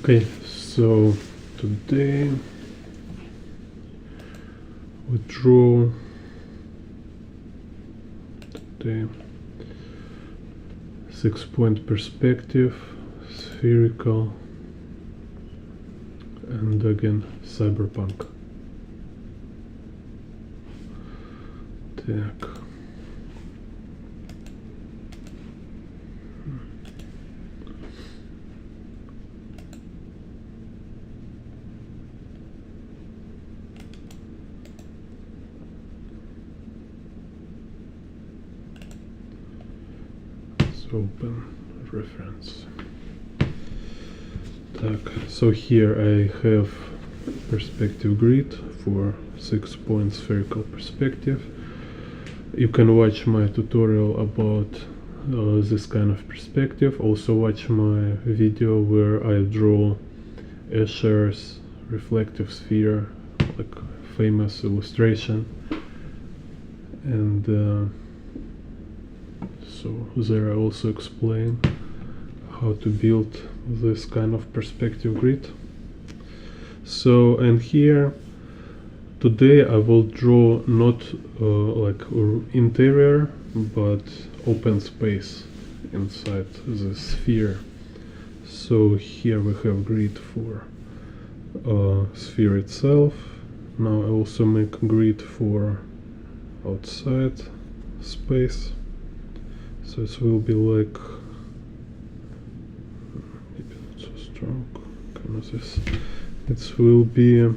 Okay, so today we draw the 6-point perspective, spherical, and again Cyberpunk. Так. Open reference. So here I have perspective grid for 6-point spherical perspective. You can watch my tutorial about this kind of perspective. Also watch my video where I draw Escher's reflective sphere, like famous illustration, and so there I also explain how to build this kind of perspective grid. So, and here today I will draw not like interior but open space inside the sphere. So here we have grid for sphere itself. Now I also make a grid for outside space. So it will be like, maybe not so strong, kind of this. It will be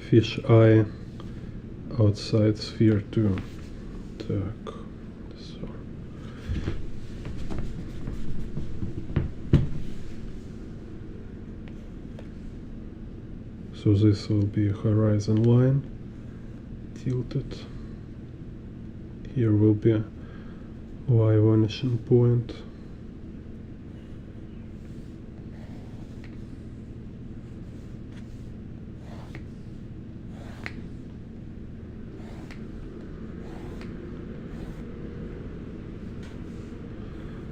fish eye outside sphere too. Так, so this will be a horizon line tilted. Here will be a Y vanishing point.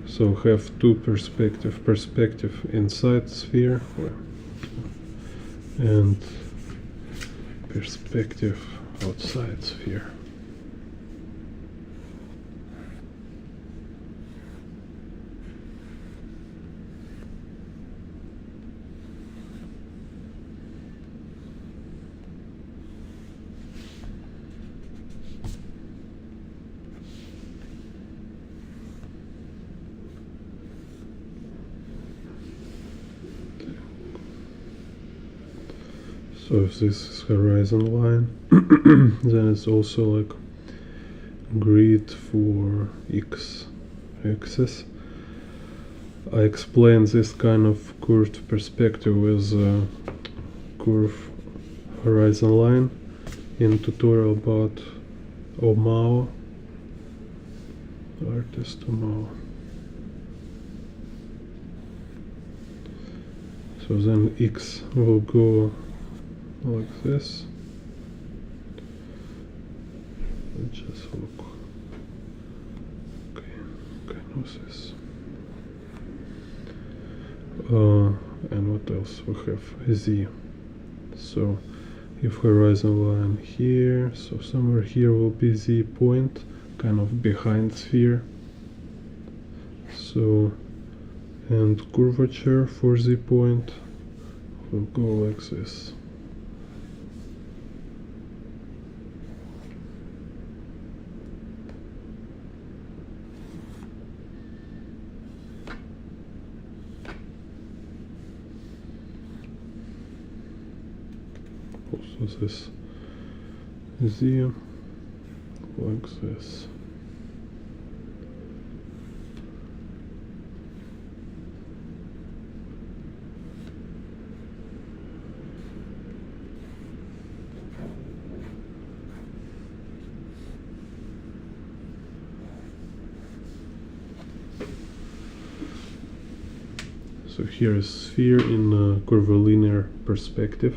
So have two perspective inside sphere and perspective outside sphere. So if this is horizon line, then it's also like grid for X axis. I explained this kind of curved perspective with a curved horizon line in tutorial about Omao, artist Omao. So then X will go like this. Let's just look. Okay, kind of this. And what else we have? Z. So if horizon line here, so somewhere here will be Z point, kind of behind sphere. So, and curvature for Z point will go like this. Also this Z like this. So here is sphere in a curvilinear perspective.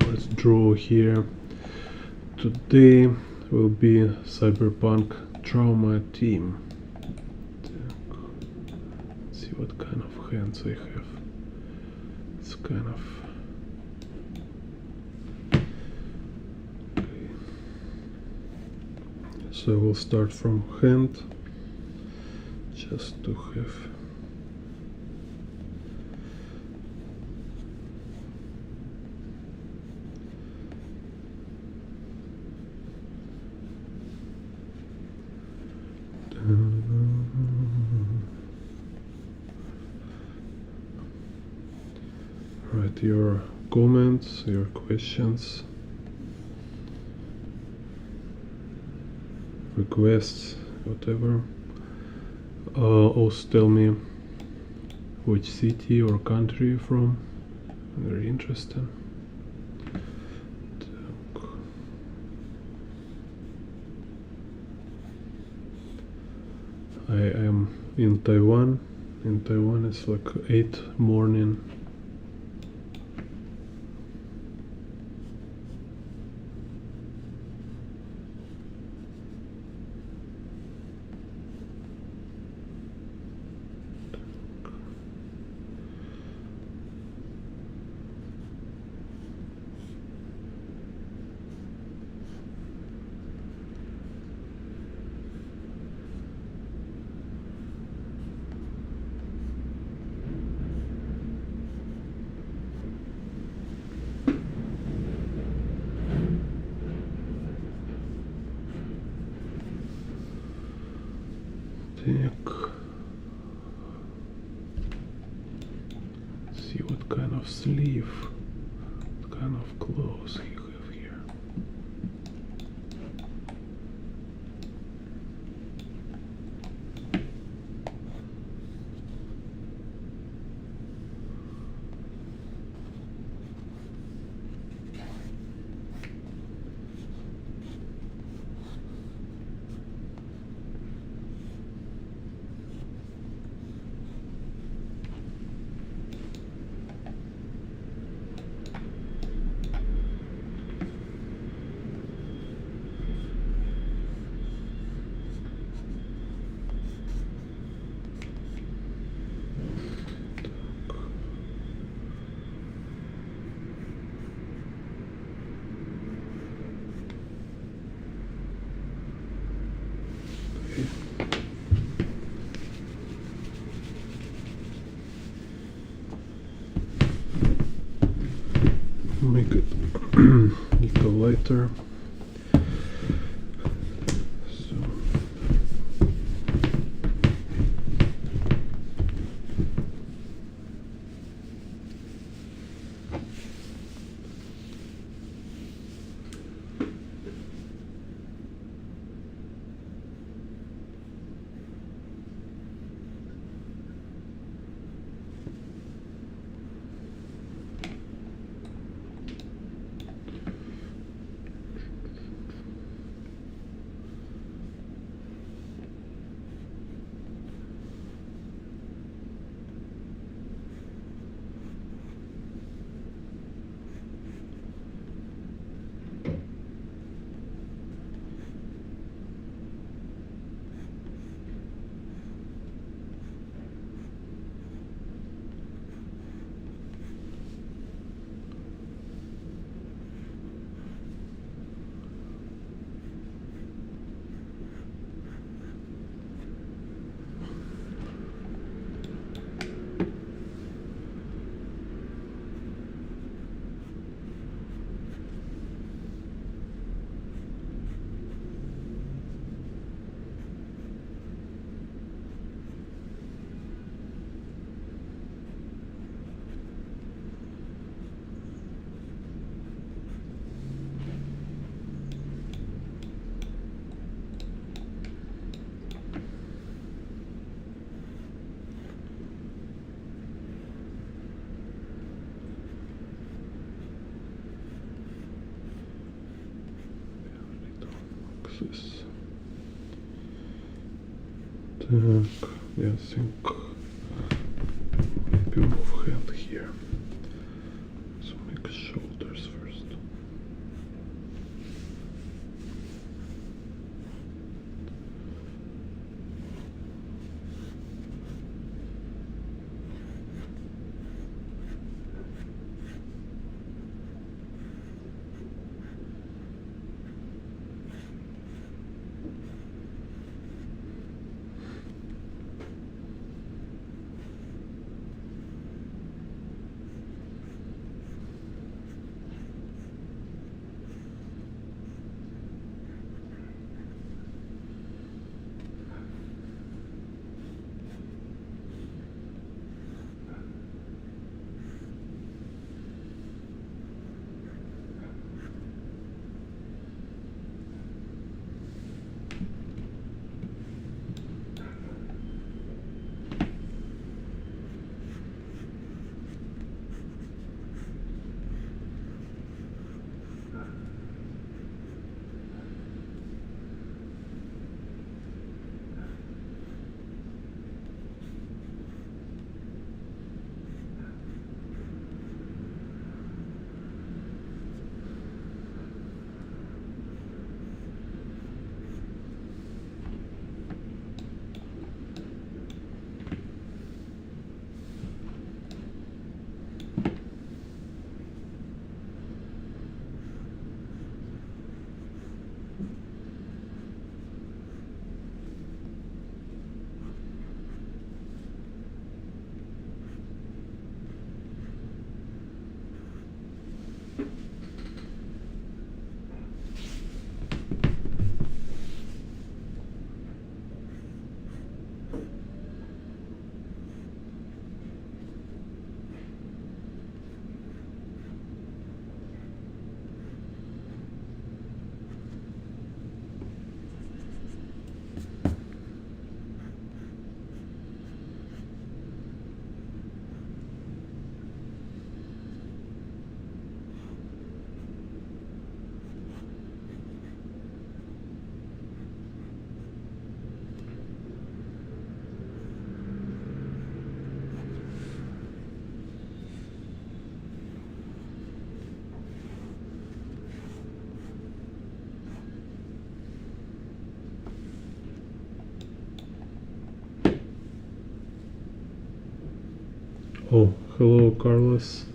Let's draw here today will be Cyberpunk Trauma Team. Let's see what kind of hands I have. It's kind of... Okay. So we'll start from hand, just to have... Write your comments, your questions, requests, whatever. Also tell me which city or country you're from. Very interesting. I am in Taiwan. In Taiwan it's like 8 morning. See what kind of sleeve, what kind of clothes you have here. Make it a little lighter. This. Так, yeah, I think maybe move hand here. So make shoulders first. Oh, hello, Carlos.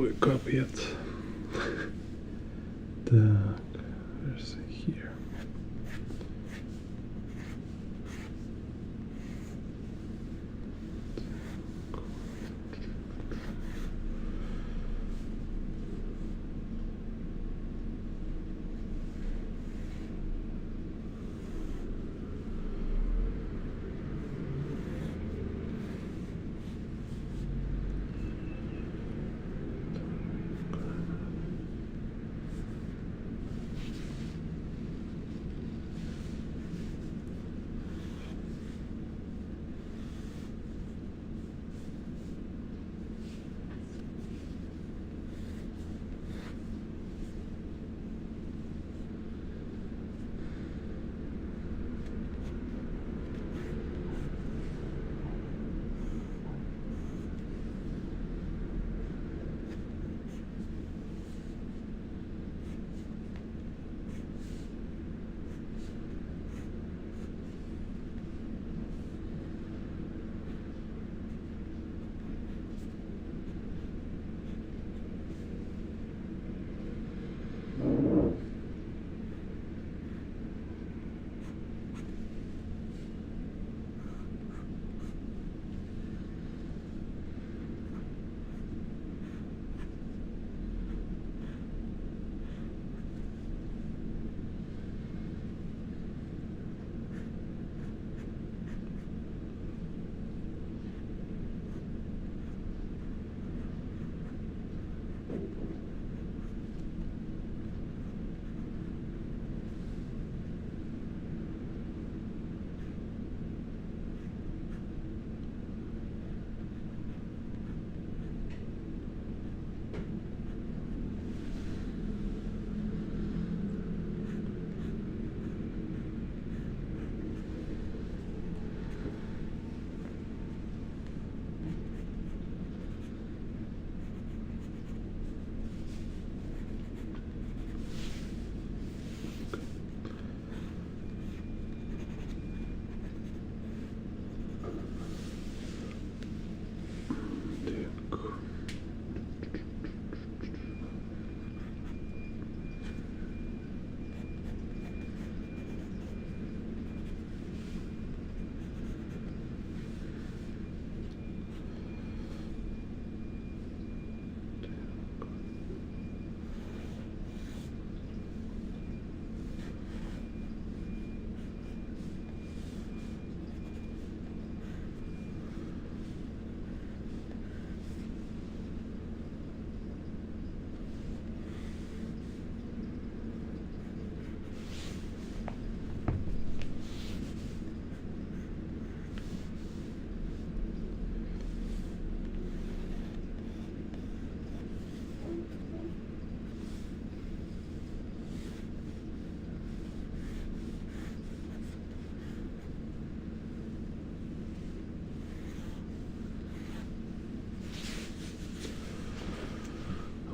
wake up yet. Так, where's here?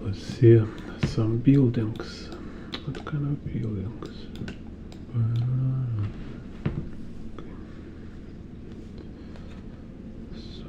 Let's see some buildings. What kind of buildings? Okay. So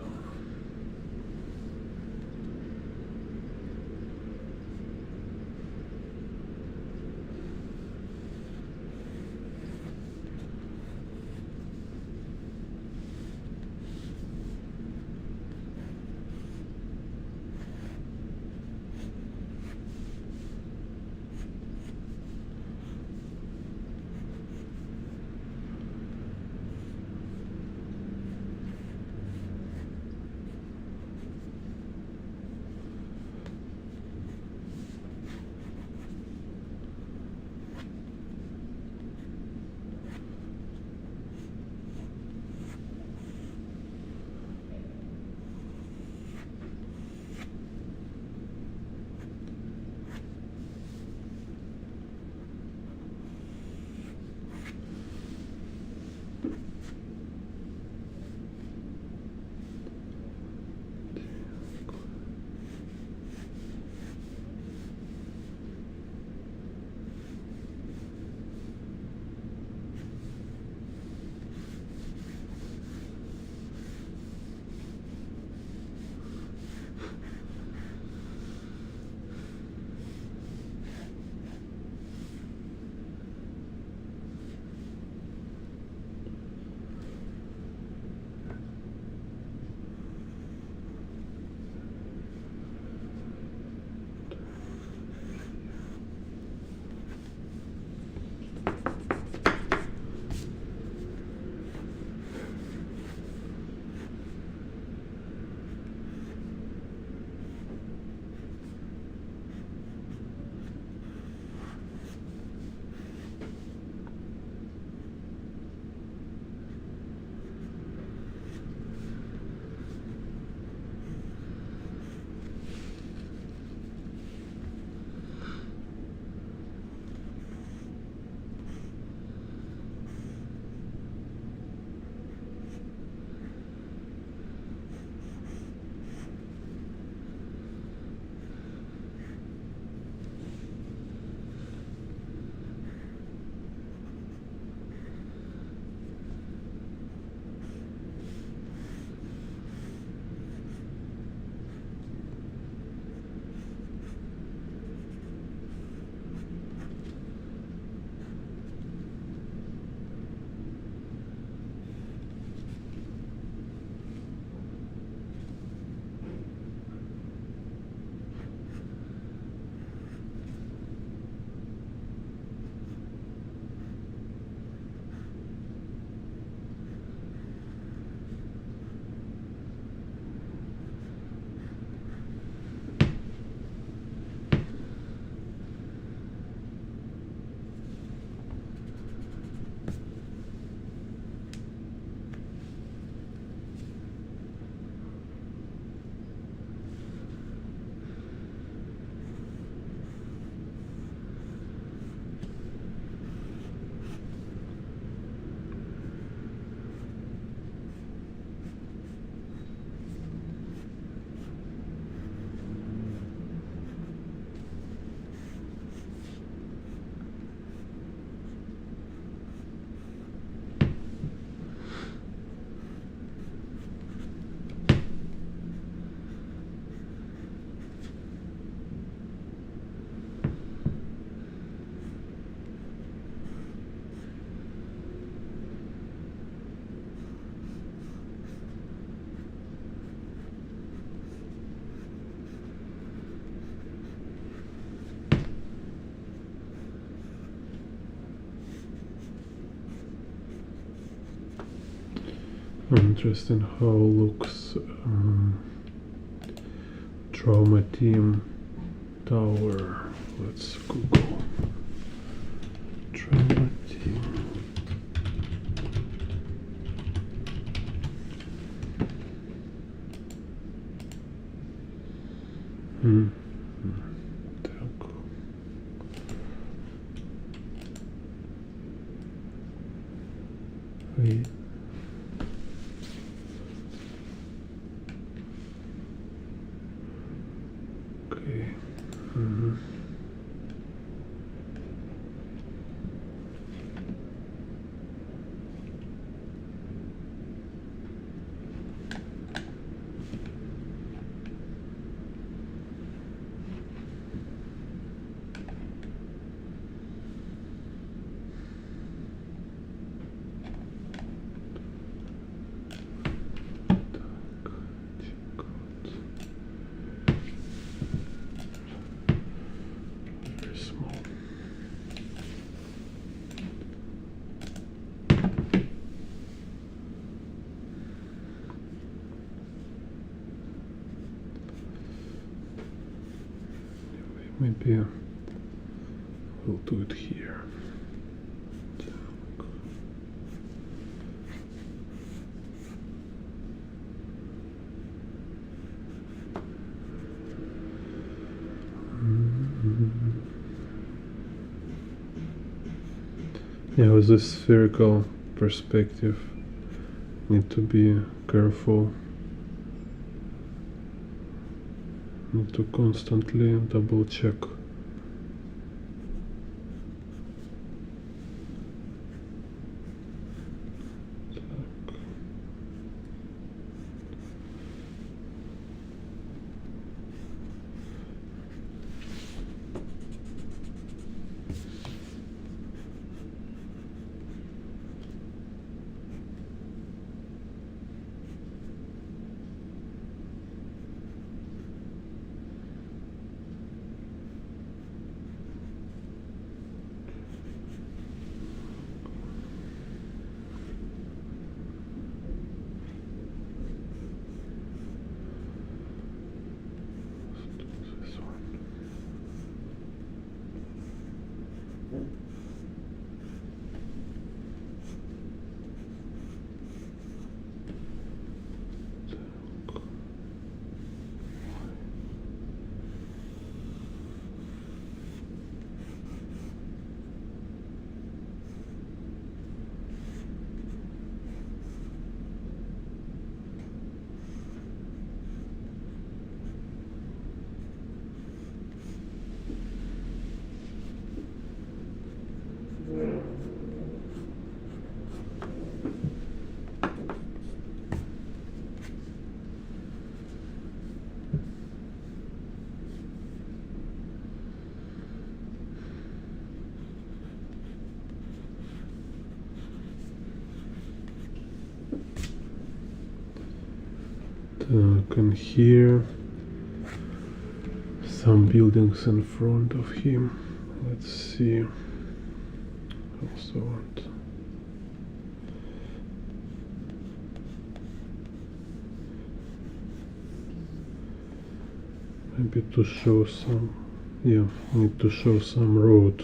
interesting how looks Trauma Team Tower. Let's Google Trauma Team. Так. И окей. Very small. Maybe we'll do it here. Yeah, with this spherical perspective, need to be careful. Need to constantly double check. And here some buildings in front of him. Let's see. Also want maybe to show some. Yeah, need to show some road,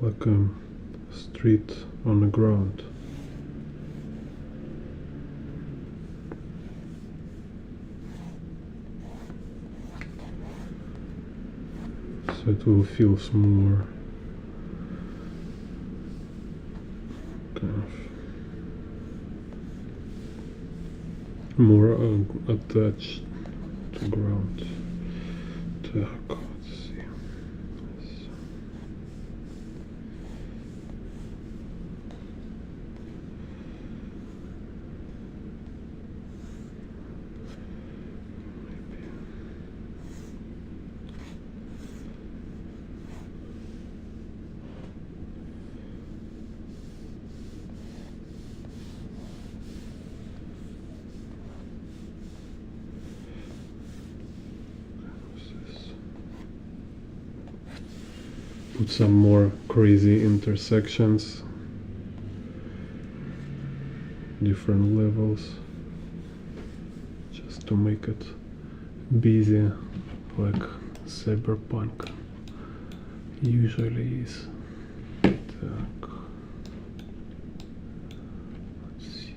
like a street on the ground. So it will feel more kind of more attached to ground. Так, let's see. Put some more crazy intersections. different levels, just to make it busy, like Cyberpunk usually is. Так. Let's see.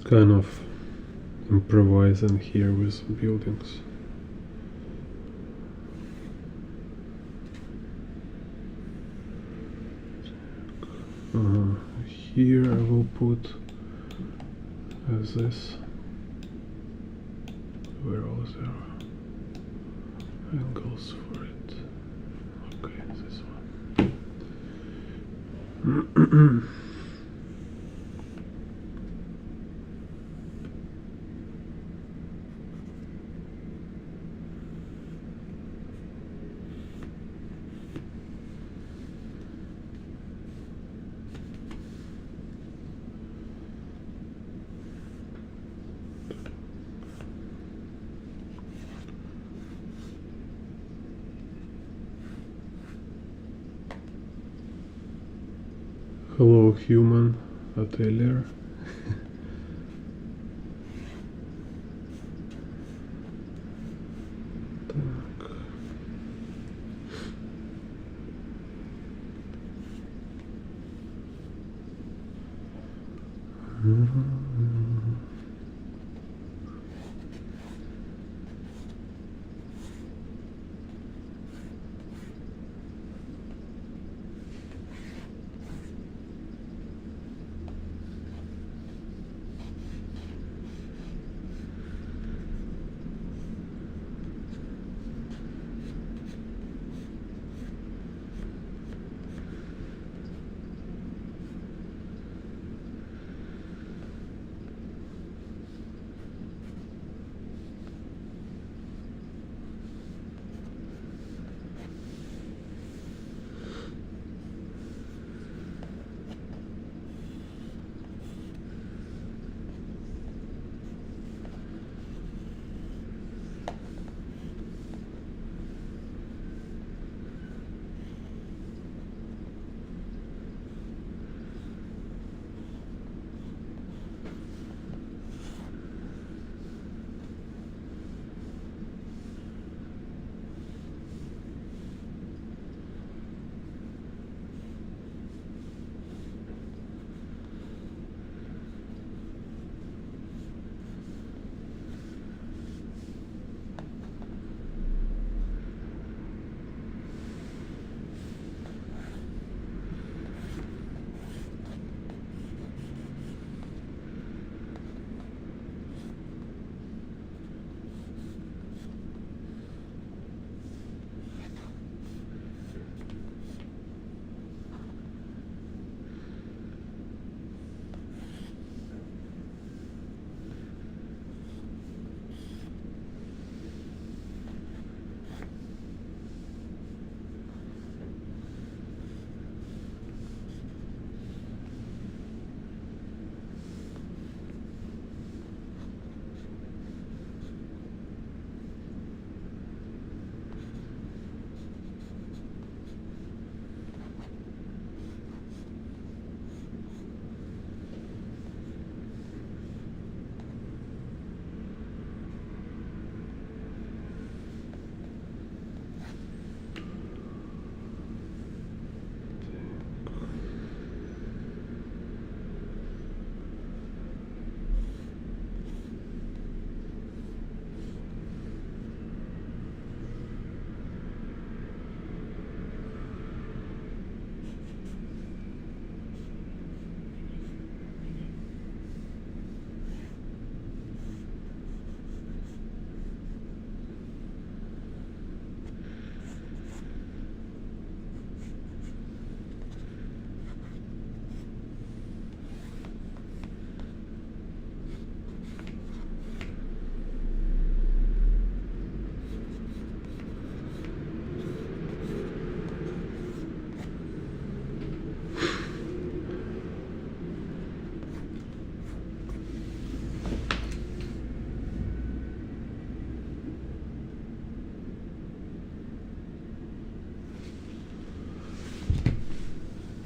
Kind of improvising here with buildings. Here I will put this. Where are there angles for it? Okay, this one. Hello, human atelier.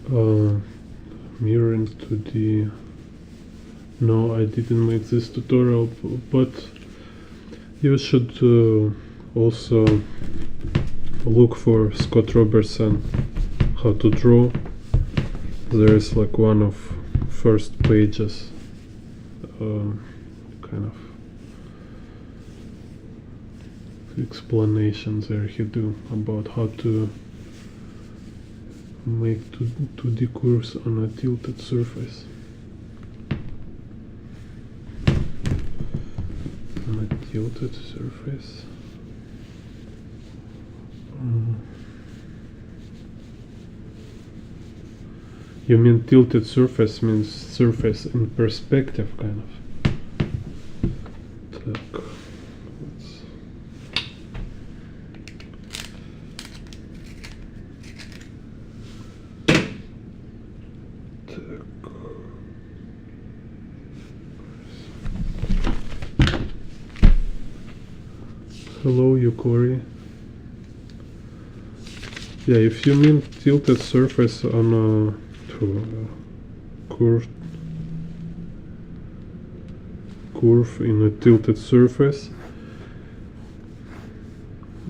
mirroring to the... No, I didn't make this tutorial, but you should also look for Scott Robertson, How to Draw. There is like one of first pages, kind of explanations there he do about how to make 2D curves on a tilted surface. On a tilted surface. You mean tilted surface means surface in perspective, kind of. Так. Hello, Yukori. Yeah, if you mean tilted surface on a curve in a tilted surface,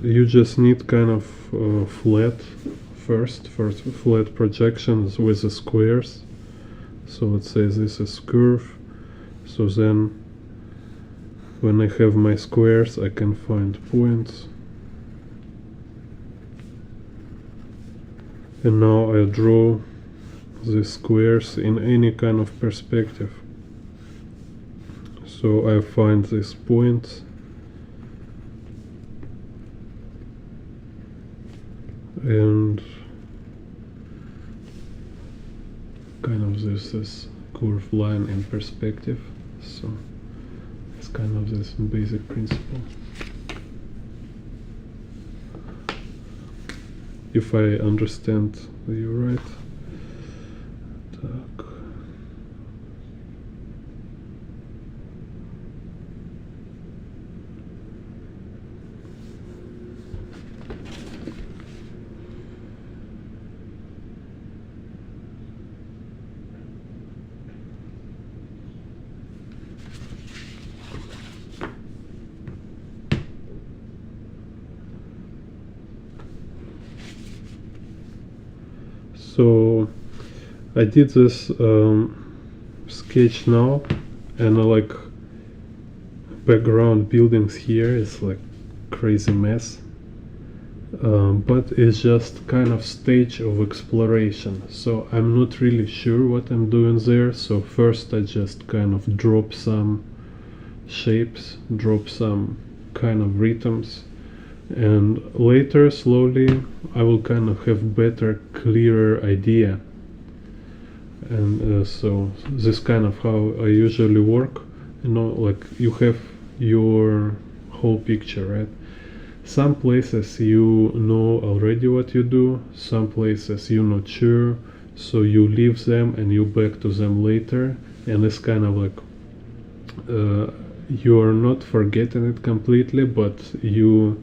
you just need kind of flat flat projections with the squares. So let's say this is curve, so then when I have my squares I can find points, and now I draw the squares in any kind of perspective. So I find these points and kind of this curved line in perspective. So it's kind of this basic principle. If I understand you right. Так. So I did this sketch now, and like background buildings here is like crazy mess, but it's just kind of stage of exploration, so I'm not really sure what I'm doing there. So first I just kind of drop some shapes, drop some kind of rhythms, and later slowly I will kind of have better, clearer idea. And so this kind of how I usually work, you know, like you have your whole picture, right? Some places you know already what you do, some places you're not sure, so you leave them and you back to them later, and it's kind of like you are not forgetting it completely, but you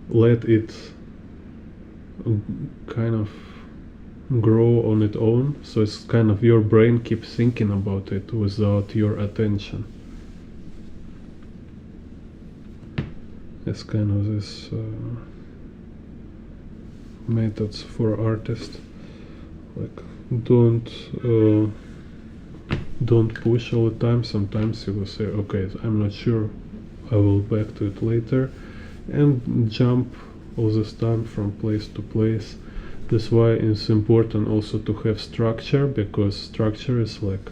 let it kind of grow on its own, so it's kind of your brain keeps thinking about it without your attention. It's kind of this methods for artists, like don't push all the time. Sometimes you will say, okay, I'm not sure, I will back to it later, and jump all this time from place to place. That's why it's important also to have structure, because structure is like,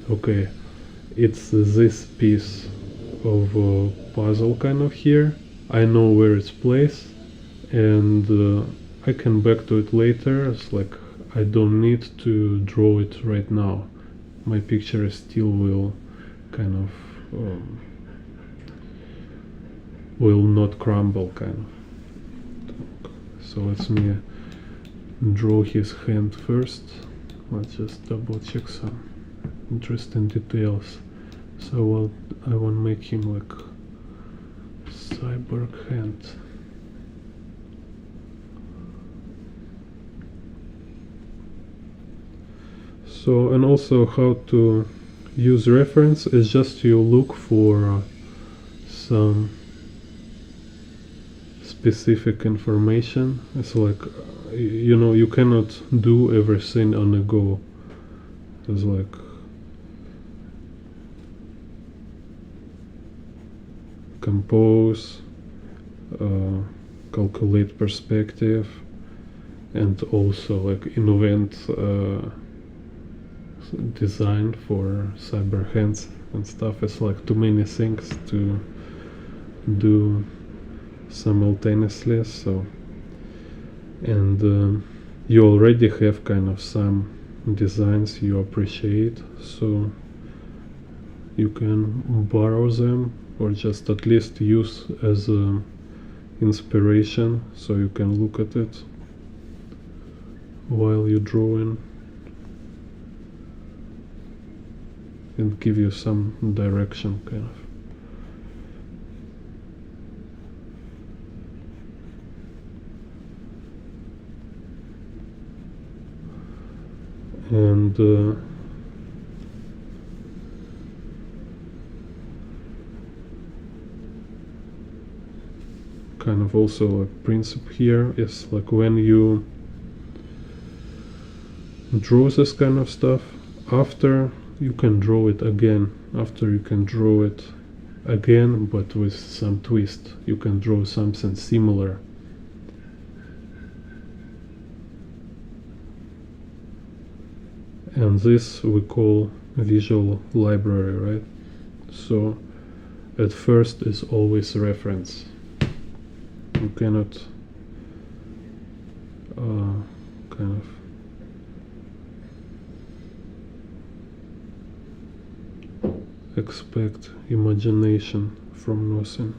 okay, it's this piece of puzzle kind of here, I know where it's placed, and I can back to it later. It's like I don't need to draw it right now. My picture still will kind of will not crumble, kind of. So let's me draw his hand first. Let's just double check some interesting details. So I want to make him like cyborg hand. So, and also how to use reference is just you look for some specific information. It's like, you know, you cannot do everything on a go. It's like compose, calculate perspective, and also like invent design for cyber hands and stuff. It's like too many things to do simultaneously. So, and you already have kind of some designs you appreciate, so you can borrow them or just at least use as inspiration, so you can look at it while you're drawing and give you some direction, kind of. And kind of also a principle here is like when you draw this kind of stuff, after you can draw it again, after you can draw it again, but with some twist, you can draw something similar. And this we call visual library, right? So at first is always reference. You cannot kind of expect imagination from nothing.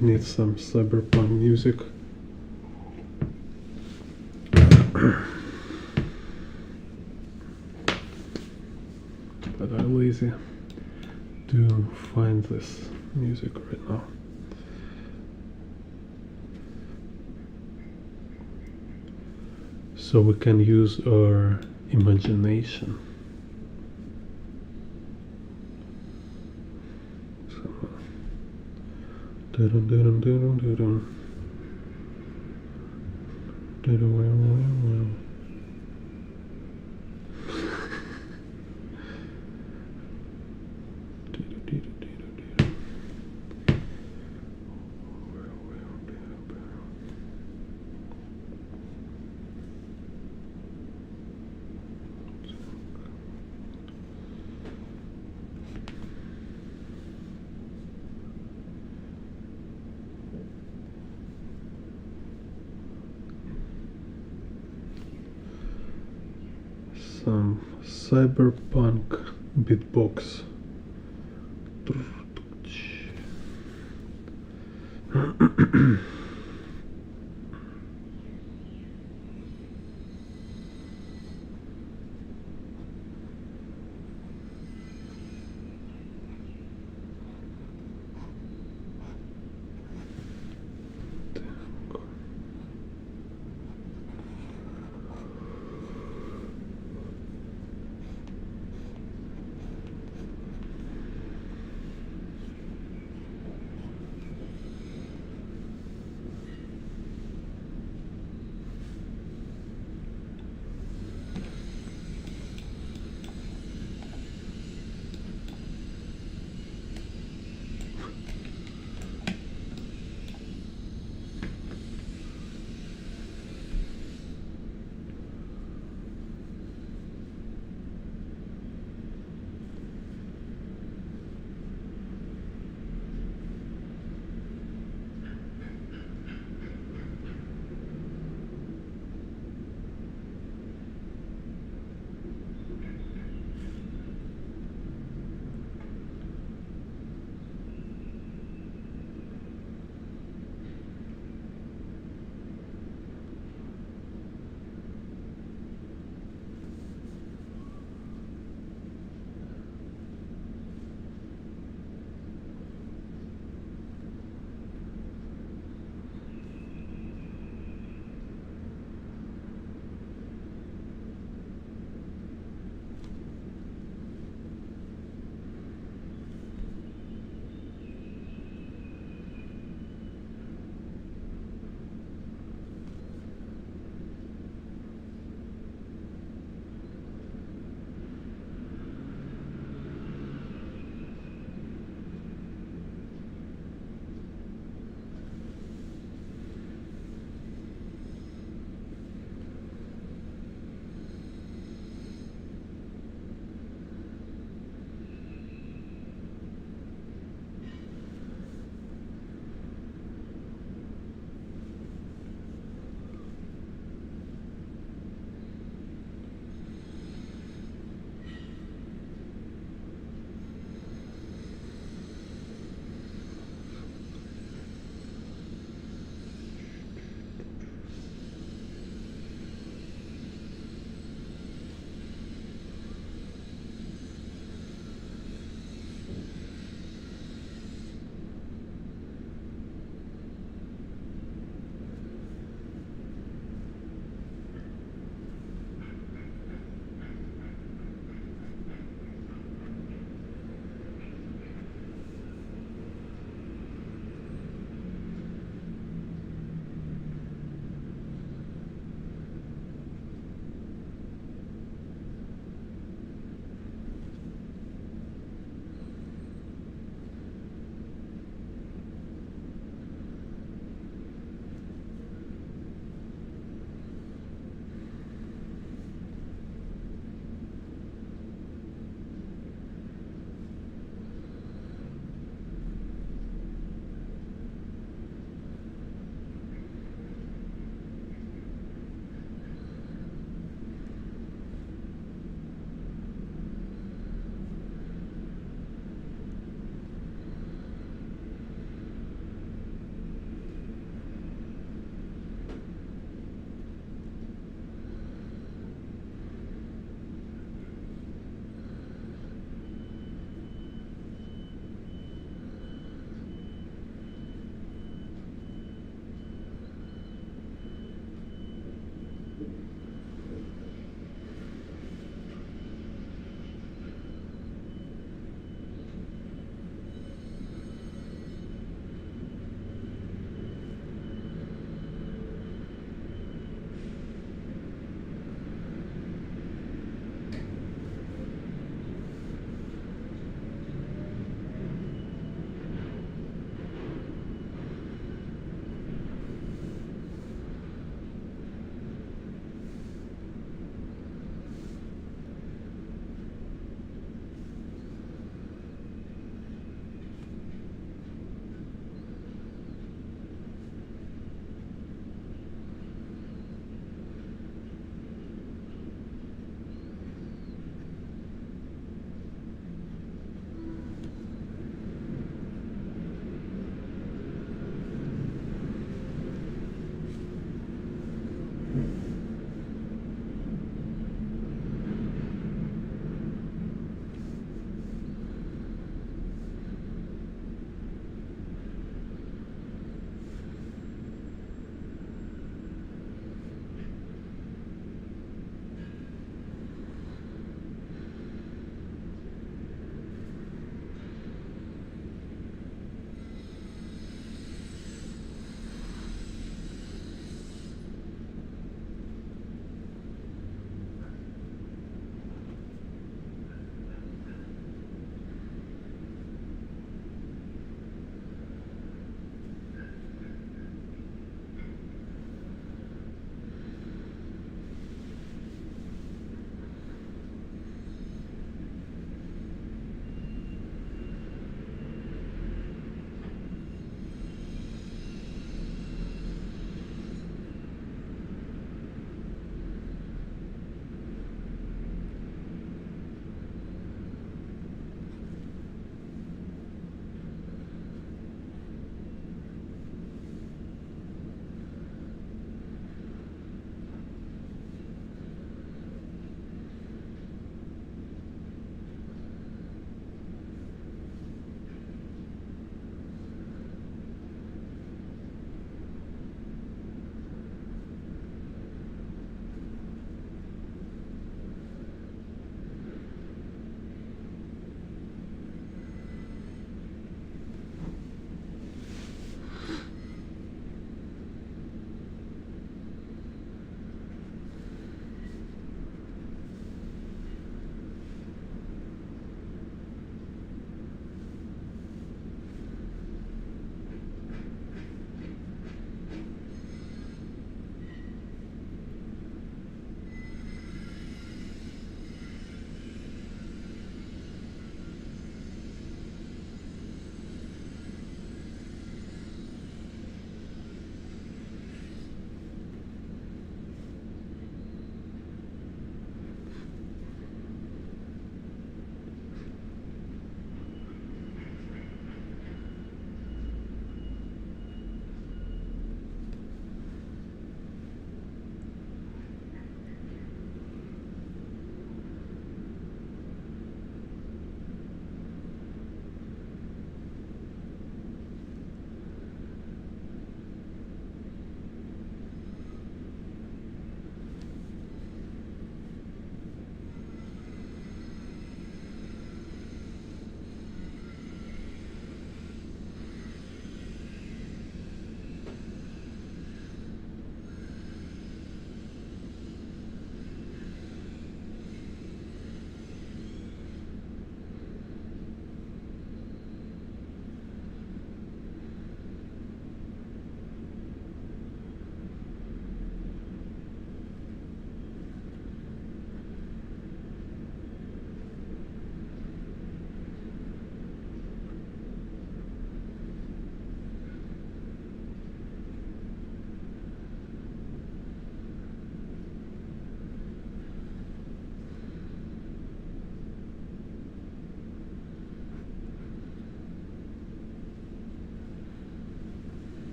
I need some cyberpunk music. But I'm lazy to find this music right now. So we can use our imagination. Some cyberpunk beatbox.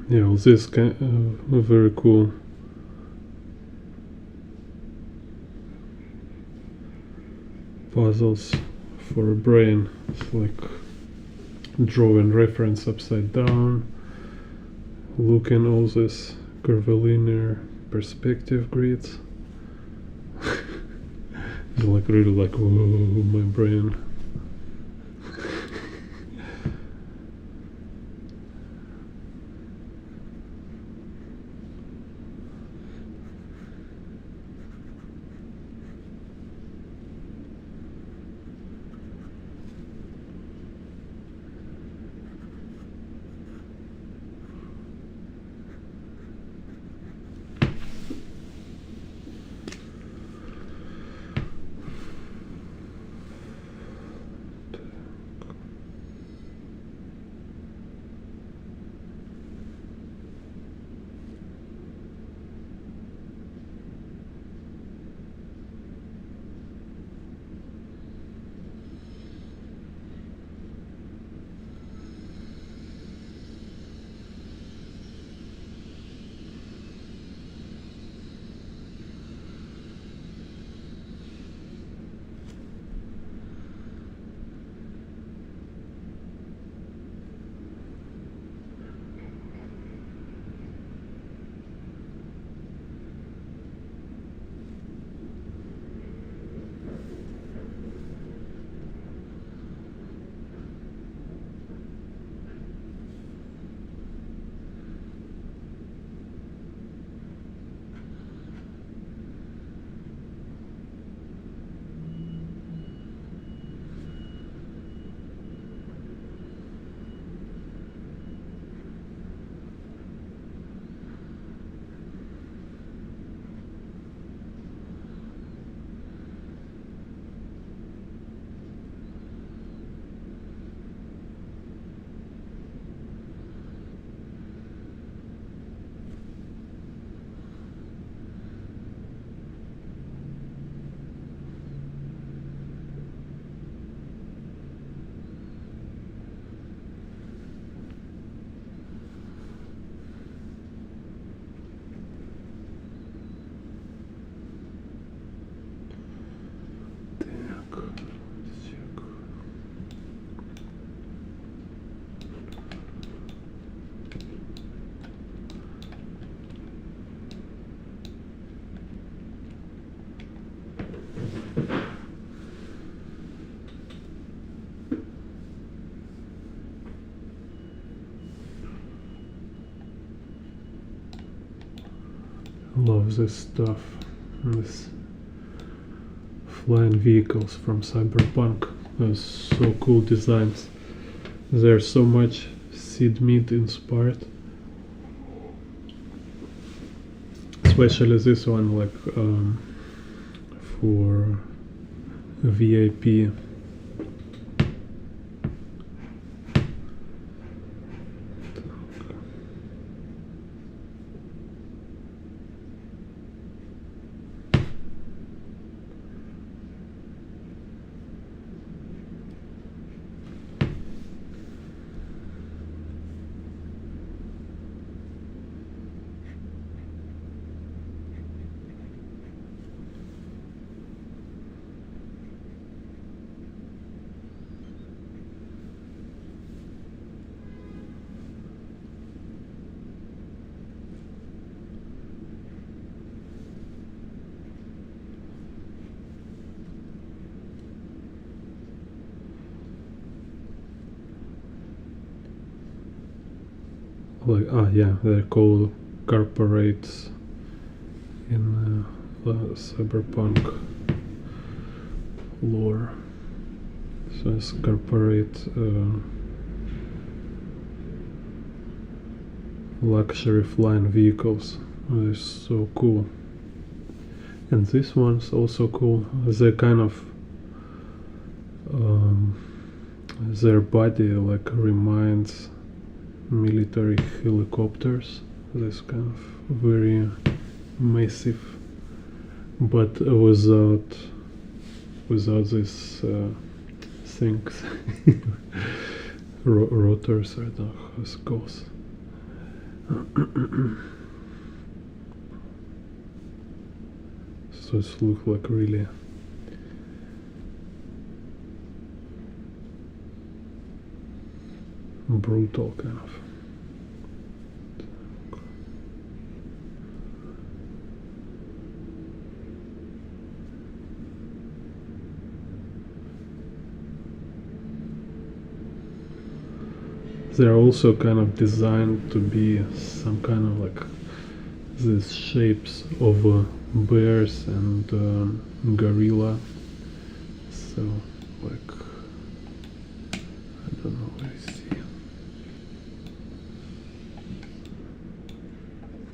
Yeah, all this very cool. Puzzles for a brain. It's like drawing reference upside down, looking all this curvilinear perspective grids. It's like really like, whoa, my brain. Love this stuff. This flying vehicles from Cyberpunk. Those so cool designs. There's so much Sid Meat inspired. Especially this one, like for VIP. Like, yeah, they're called corporates in Cyberpunk lore. So it's corporate luxury flying vehicles. They're so cool. And this one's also cool. They kind of their body like reminds military helicopters. This kind of very massive, but without these things. Rotors, I don't know how it goes. So it looks like really brutal kind of. They're also kind of designed to be some kind of like these shapes of bears and gorilla. So like, I don't know what I see.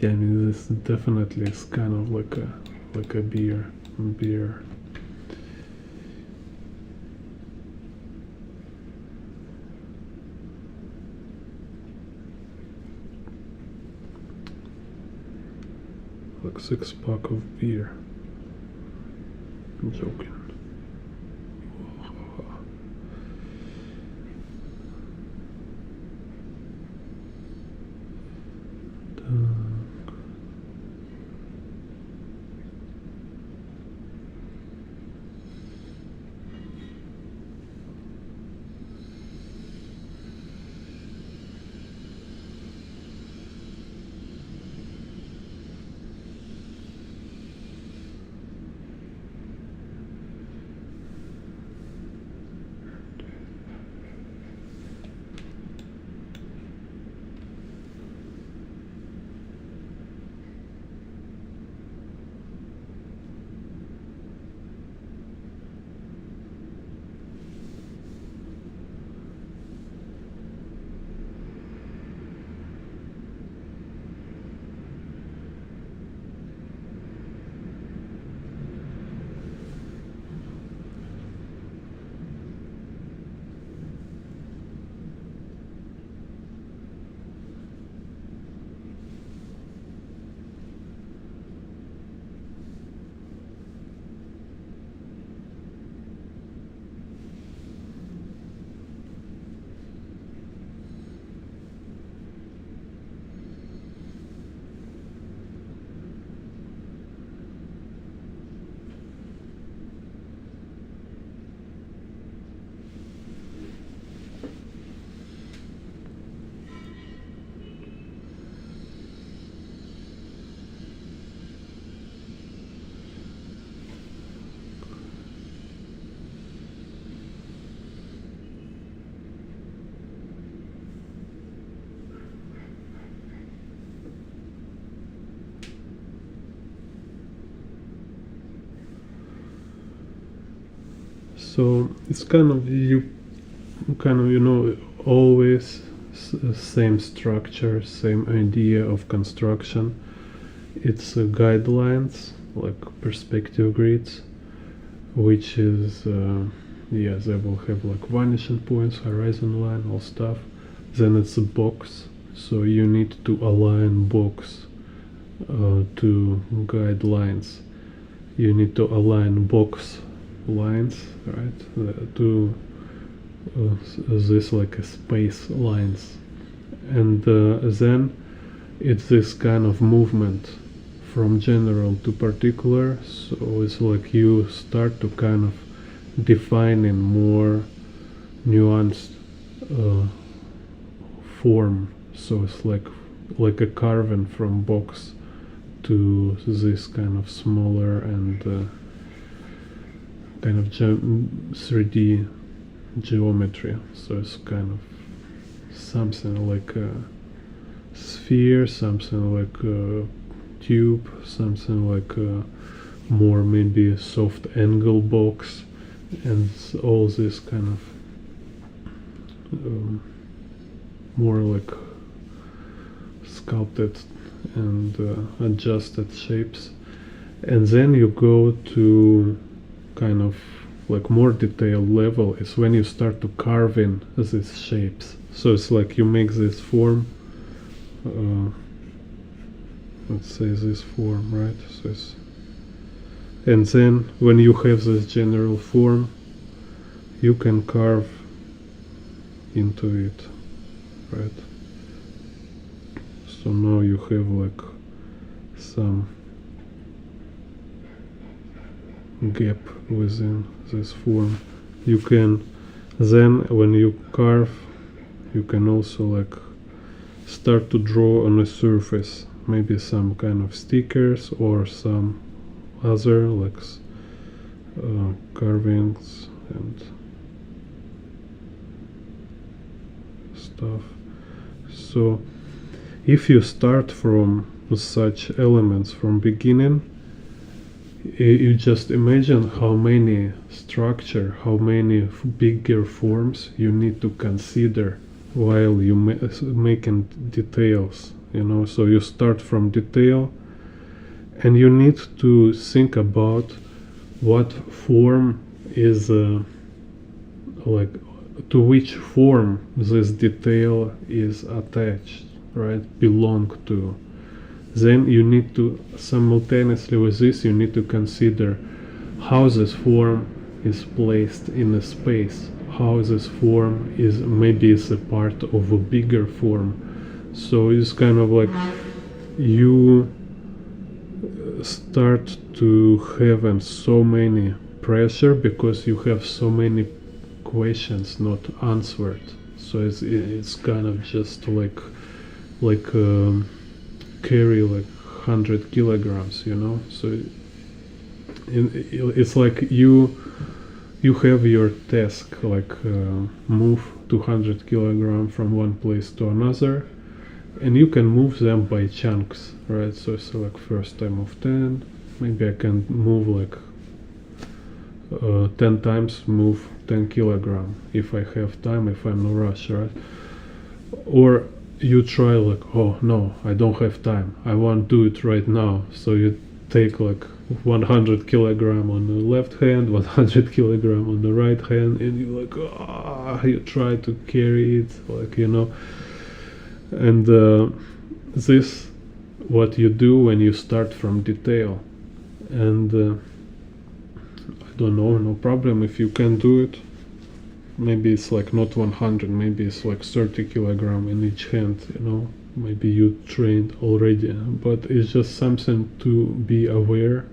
Yeah, I mean this definitely is kind of like a bear. Like 6-pack of beer. I'm joking. So it's kind of always same structure, same idea of construction. It's guidelines like perspective grids, which is yeah, they will have like vanishing points, horizon line, all stuff. Then it's a box, so you need to align box to guidelines. You need to align box lines, right, to this like a space lines, and then it's this kind of movement from general to particular. So it's like you start to kind of defining more nuanced form. So it's like a carving from box to this kind of smaller and kind of 3D geometry. So it's kind of something like a sphere, something like a tube, something like a more maybe soft angle box, and all this kind of more like sculpted and adjusted shapes. And then you go to kind of like more detailed level is when you start to carve in these shapes. So it's like you make this form, let's say this form, right? So it's, and then when you have this general form, you can carve into it, right? So now you have like some gap within this form. You can then, when you carve, you can also like start to draw on a surface, maybe some kind of stickers or some other like carvings and stuff. So if you start from such elements from beginning, you just imagine how many structure, how many bigger forms you need to consider while you making details, you know. So you start from detail and you need to think about what form is like to which form this detail is attached, right, belong to. Then you need to simultaneously with this you need to consider how this form is placed in a space, how this form is maybe is a part of a bigger form. So it's kind of like you start to have so many pressure because you have so many questions not answered. So it's kind of just like carry like 100 kilograms, you know. So it's like you have your task, like move 200 kilograms from one place to another, and you can move them by chunks, right? So it's like first I move 10, maybe I can move like 10 times, move 10 kilograms if I have time, if I'm no rush, right? Or you try like, oh no, I don't have time, I want to do it right now. So you take like 100 kilogram on the left hand, 100 kilogram on the right hand, and you like, you try to carry it, like, you know. And this what you do when you start from detail. And I don't know, no problem if you can do it. Maybe it's like not 100, maybe it's like 30 kilogram in each hand, you know. Maybe you trained already, but it's just something to be aware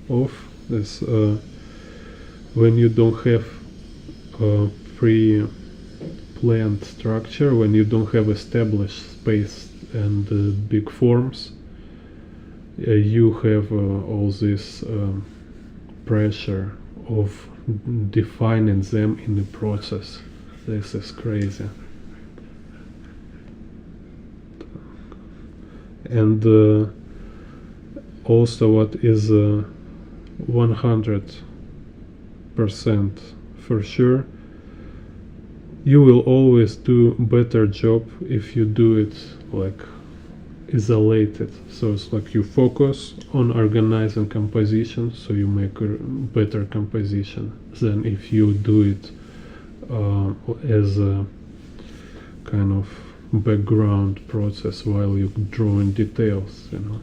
of. This when you don't have a pre-planned structure, when you don't have established space and big forms, you have all this pressure of defining them in the process. This is crazy. And also what is 100% for sure, you will always do better job if you do it like isolated. So it's like you focus on organizing composition, so you make a better composition than if you do it as a kind of background process while you draw in details, you know.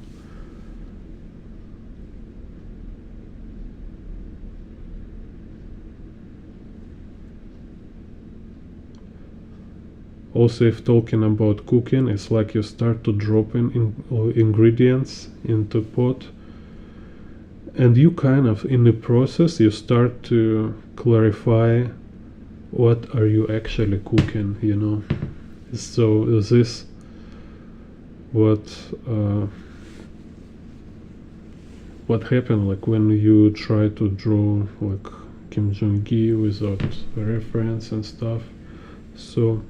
Also, if talking about cooking, it's like you start to drop in ingredients into pot, and you kind of in the process you start to clarify what are you actually cooking, you know. So this what happened like when you try to draw like Kim Jong-gi without a reference and stuff. So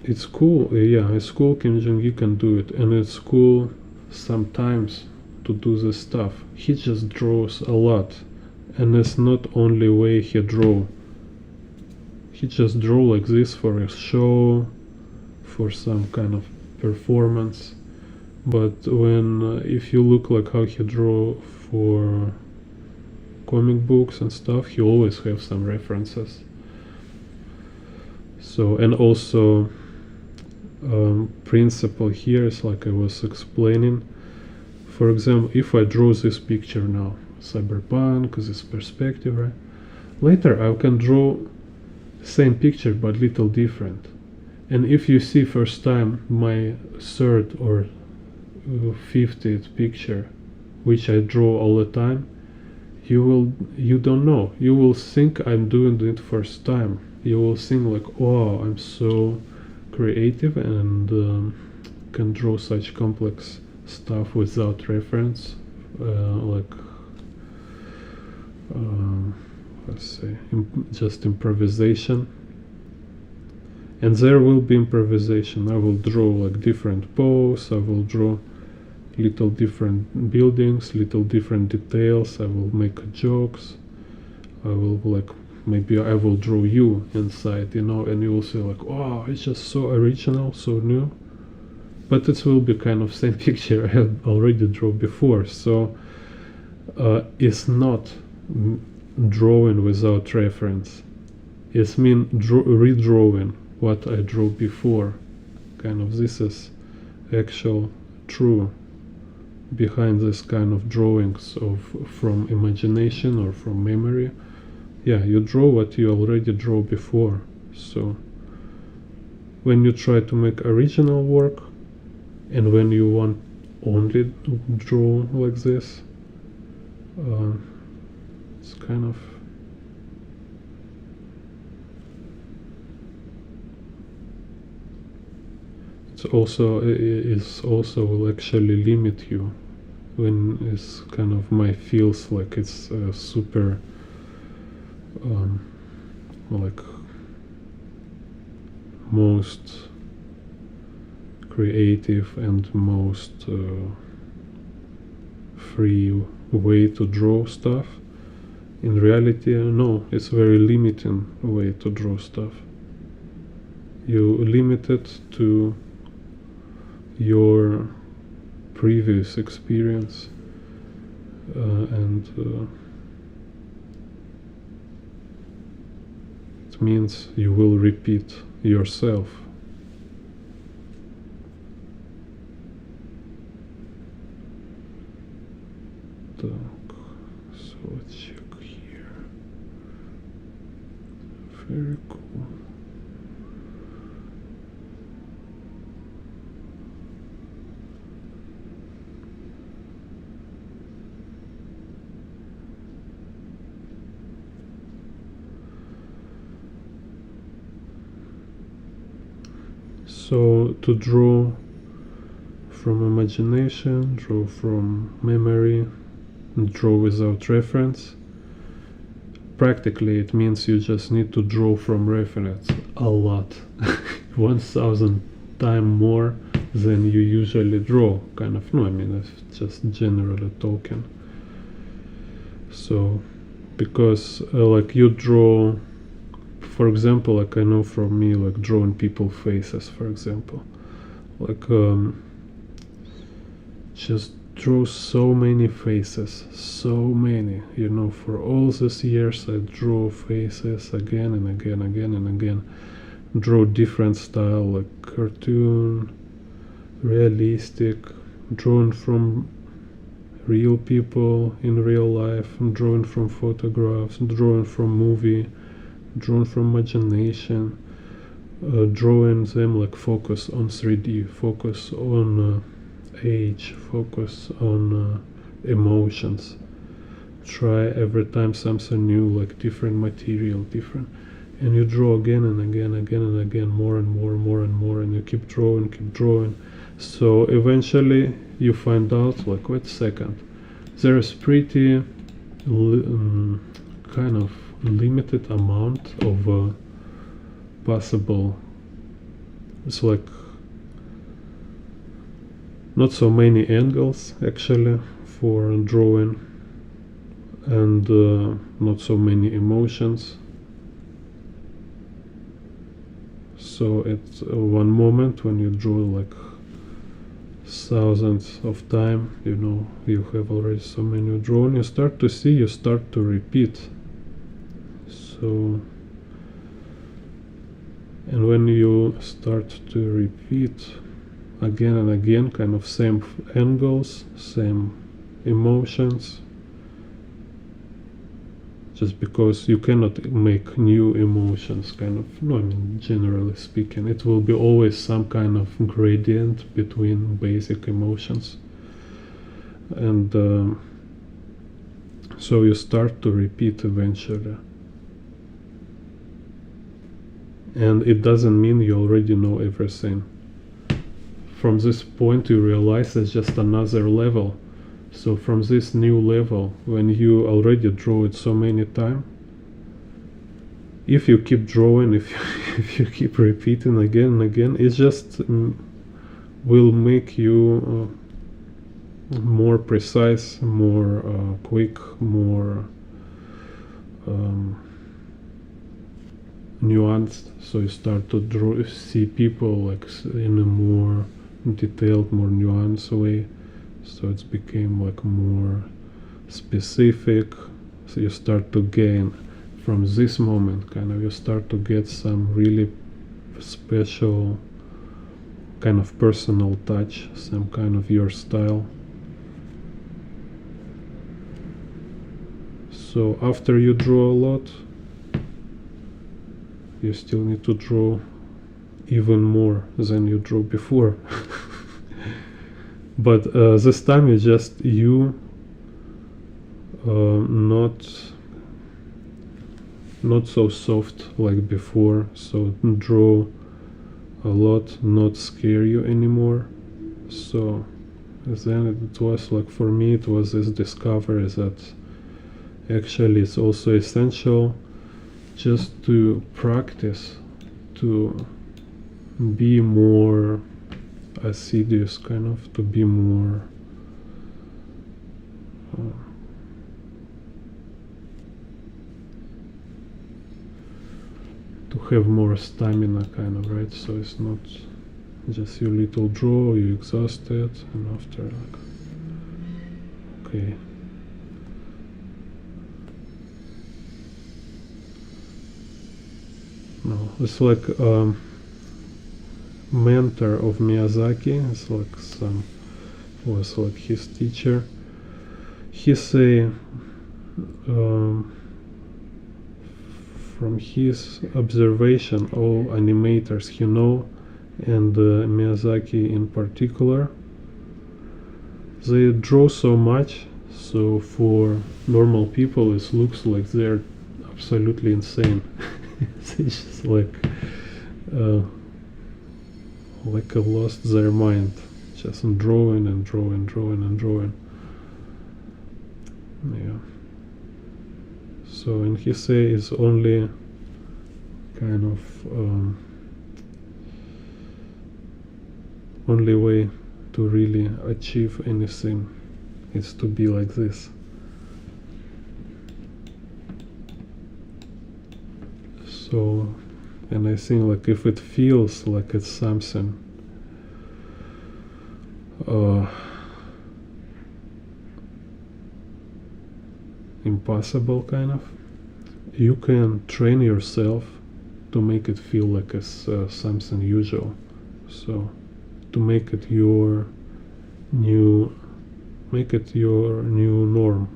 it's cool, yeah, it's cool Kim Jong-gi can do it, and it's cool sometimes to do this stuff. He just draws a lot, and it's not only way he draw. He just draw like this for a show, for some kind of performance. But when if you look like how he draw for comic books and stuff, he always have some references. So, and also principle here is like I was explaining. For example, if I draw this picture now, Cyberpunk, this perspective, right? Later I can draw same picture but little different. And if you see first time my third or 50th picture, which I draw all the time, you don't know. You will think I'm doing it first time. You will think like, oh, I'm so creative and can draw such complex stuff without reference, like let's say just improvisation. And there will be improvisation. I will draw like different pose, I will draw little different buildings, little different details, I will make jokes, I will like, maybe I will draw you inside, you know, and you will say like, wow, it's just so original, so new. But it will be kind of same picture I had already drawn before, so it's not drawing without reference. It's mean redrawing what I drew before. Kind of this is actual true behind this kind of drawings of from imagination or from memory. Yeah, you draw what you already drew before. So when you try to make original work and when you want only draw like this, it's kind of it also will actually limit you when it's kind of my feels like it's super like most creative and most free way to draw stuff. In reality, no, it's very limiting way to draw stuff. You limit it to your previous experience and it means you will repeat yourself. So let's check here. Very cool. So to draw from imagination, draw from memory, draw without reference, practically it means you just need to draw from reference a lot. 1000 times more than you usually draw, kind of. No, I mean, that's just generally talking. So because like you draw, for example, like I know from me, like drawing people faces, for example, like just draw so many faces, so many, you know, for all these years I draw faces again and again, again and again, draw different style, like cartoon, realistic, drawn from real people in real life, drawing from photographs, drawing from movie, drawn from imagination, drawing them like focus on 3D, focus on age, focus on emotions, try every time something new, like different material, different, and you draw again and again, again and again, more and more, more and more, and you keep drawing. So eventually you find out like, wait a second, there is pretty kind of limited amount of possible, it's like not so many angles actually for drawing, and not so many emotions. So it's one moment when you draw like thousands of time, you know, you have already so many drawn, you start to see, you start to repeat. So, and when you start to repeat again and again, kind of same angles, same emotions, just because you cannot make new emotions, kind of. No, I mean, generally speaking, it will be always some kind of gradient between basic emotions. And so you start to repeat eventually. And it doesn't mean you already know everything. From this point you realize it's just another level. So from this new level, when you already draw it so many times, if you keep drawing, if you keep repeating again and again, it just will make you more precise, more quick, more nuanced. So you start to see people like in a more detailed, more nuanced way. So it's became like more specific. So you start to gain from this moment, kind of, you start to get some really special kind of personal touch, some kind of your style. So after you draw a lot, you still need to draw even more than you drew before. But this time it's just you, not so soft like before. So draw a lot, not scare you anymore. So then it was like, for me, it was this discovery that actually it's also essential just to practice, to be more assiduous, kind of, to be more to have more stamina, kind of, right? So it's not just you little draw, you exhausted, and after like, okay, no, it's like mentor of Miyazaki. It's like was like his teacher. He say from his observation, all animators he know, and Miyazaki in particular, they draw so much, so for normal people it looks like they're absolutely insane. It's just like lost their mind, just drawing and drawing, drawing and drawing. Yeah. So, and he say it's only kind of only way to really achieve anything is to be like this. So, and I think like if it feels like it's something impossible, kind of, you can train yourself to make it feel like it's something usual. So to make it your new norm.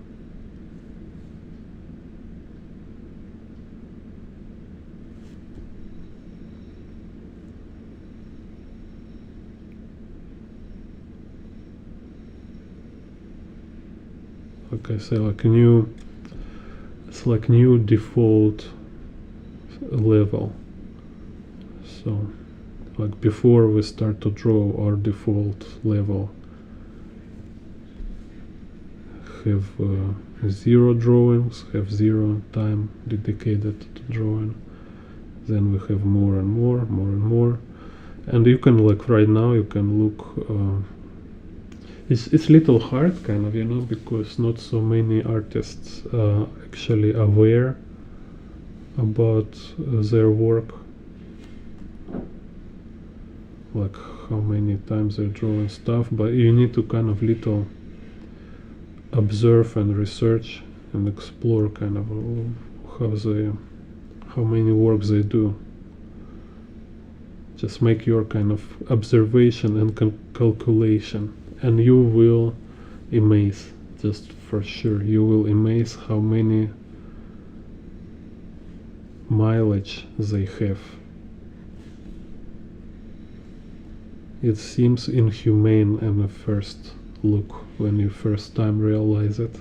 Like I say, like it's like new default level. So like before we start to draw, our default level have 0 drawings, have 0 time dedicated to drawing. Then we have more and more, more and more. And you can, like right now, you can look, it's little hard, kind of, you know, because not so many artists are actually aware about their work, like how many times they draw and stuff. But you need to kind of little observe and research and explore kind of how many works they do. Just make your kind of observation and calculation, and you will amaze, just for sure, you will amaze how many mileage they have. It seems inhumane on the first look when you first time realize it.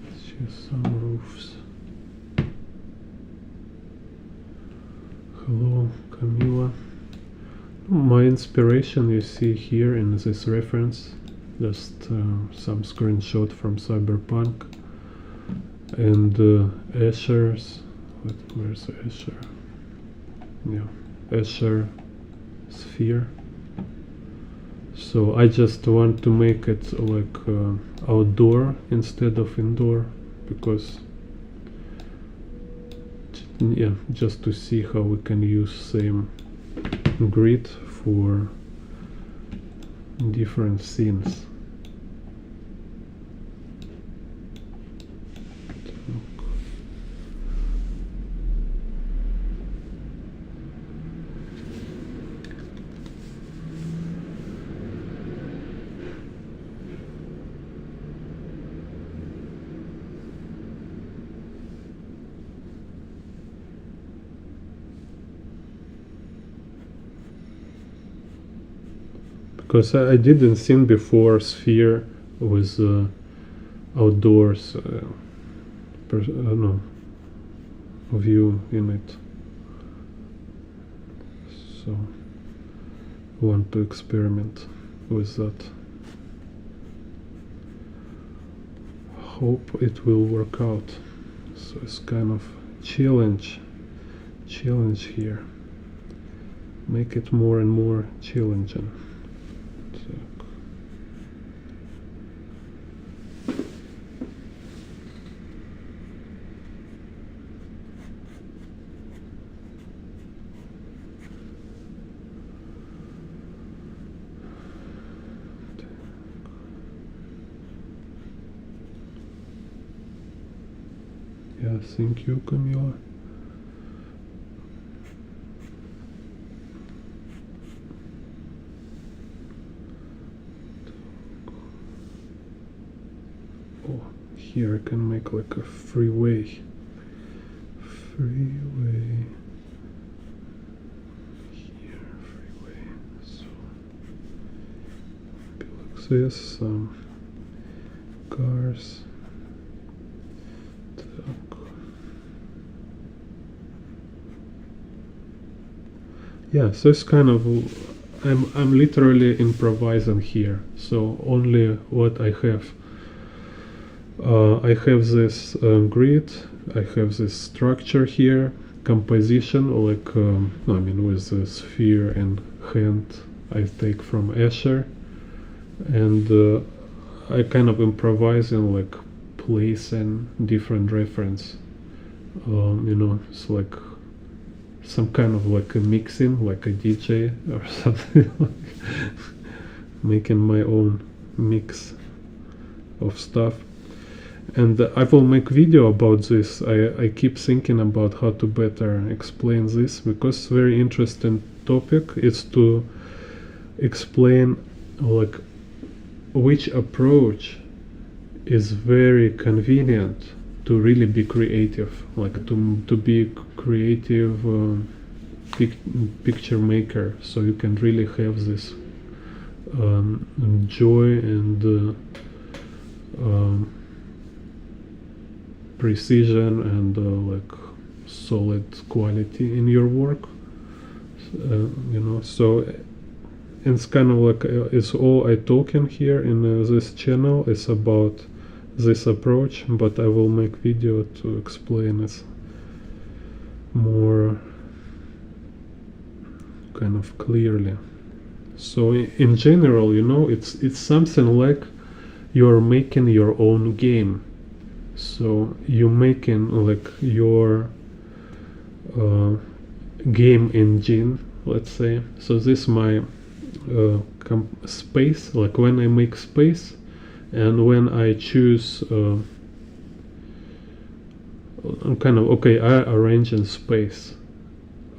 Let's choose some roofs. Hello, Camila. My inspiration you see here in this reference, just some screenshot from Cyberpunk and Escher's. Where's Escher? Yeah, Escher sphere. So I just want to make it like outdoor instead of indoor, because yeah, just to see how we can use same grid for different scenes. Because I didn't see before sphere with outdoors no, view in it, so I want to experiment with that. Hope it will work out. So it's kind of challenge here. Make it more and more challenging. Yeah, thank you, Camila. here I can make like a freeway. Freeway. Here, freeway. So maybe like this. Some cars. Yeah, so it's kind of I'm literally improvising here. So only what I have. I have this grid. I have this structure here, composition, like I mean with the sphere and hand I take from Escher, and I kind of improvising like place and different reference. You know, it's like some kind of like a mixing, like a DJ or something, like making my own mix of stuff. And I will make video about this. I keep thinking about how to better explain this, because it's very interesting topic. It's to explain like which approach is very convenient to really be creative, like to be creative picture maker, so you can really have this joy and precision and like solid quality in your work. You know, so it's kind of like it's all I talking here in this channel is about this approach, but I will make video to explain it more kind of clearly. So in general, you know, it's something like you're making your own game. So you're making like your game engine, let's say. So this is my space, like when I make space, and when I choose I'm kind of okay, I arrange in space,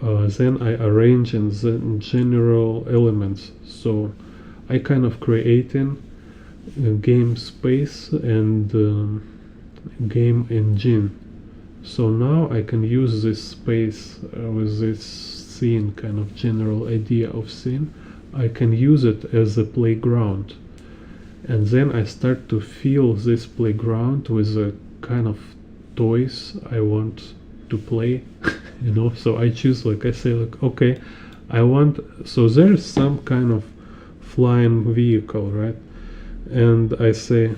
then I arrange in the general elements. So I kind of creating game space and game engine. So now I can use this space with this scene, kind of general idea of scene. I can use it as a playground, and then I start to fill this playground with a kind of toys I want to play. You know, so I choose, like I say, like okay, I want, so there's some kind of flying vehicle, right? And I say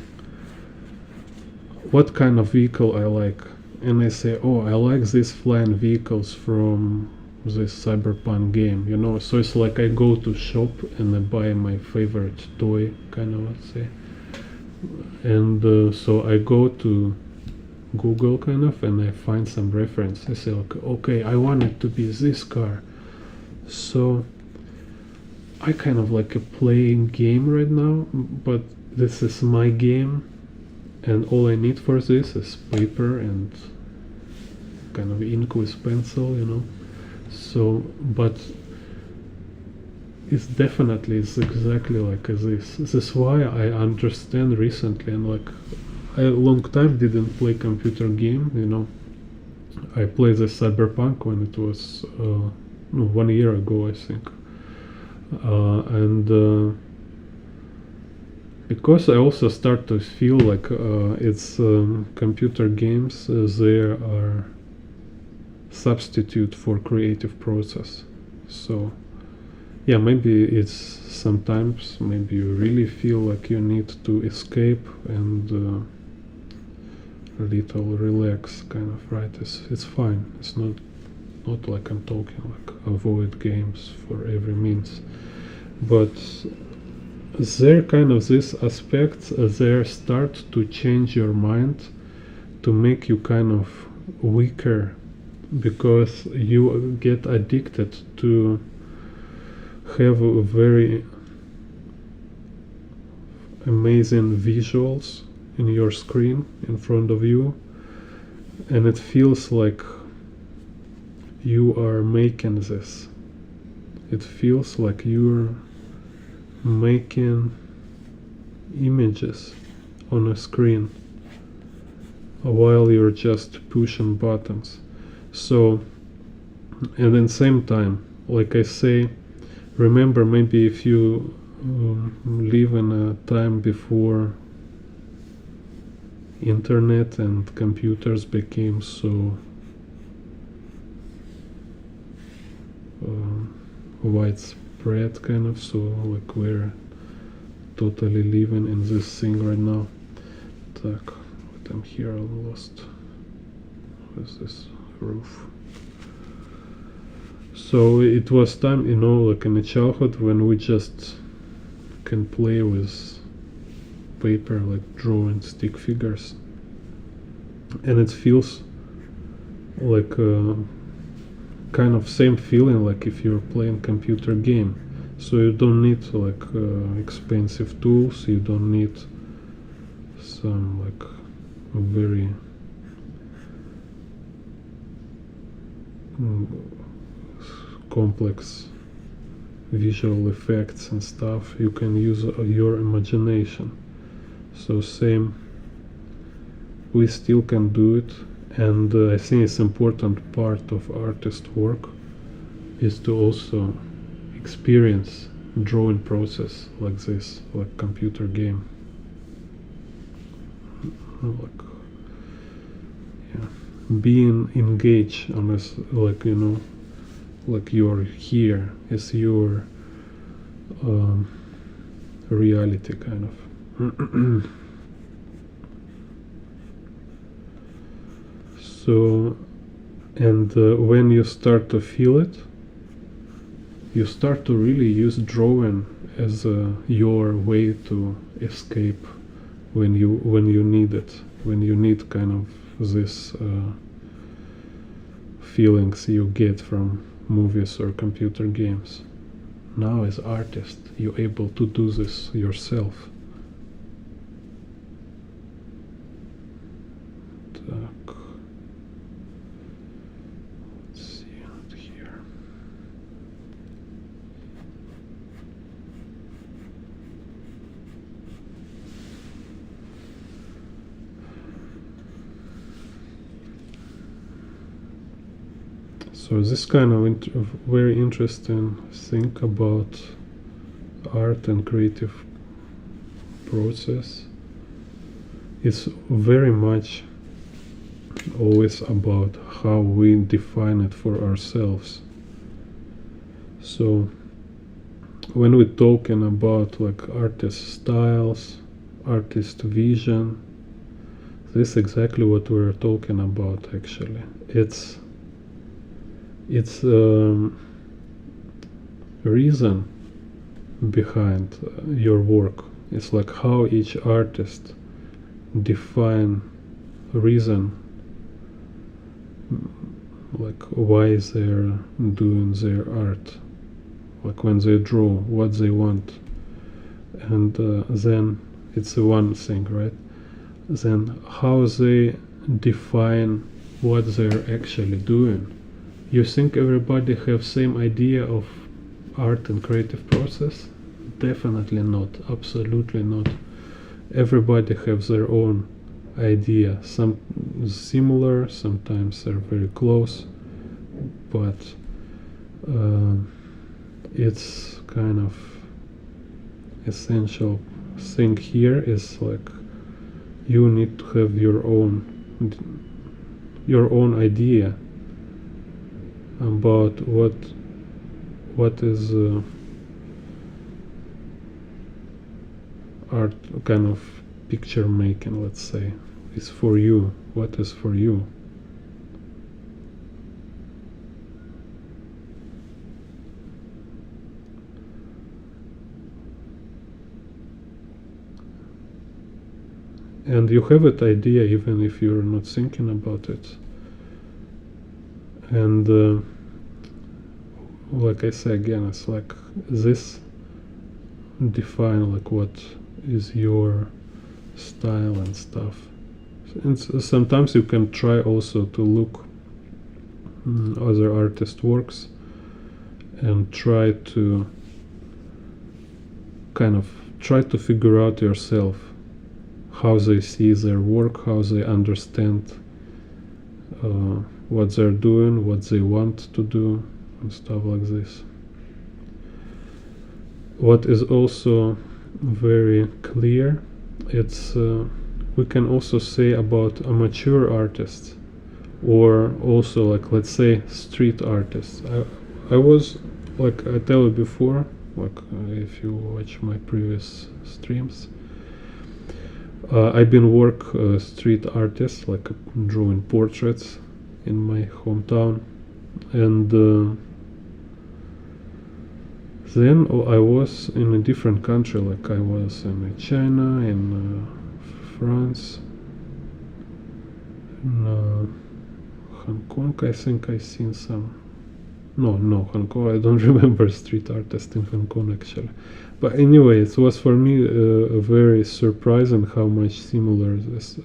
what kind of vehicle I like, and I say, oh, I like these flying vehicles from this Cyberpunk game, you know. So it's like I go to shop and I buy my favorite toy, kind of, let's say, and so I go to Google kind of, and I find some reference. I say like, okay, I want it to be this car. So I kind of like a playing game right now, but this is my game, and all I need for this is paper and kind of ink with pencil, you know. So, but it's definitely, it's exactly like this. This is why I understand recently, and like I a long time didn't play computer game, you know. I played the Cyberpunk when it was 1 year ago, I think, and because I also start to feel like it's computer games, they are substitute for creative process. So yeah, maybe it's sometimes maybe you really feel like you need to escape and a little relax, kind of, right? It's fine. It's not like I'm talking like avoid games for every means, but there kind of this aspect there start to change your mind, to make you kind of weaker, because you get addicted to have a very amazing visuals in your screen in front of you, and it feels like you are making this. It feels like you're making images on a screen, while you're just pushing buttons. So, and then same time, like I say, remember, maybe if you live in a time before internet and computers became so widespread, kind of, so like we're totally living in this thing right now. Так, what I'm here, I lost. What is this roof? So it was time, you know, like in the childhood when we just can play with paper, like drawing stick figures, and it feels like kind of same feeling like if you're playing computer game. So you don't need like expensive tools, you don't need some like very complex visual effects and stuff. You can use your imagination. So same, we still can do it, and I think it's important part of artist work is to also experience drawing process like this, like computer game. Like, yeah, being engaged on this, like, you know, like you're here is your reality, kind of. So, and when you start to feel it, you start to really use drawing as your way to escape when you need it, when you need kind of this feelings you get from movies or computer games. Now as artist, you're able to do this yourself. Так. Let's see out here. So this kind of very interesting thing about art and creative process is very much always about how we define it for ourselves. So when we're talking about like artist styles, artist vision, this is exactly what we're talking about actually. It's reason behind your work. It's like how each artist define reason, like why they're doing their art, like when they draw what they want, and then it's one thing, right? Then how they define what they're actually doing. You think everybody have same idea of art and creative process? Definitely not, absolutely not. Everybody has their own idea, some similar, sometimes they're very close, but it's kind of essential thing here is like you need to have your own idea about what is art, kind of picture making, let's say, is for you. What is for you? And you have that idea even if you're not thinking about it. And like I say again, it's like this define like what is your style and stuff. And sometimes you can try also to look other artist works and try to figure out yourself how they see their work, how they understand what they're doing, what they want to do, and stuff like this. What is also very clear, it's we can also say about amateur artists, or also, like, let's say street artists. I was, like I tell you before, like if you watch my previous streams, I've been street artist, like drawing portraits in my hometown, and then I was in a different country, like I was in China, in France, in Hong Kong. I think I seen some. No, Hong Kong. I don't remember street artist in Hong Kong actually. But anyway, it was for me very surprising how much similar this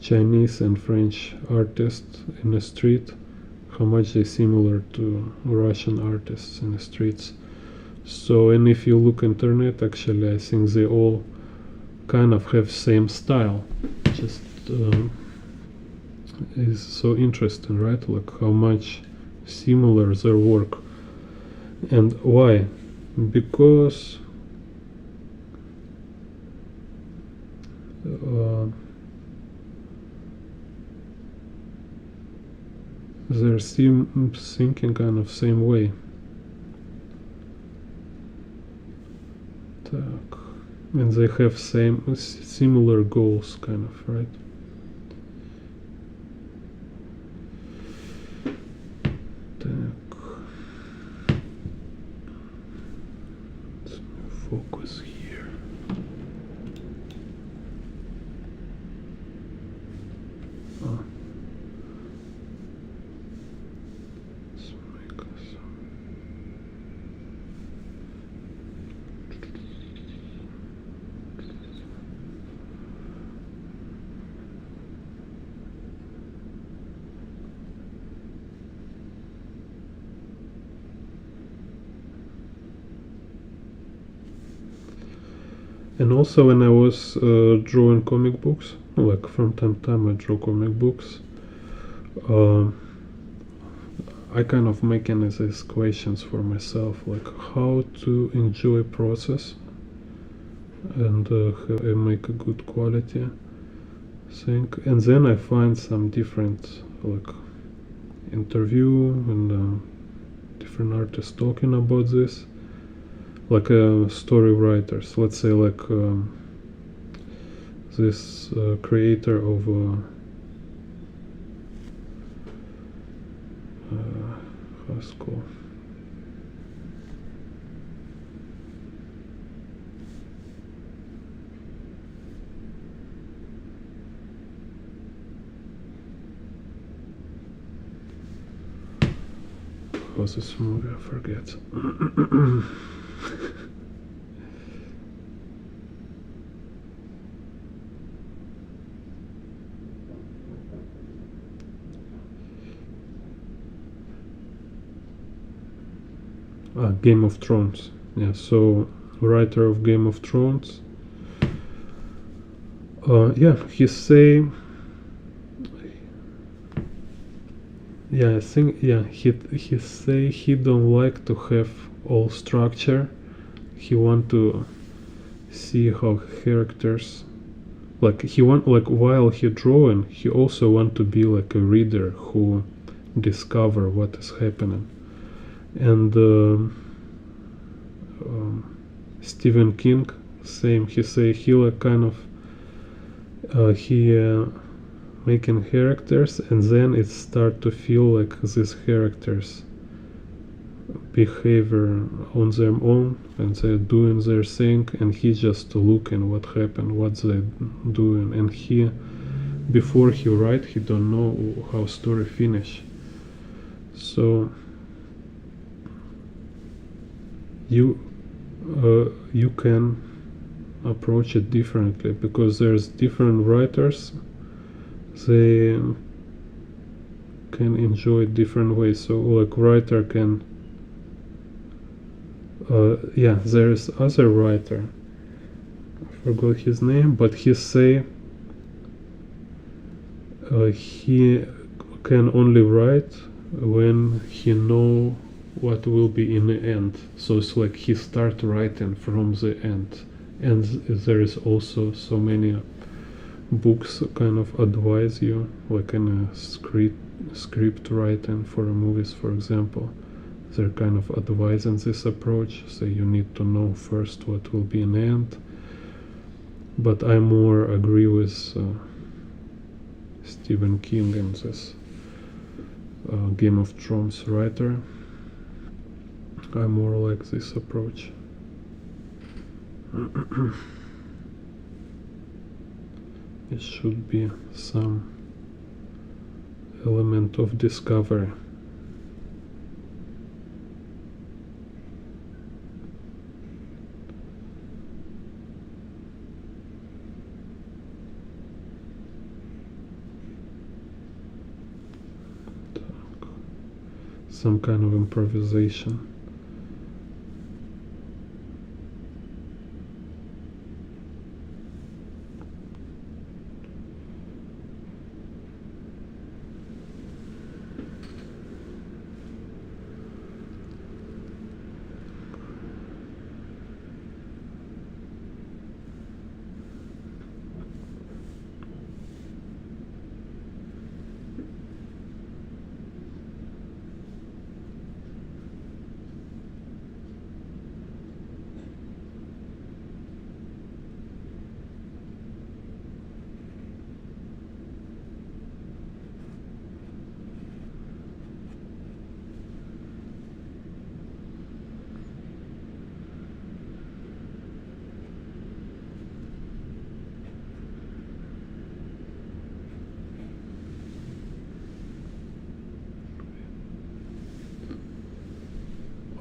Chinese and French artists in the street, how much they similar to Russian artists in the streets. So, and if you look internet, actually, I think they all kind of have same style. Just is so interesting, right? Like how much similar their work. And why? Because they're thinking kind of same way. Так. And they have similar goals, kind of, right? Так. Let's focus here. Ah. Let's make us. And also when I was drawing comic books, like from time to time I draw comic books, I kind of making these questions for myself, like how to enjoy process and make a good quality thing. And then I find some different, like, interview and different artists talking about this, like story writers, let's say, like this creator of how's it called? What's this movie? I forget. Game of Thrones. Yeah, so writer of Game of Thrones. Yeah, he say. Yeah, I think, yeah, he say he don't like to have all structure. He want to see how characters, like he want, like while he drawing, he also want to be like a reader who discover what is happening. And Stephen King, same. He say he like kind of making characters, and then it start to feel like these characters behavior on their own, and they're doing their thing, and he just looking what happened, what they doing, and he, before he write, he don't know how story finish. So you can approach it differently, because there's different writers, they can enjoy it different ways. So like writer can yeah, there is other writer I forgot his name, but he say he can only write when he know what will be in the end. So it's like he start writing from the end, and there is also so many books kind of advise you, like in a script writing for movies, for example. They're kind of advising this approach, so you need to know first what will be in the end. But I more agree with Stephen King and this Game of Thrones writer. I more like this approach. It should be some element of discovery. Some kind of improvisation.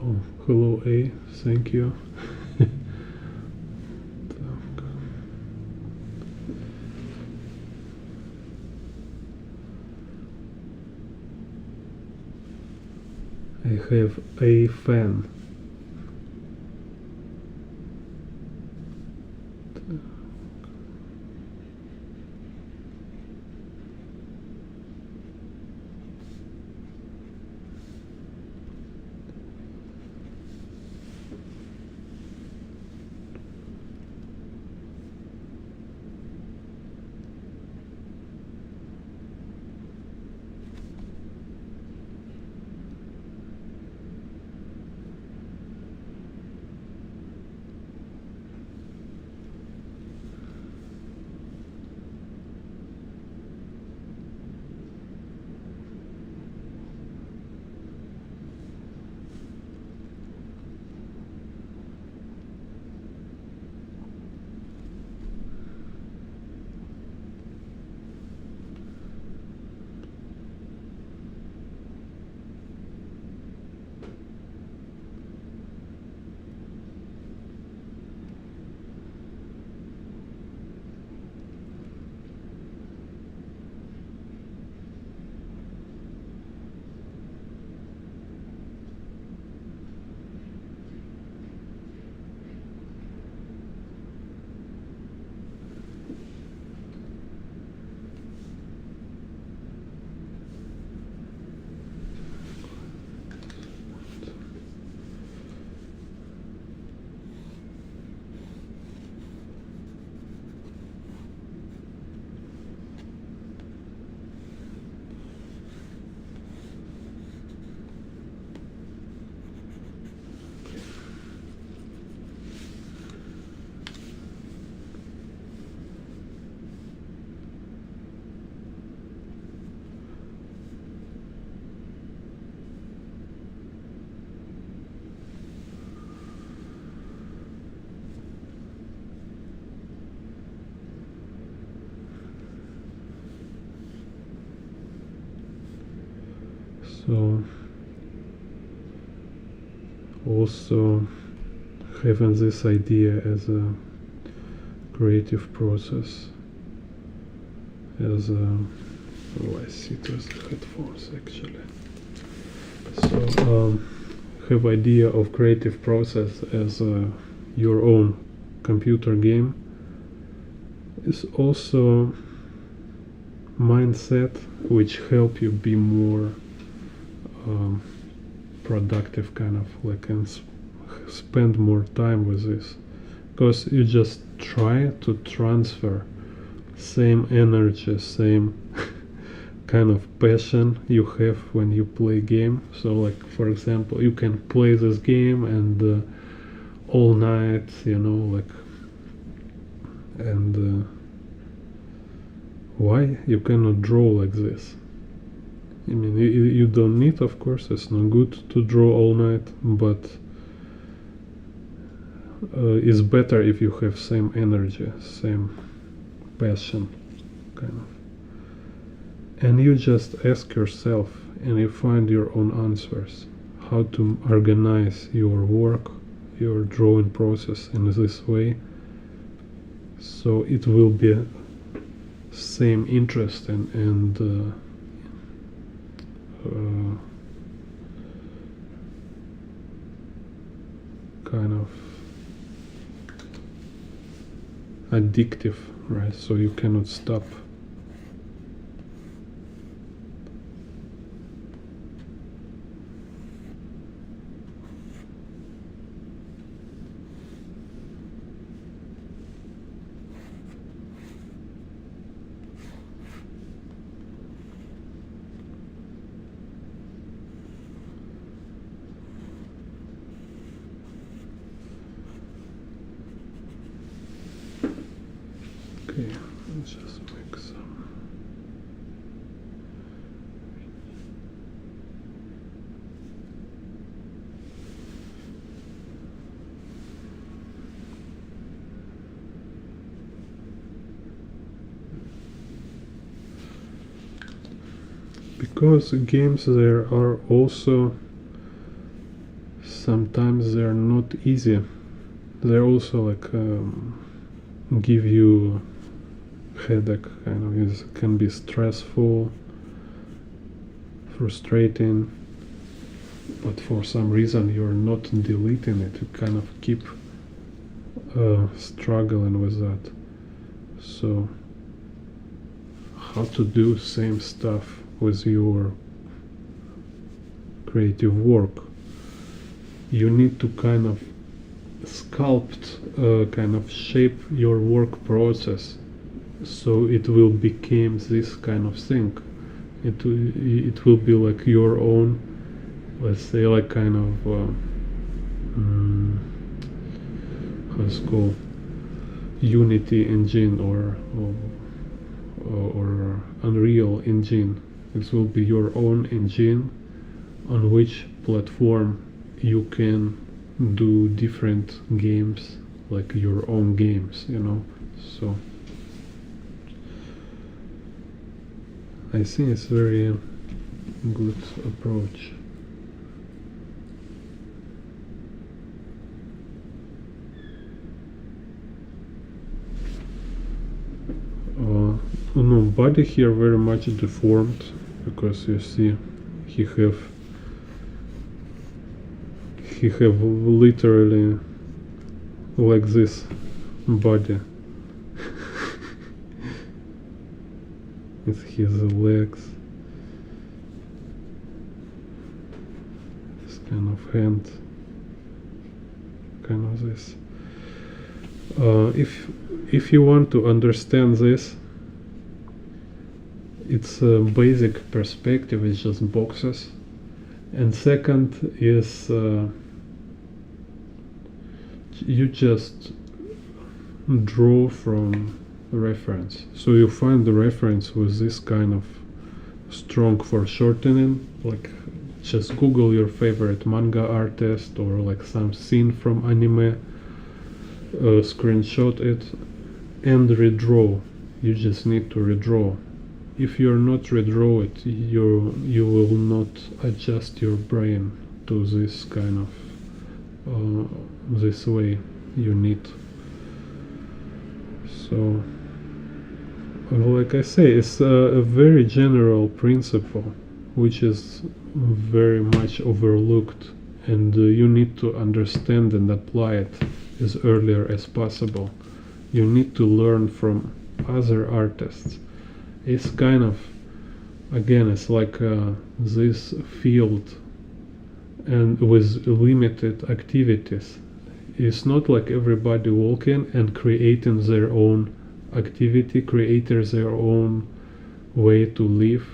Oh, hello A, thank you. I have a fan. So also having this idea as a creative process, as a, oh, I see it as headphones actually. So have idea of creative process as your own computer game, is also mindset which help you be more productive, kind of like, and spend more time with this, because you just try to transfer same energy, same kind of passion you have when you play game. So like, for example, you can play this game and all night, you know, like, and why you cannot draw like this? I mean, you don't need, of course, it's not good to draw all night, but it's better if you have same energy, same passion, kind of. And you just ask yourself and you find your own answers, how to organize your work, your drawing process in this way, so it will be same interest and kind of addictive, right? So you cannot stop. Okay, let's just make some. Because games there are also sometimes they're not easy. They're also like give you headache, kind of. It can be stressful, frustrating, but for some reason you're not deleting it. You kind of keep struggling with that. So how to do same stuff with your creative work? You need to kind of sculpt, kind of shape your work process so it will become this kind of thing. It will be like your own, let's say, like kind of how's it called, Unity engine or Unreal engine. It will be your own engine on which platform you can do different games, like your own games, you know. So I think it's very good approach. No, body here very much deformed, because you see he have literally like this body with his legs, this kind of hand, kind of this. If you want to understand this, it's a basic perspective, it's just boxes, and second is you just draw from reference. So you find the reference with this kind of strong foreshortening, like just Google your favorite manga artist or like some scene from anime, screenshot it and redraw. You just need to redraw. If you're not redraw it, you will not adjust your brain to this kind of this way you need. So like I say, it's a very general principle which is very much overlooked, and you need to understand and apply it as earlier as possible. You need to learn from other artists. It's kind of, again, it's like this field and with limited activities. It's not like everybody walking and creating their own activity, creating their own way to live.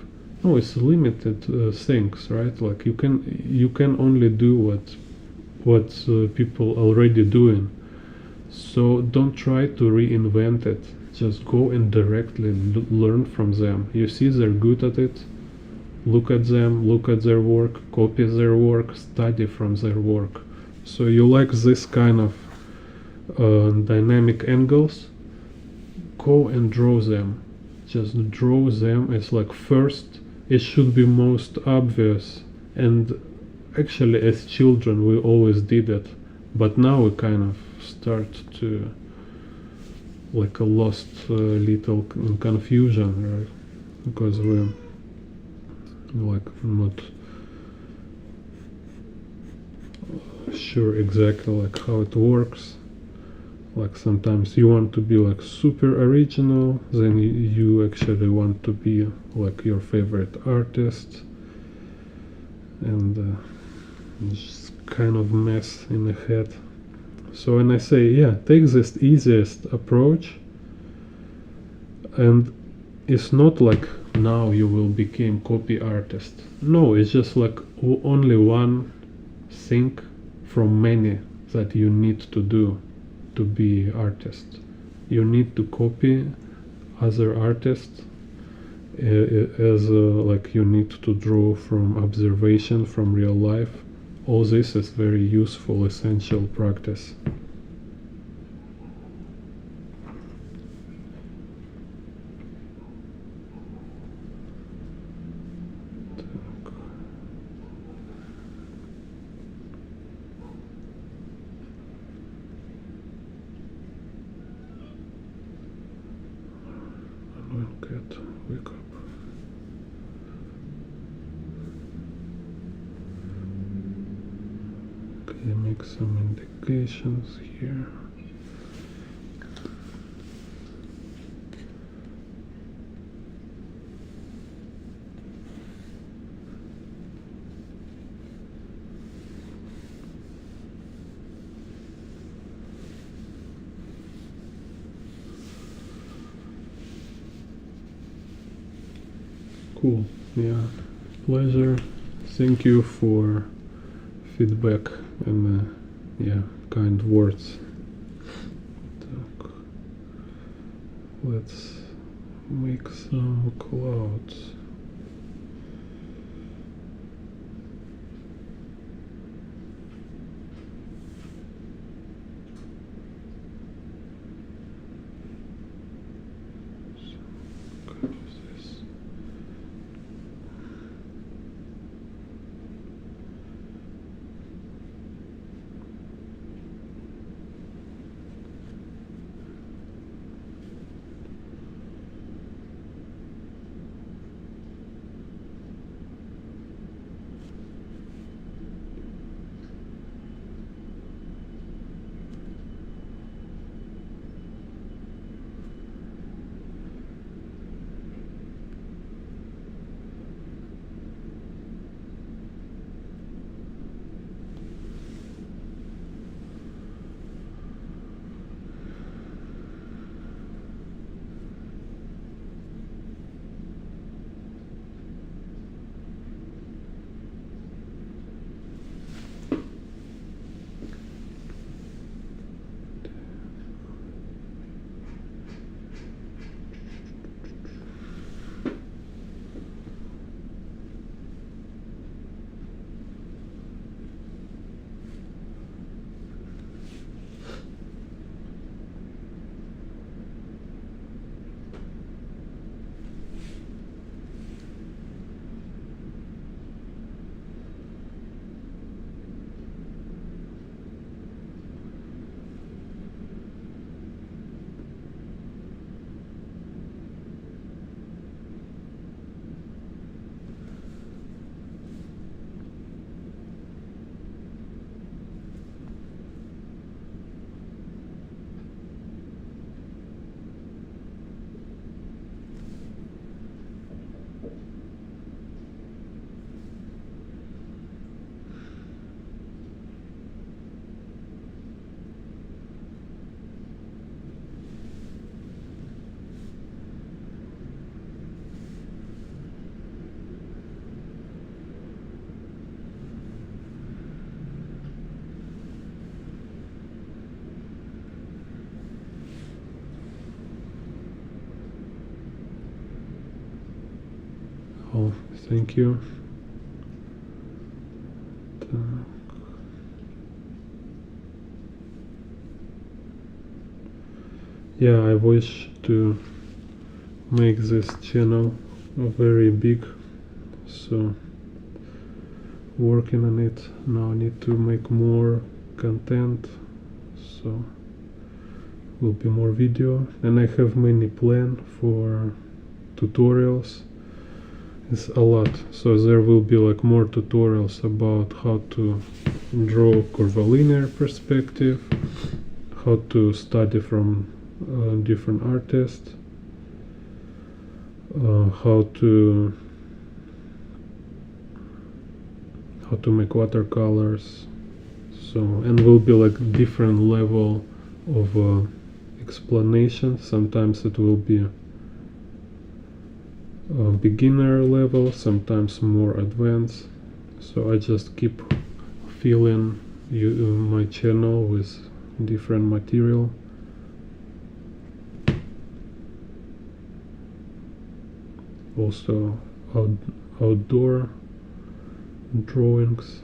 No, it's limited things, right? Like you can only do what people already doing. So don't try to reinvent it. Just go and directly learn from them. You see they're good at it. Look at them, look at their work, copy their work, study from their work. So you like this kind of dynamic angles? Go and draw them. Just draw them. It's like first, it should be most obvious. And actually, as children, we always did it. But now we kind of start to like a lost little confusion, right? Because we're like not sure exactly like how it works. Like sometimes you want to be like super original, then you actually want to be like your favorite artist, and it's kind of mess in the head. So when I say, yeah, take this easiest approach, and it's not like now you will become copy artist. No, it's just like only one thing from many that you need to do to be artist. You need to copy other artists as like you need to draw from observation from real life. All this is very useful, essential practice. Cat, wake up. Okay, make some indications here. Cool. Yeah, pleasure. Thank you for feedback and yeah, kind words. Let's make some clouds. Oh, thank you. Yeah, I wish to make this channel very big, so working on it now. I need to make more content, so will be more video, and I have many plans for tutorials. It's a lot, so there will be like more tutorials about how to draw curvilinear perspective, how to study from different artists, how to make watercolors. So, and will be like different level of explanation. Sometimes it will be beginner level, sometimes more advanced. So I just keep filling my channel with different material. Also outdoor drawings.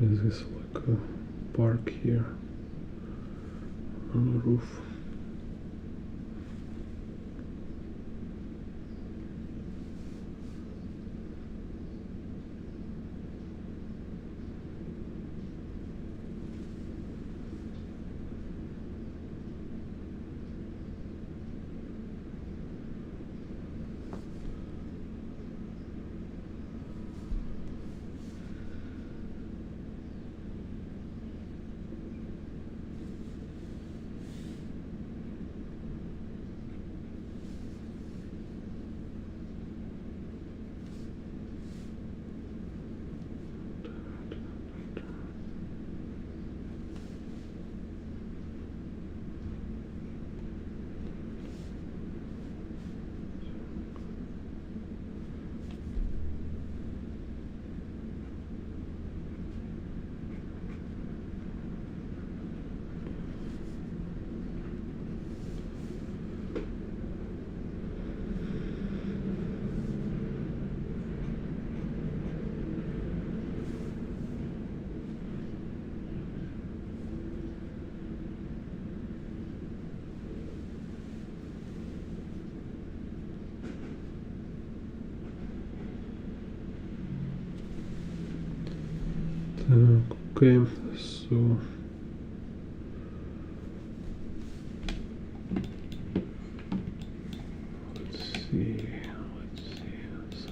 This is like a park here on the roof. Okay, so let's see. So,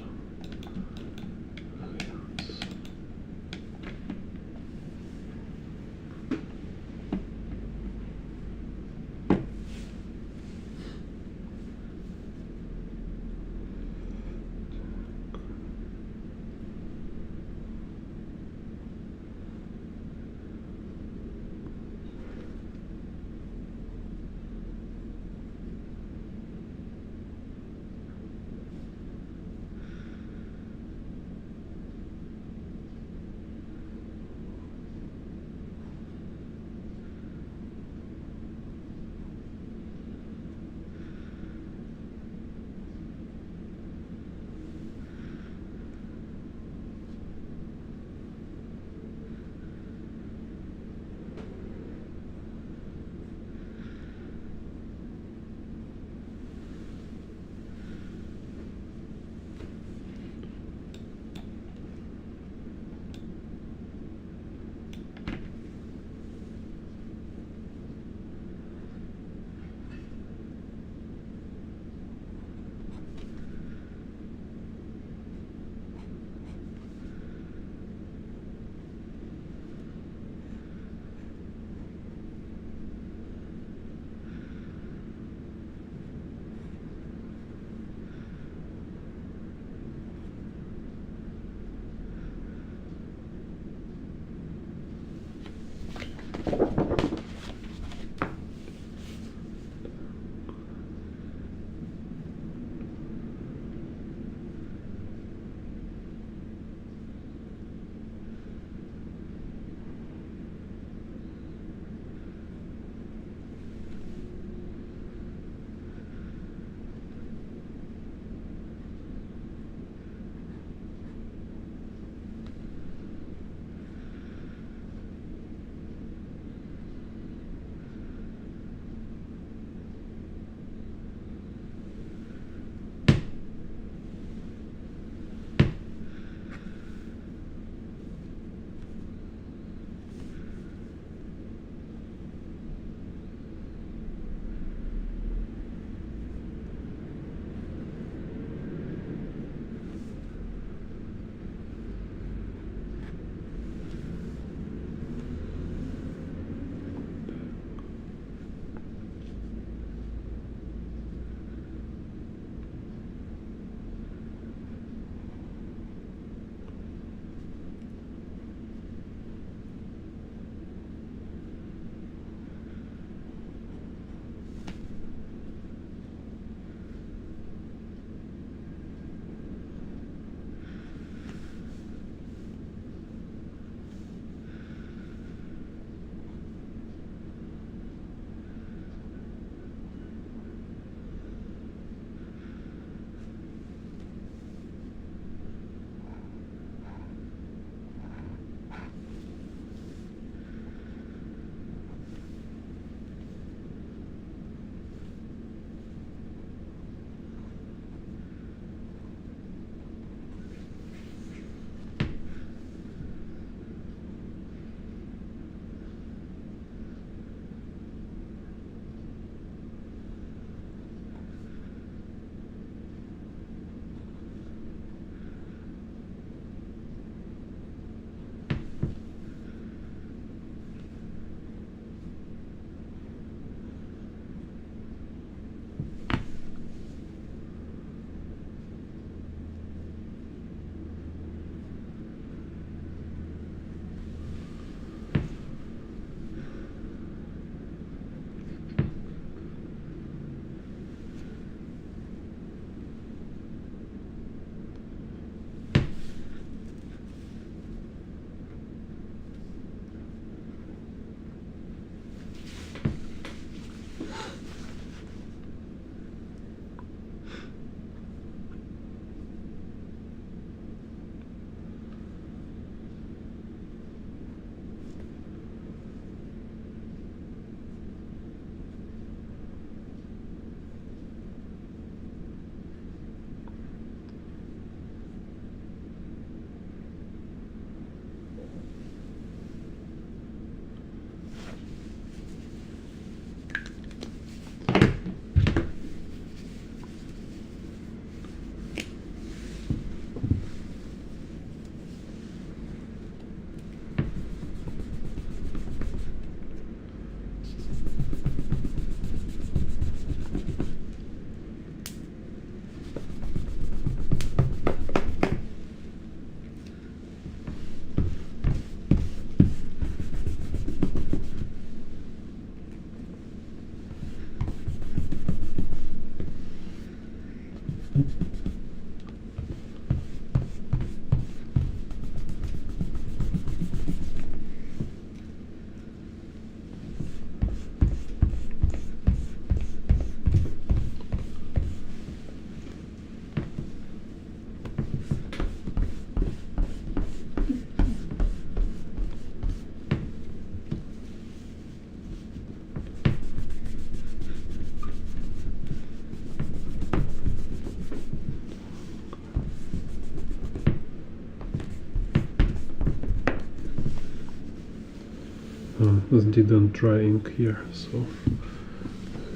didn't dry ink here, so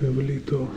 have a little.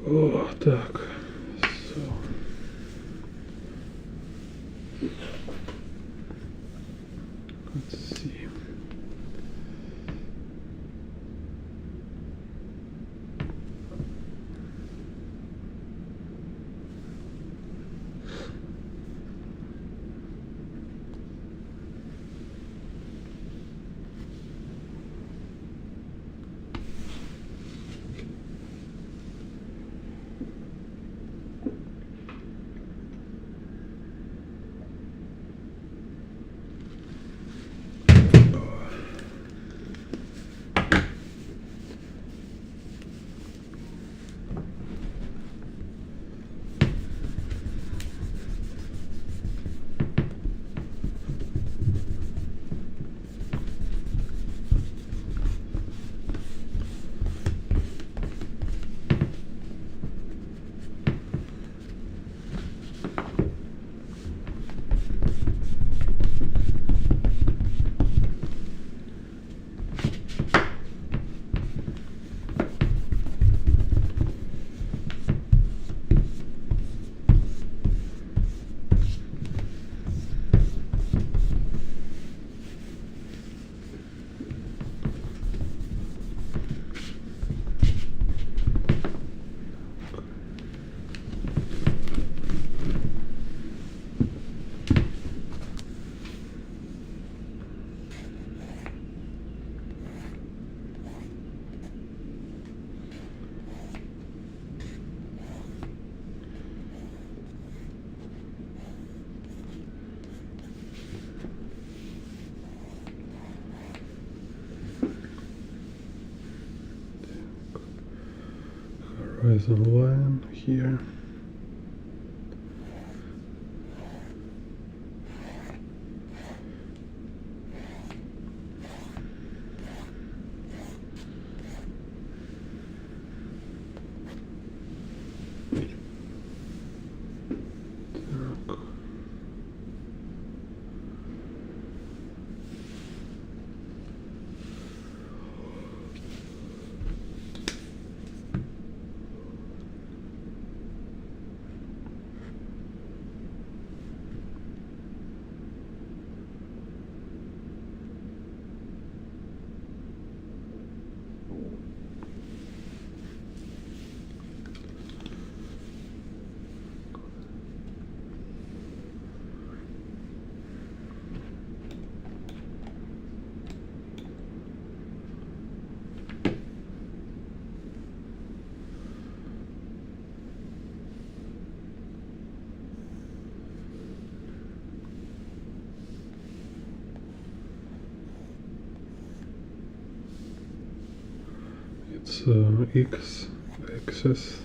О, так. So. Let's see. Horizon line here. It's X axis.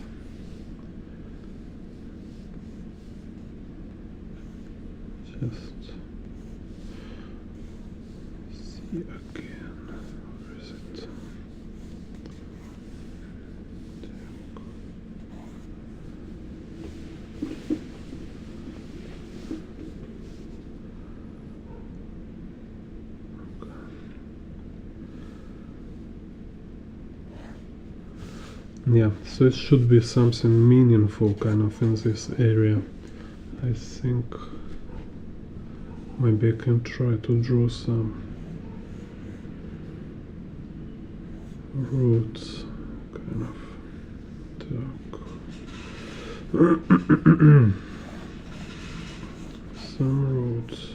Just see again. Where is it? Yeah, so it should be something meaningful kind of in this area. I think maybe I can try to draw some roots, kind of. Some roots.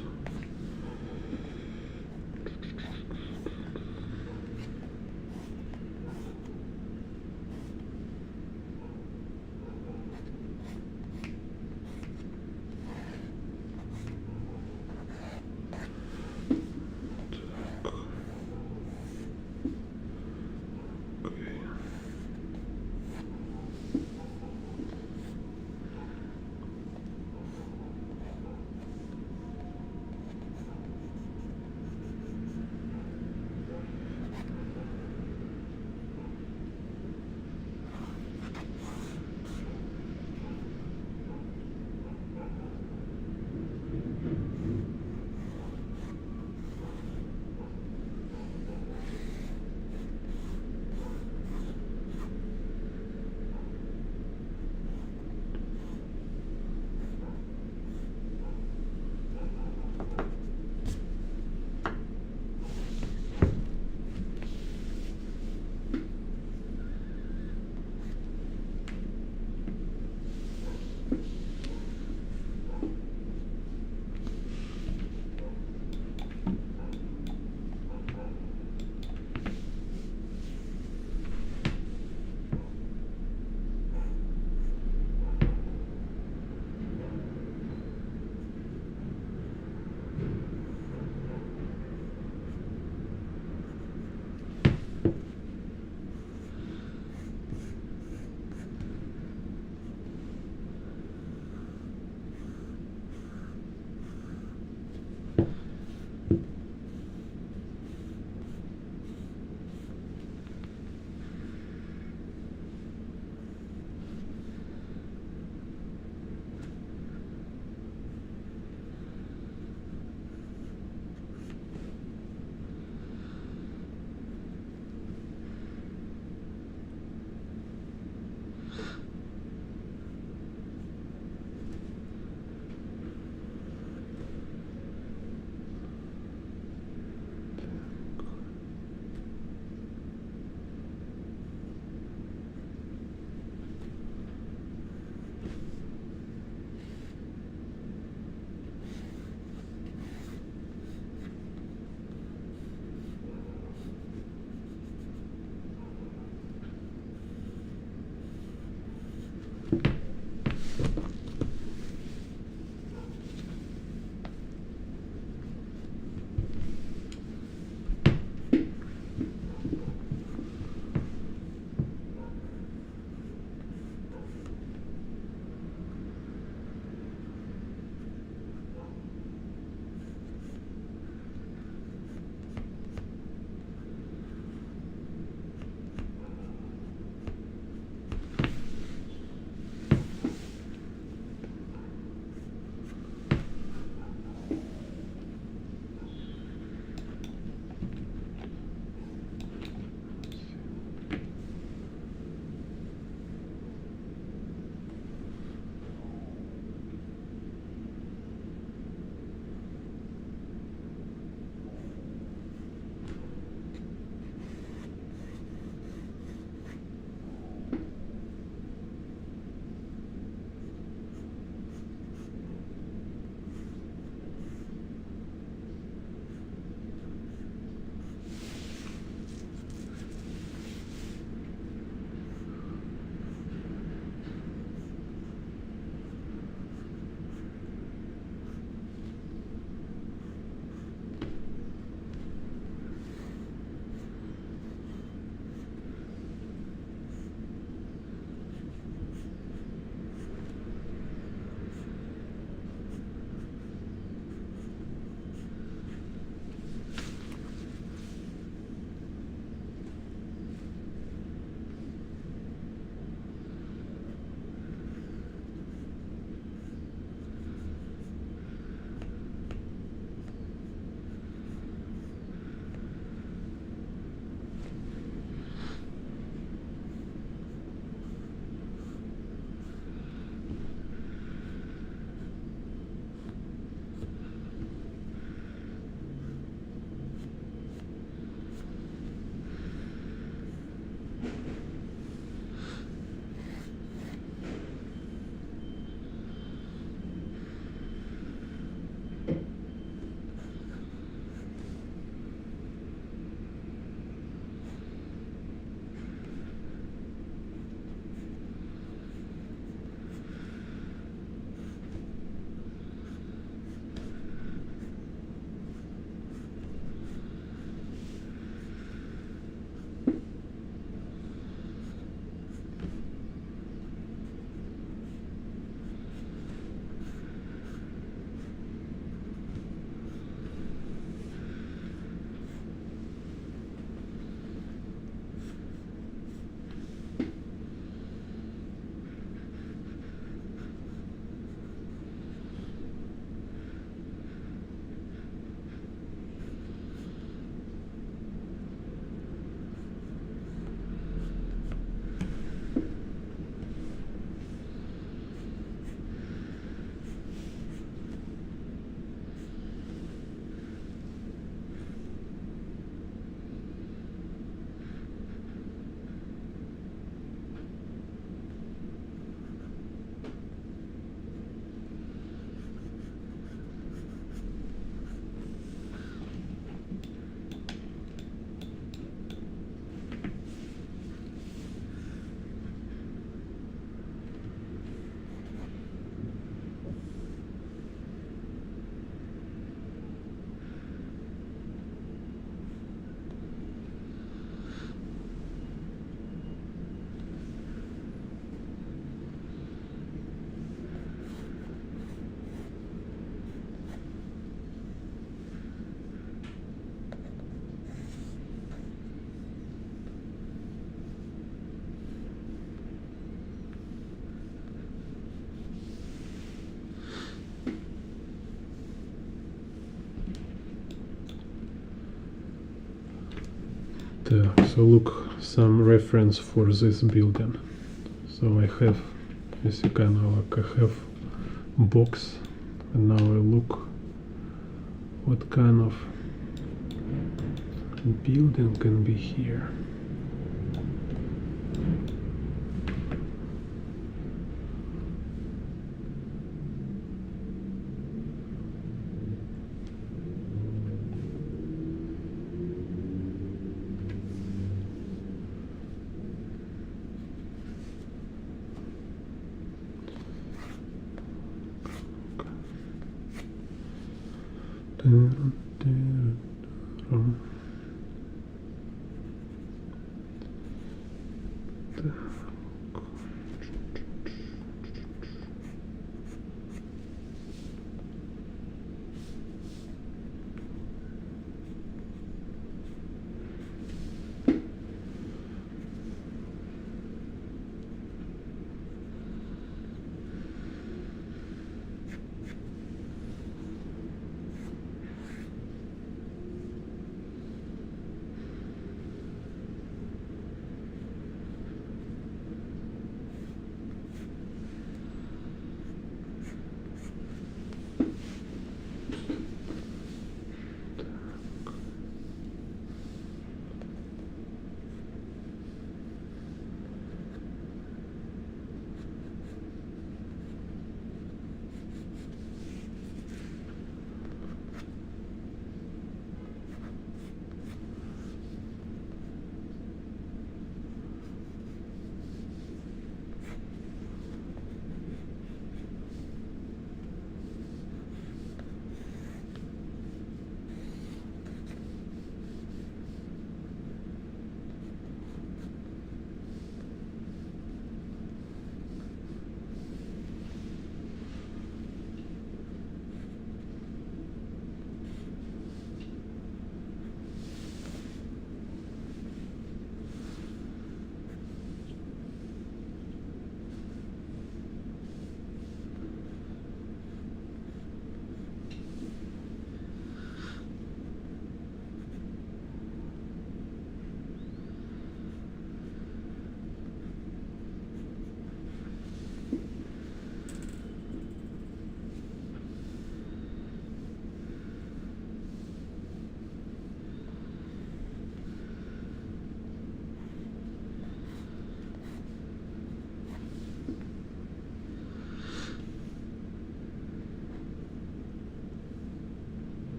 So look, some reference for this building. So I have, as you can like I have box, and now I look what kind of building can be here.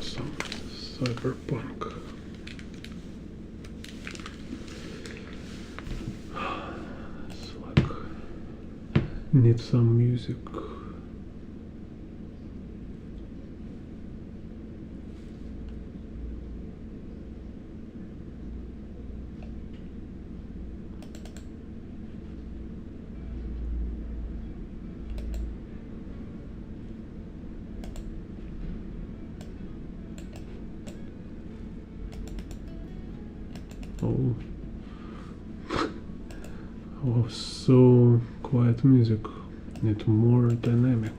some cyberpunk. It's like need some music. Oh, oh, so quiet music. Need more dynamic.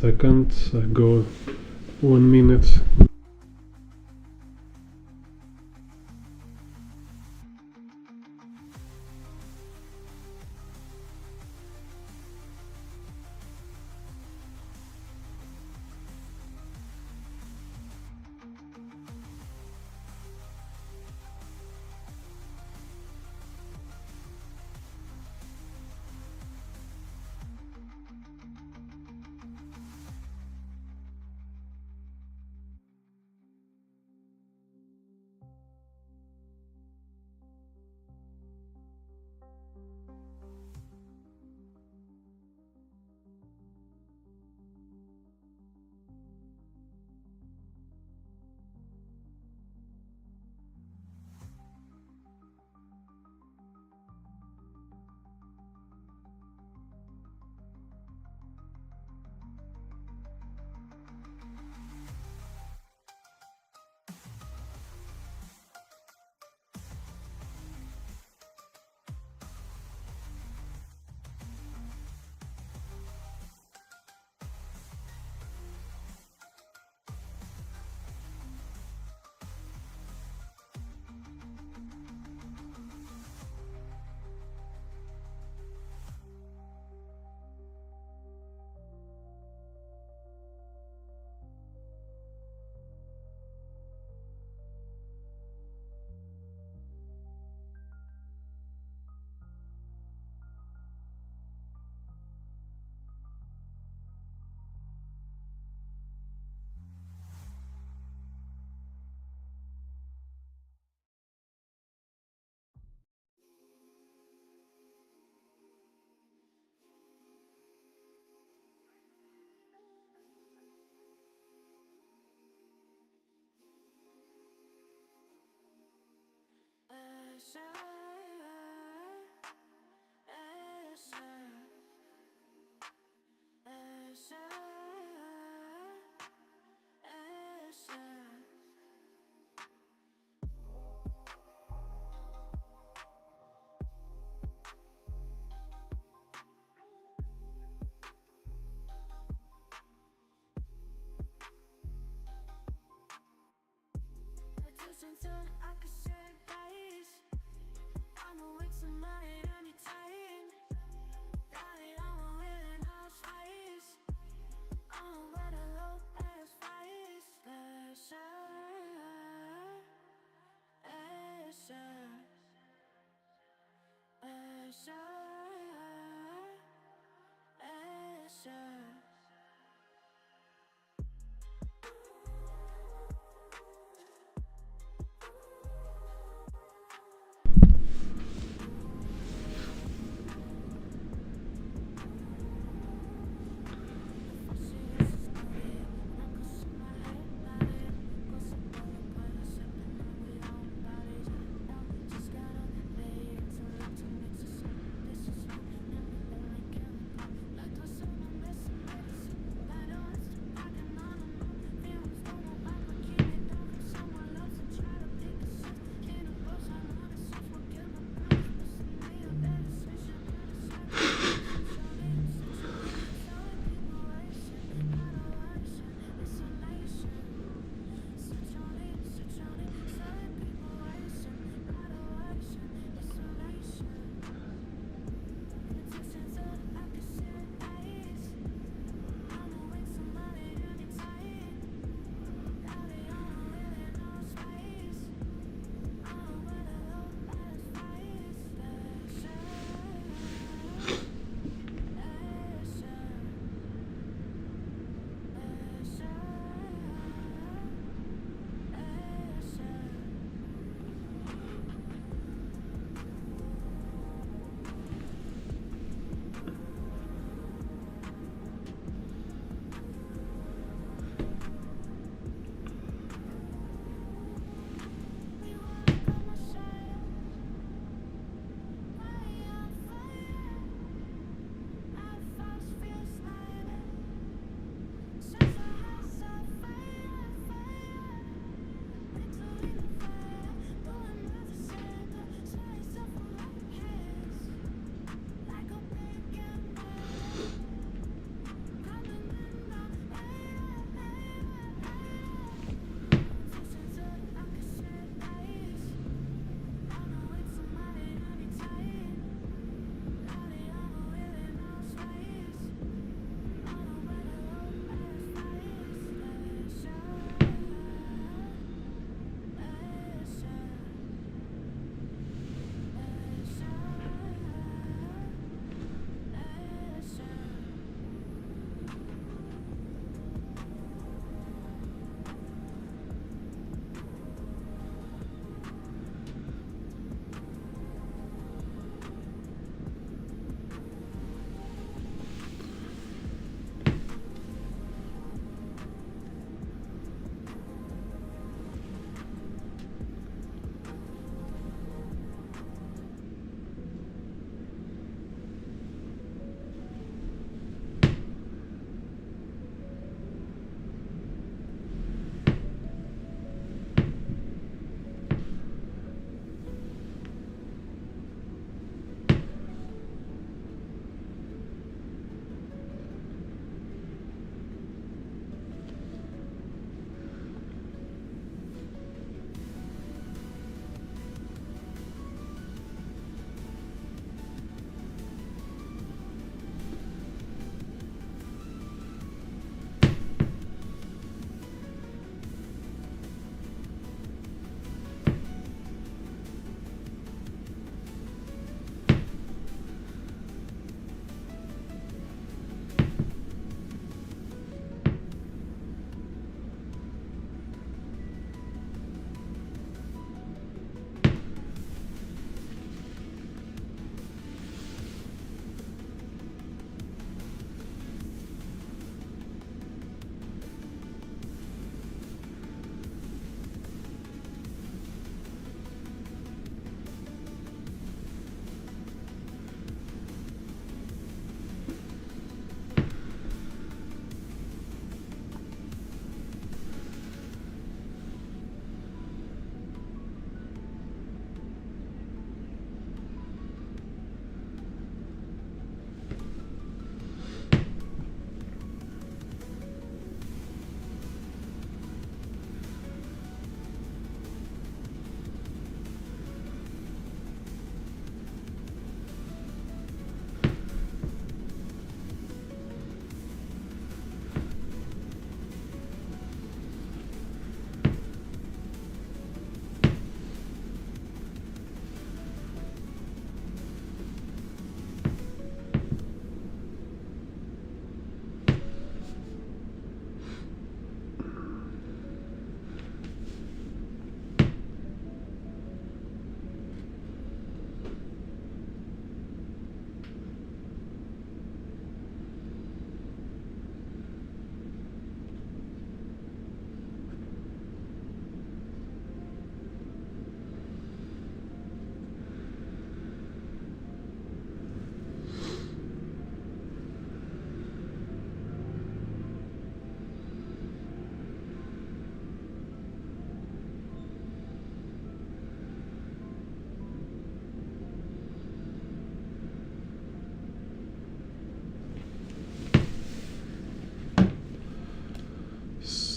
second, I go 1 minute. Escher.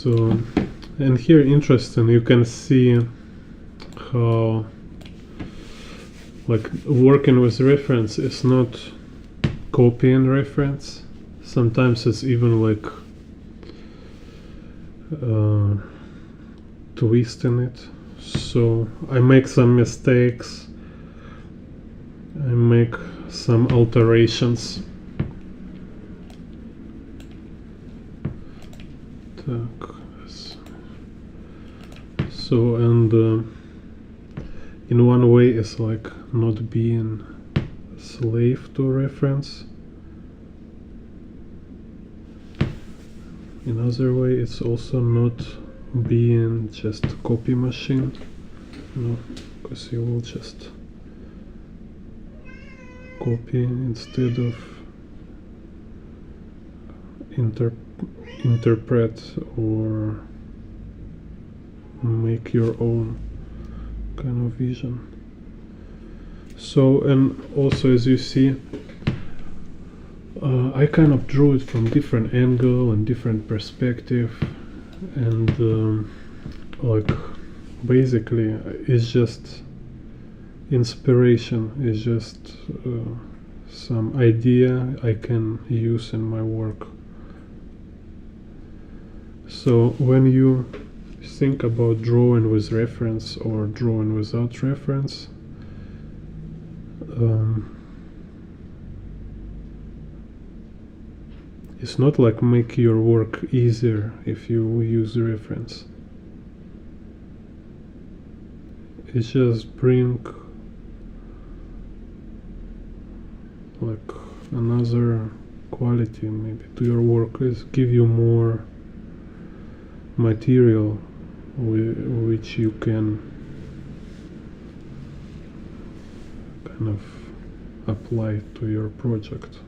So, and here interesting, you can see how like working with reference is not copying reference. Sometimes it's even like twisting it. So I make some mistakes, I make some alterations. So, and in one way it's like not being slave to reference. In other way it's also not being just copy machine, no, because you will just copy instead of interpret or make your own kind of vision. So, and also as you see, I kind of drew it from different angle and different perspective, and like basically it's just inspiration, it's just some idea I can use in my work. So when you think about drawing with reference or drawing without reference, it's not like make your work easier if you use reference. It just bring like another quality maybe to your work, is give you more material which you can kind of apply to your project.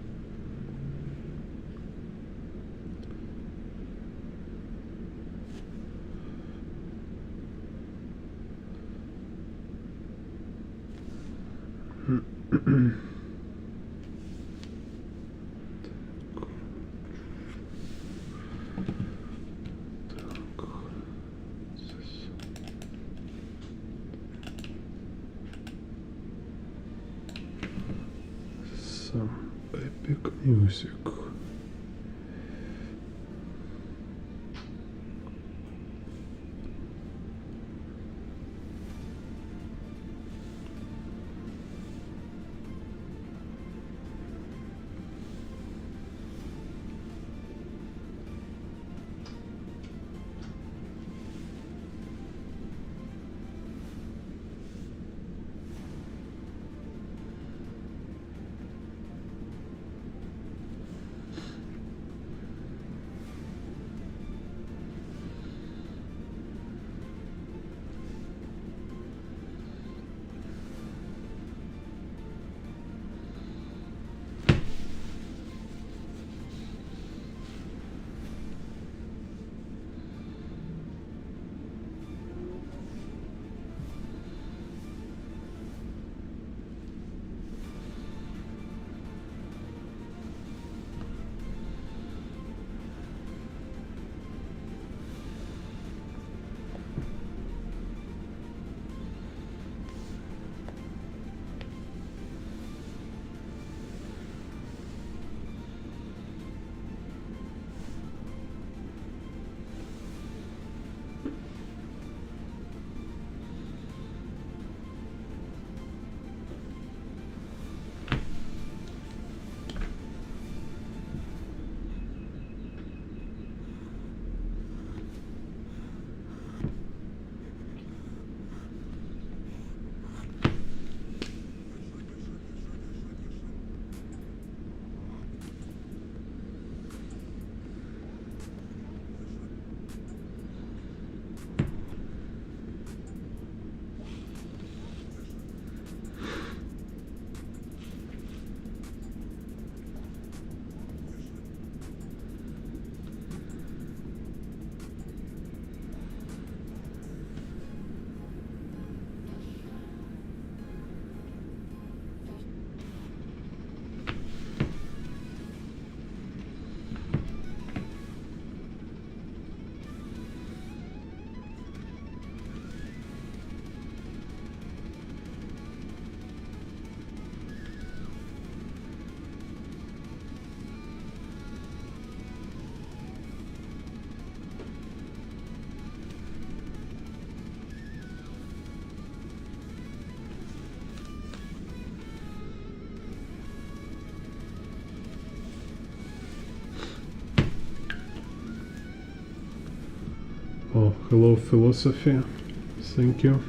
Some epic music. Hello philosophy. Thank you.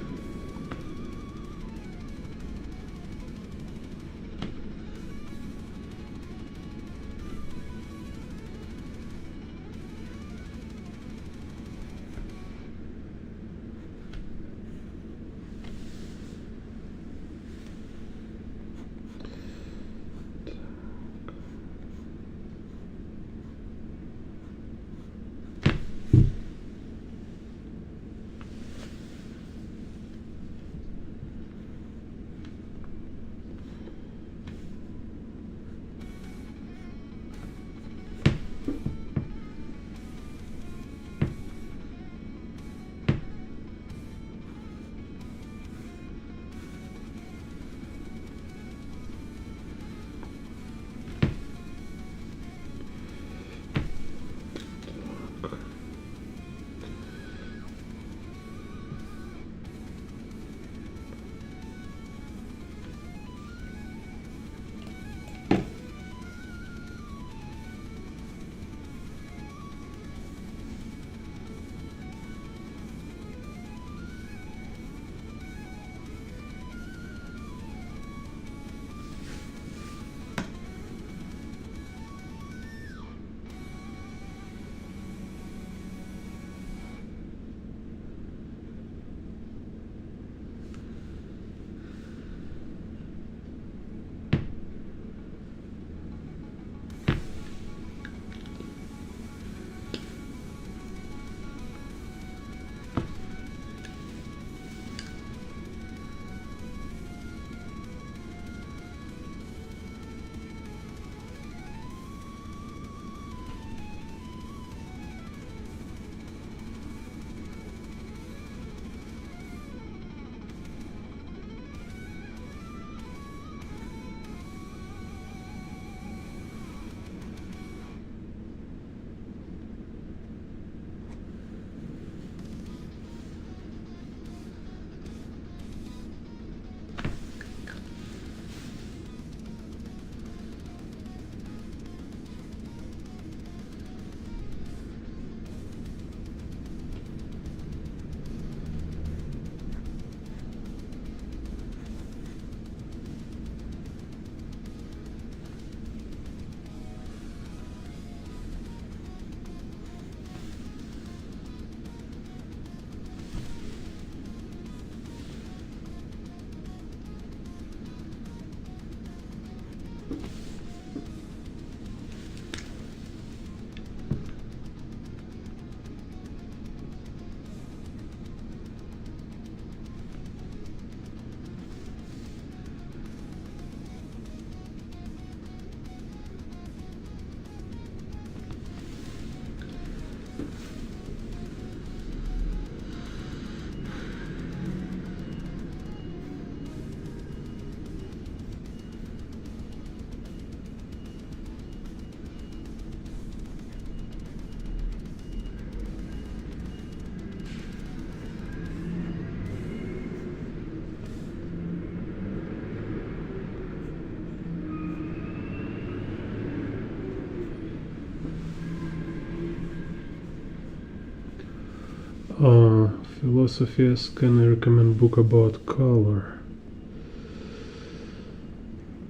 Philosophy, can I recommend book about color?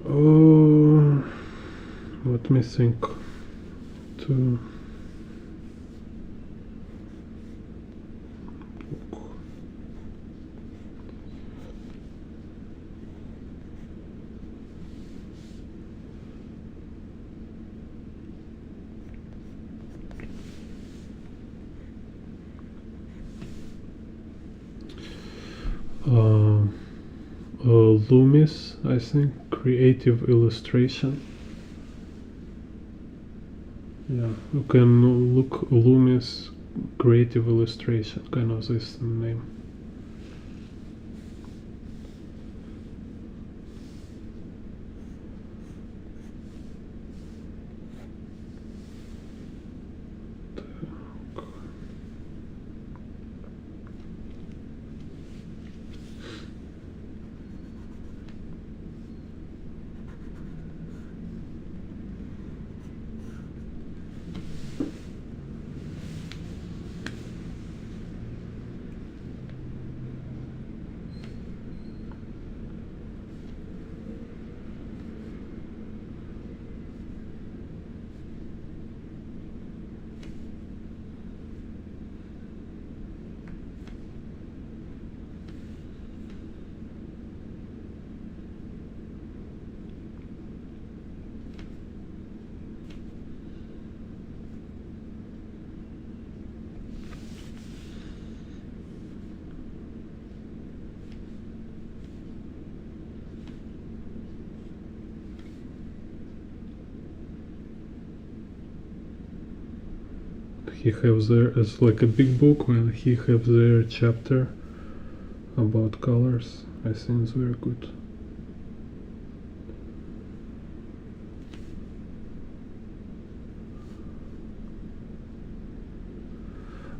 Oh, let me think. To Loomis, I think, creative illustration. Yeah, you can look Loomis creative illustration, kind of this name. he has there as like a big book when he have their chapter about colors. I think it's very good.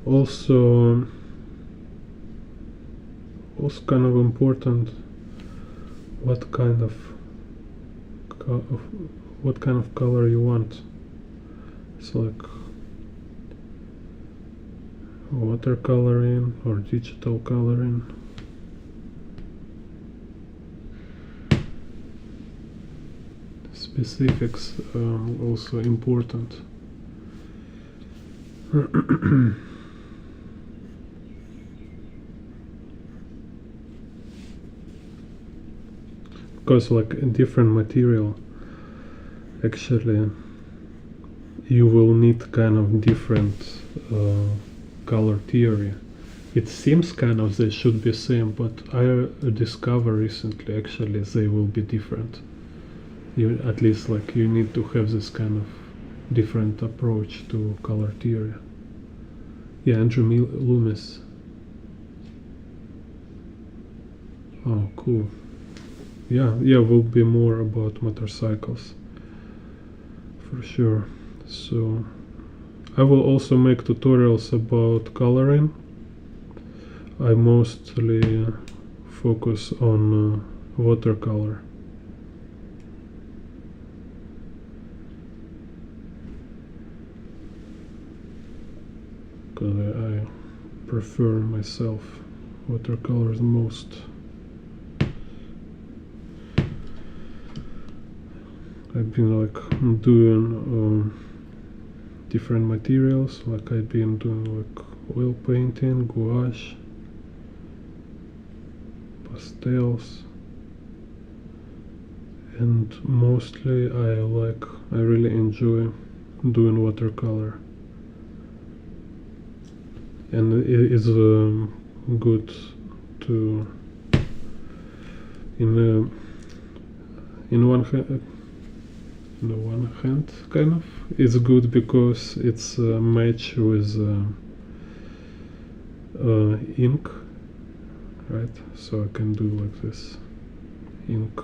Also kind of important what kind of color you want. It's like watercoloring or digital coloring. Specifics also important. Because like a different material, actually you will need kind of different color theory. It seems kind of they should be same, but I discovered recently actually they will be different. You at least like you need to have this kind of different approach to color theory. Yeah, Andrew Loomis. Oh, cool. Yeah, will be more about motorcycles for sure. So I will also make tutorials about coloring. I mostly focus on watercolor. Because I prefer myself watercolors most. I've been like doing different materials, like I've been doing like oil painting, gouache, pastels, and mostly I really enjoy doing watercolor, and it is good to in one hand kind of it's good because it's match with ink, right? So I can do like this ink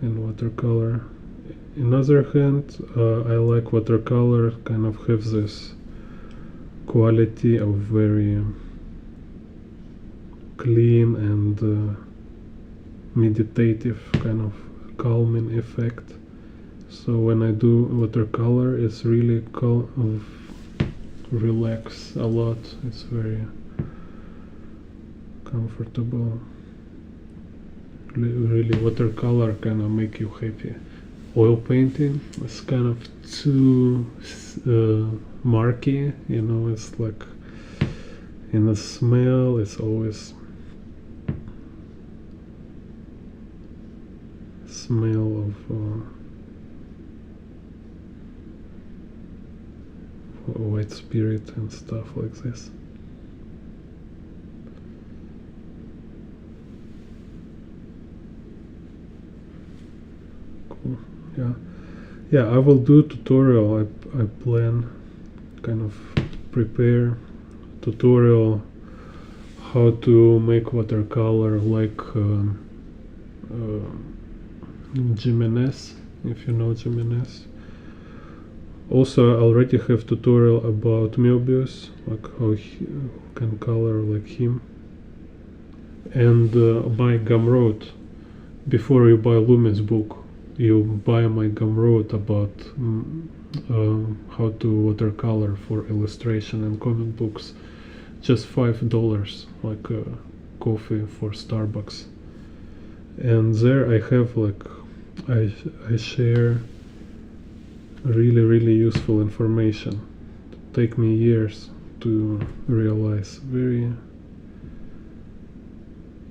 and watercolor. In other hand, I like watercolor kind of have this quality of very clean and meditative kind of calming effect. So when I do watercolor, it's really relax a lot. It's very comfortable. Really, watercolor kind of make you happy. Oil painting is kind of too murky, you know. It's like in the smell, it's always smell of white spirit and stuff like this. Cool. Yeah, I will do tutorial. I plan kind of prepare tutorial how to make watercolor like Jimenez, if you know Jimenez. Also, I already have tutorial about Möbius, like how he can color like him. And buy Gumroad. Before you buy Loomis book, you buy my Gumroad about how to watercolor for illustration and comic books. Just $5, like coffee for Starbucks. And there I have like I share really useful information. Take me years to realize. Very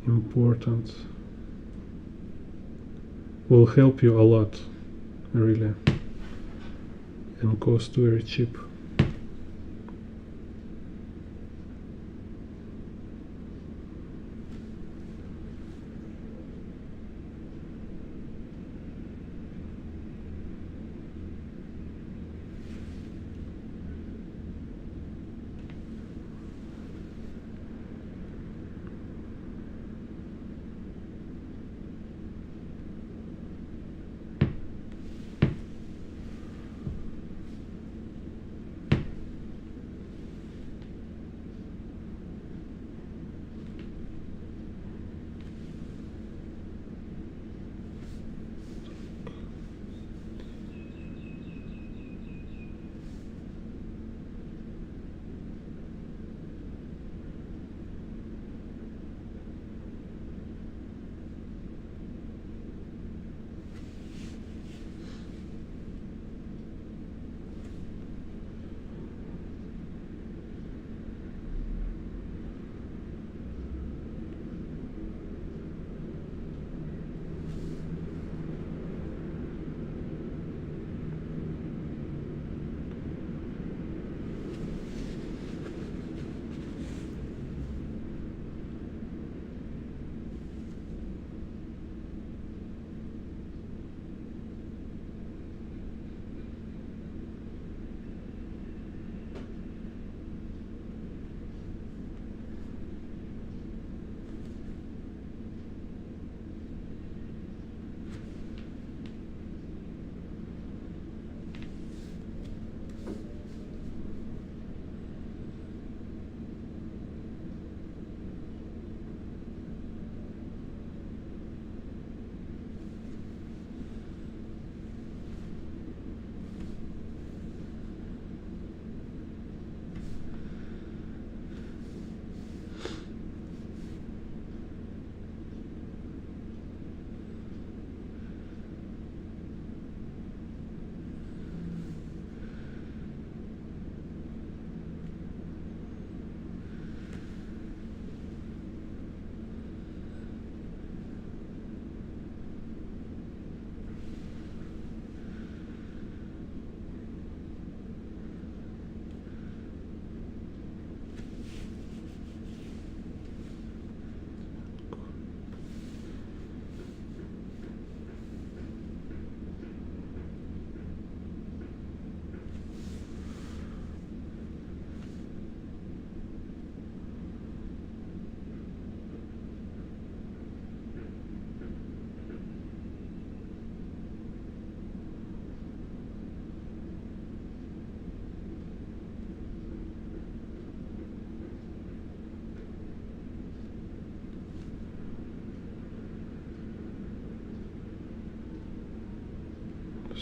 important. Will help you a lot, really, and cost very cheap.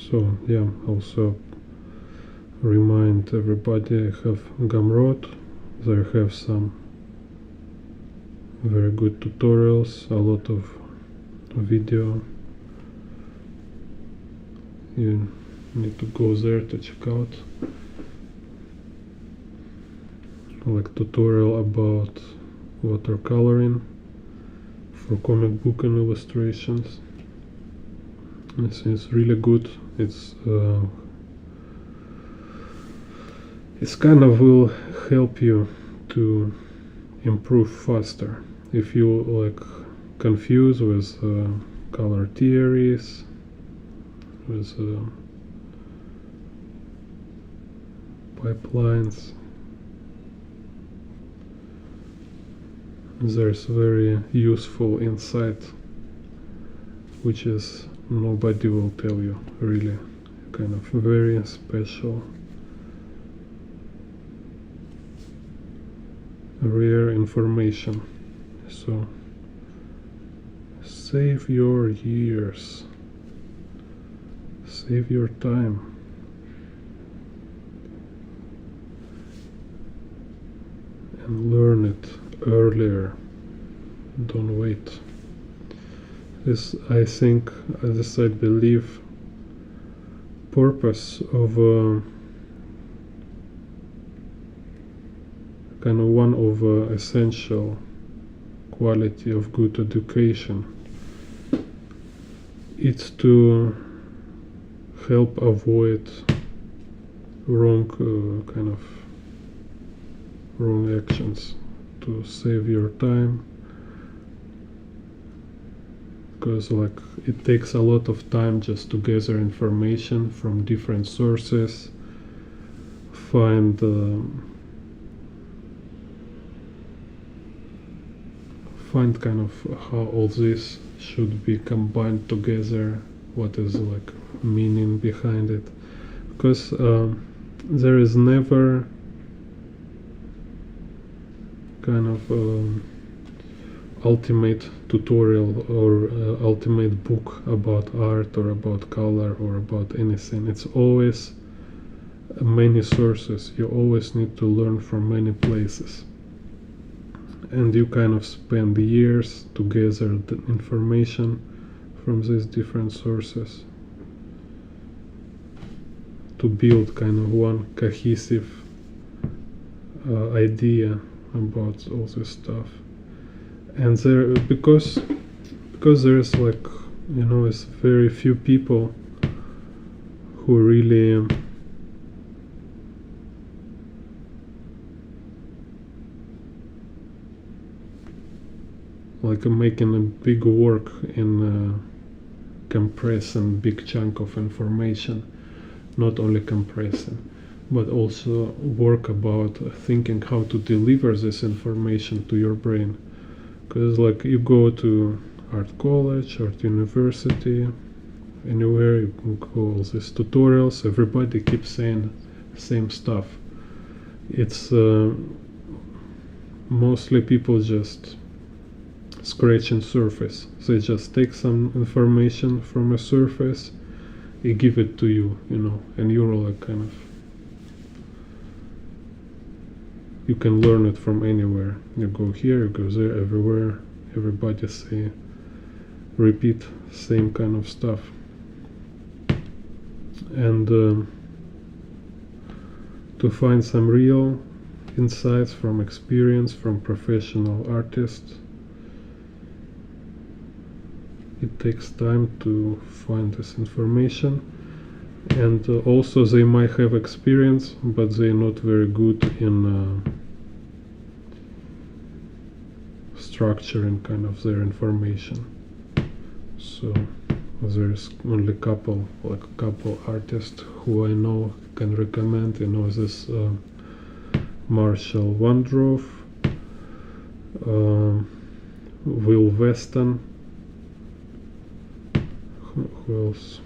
So yeah, also remind everybody I have Gumroad. There have some very good tutorials, a lot of video. You need to go there to check out, like tutorial about watercoloring for comic book and illustrations. It's really good. It's kind of will help you to improve faster if you like confuse with color theories, with pipelines. There's very useful insight which is nobody will tell you, really, kind of very special, rare information. So save your years, save your time, and learn it earlier. Don't wait. This, I think, as I believe, purpose of kind of one of essential quality of good education. It's to help avoid wrong kind of wrong actions, to save your time, because like it takes a lot of time just to gather information from different sources, find kind of how all this should be combined together, what is like meaning behind it, because there is never kind of ultimate tutorial or ultimate book about art or about color or about anything. It's always many sources. You always need to learn from many places, and you kind of spend years to gather the information from these different sources to build kind of one cohesive idea about all this stuff. And there, because there's like, you know, it's very few people who really like making a big work in compressing big chunk of information, not only compressing, but also work about thinking how to deliver this information to your brain. Because like you go to art college, art university, anywhere, you can go all these tutorials, everybody keeps saying same stuff. It's mostly people just scratching surface. They just take some information from a surface, they give it to you, you know, and you're like kind of, you can learn it from anywhere. You go here, you go there, everywhere. Everybody say, repeat same kind of stuff. And to find some real insights from experience, from professional artists, it takes time to find this information. And also they might have experience, but they're not very good in structuring kind of their information. So there's only a couple artists who I know can recommend. You know, this Marshall Wandroff, Will Weston, who else?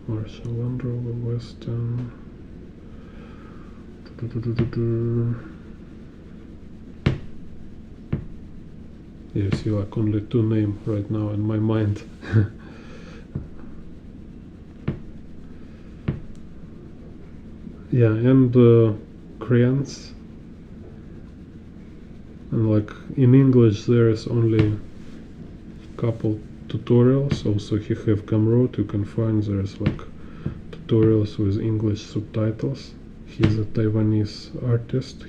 Marshall Wandroff, Will Weston. You see, like only two names right now in my mind. Yeah, and crayons. And like in English there is only couple tutorials. Also he have Gumroad, you can find there's like tutorials with English subtitles. He's a Taiwanese artist.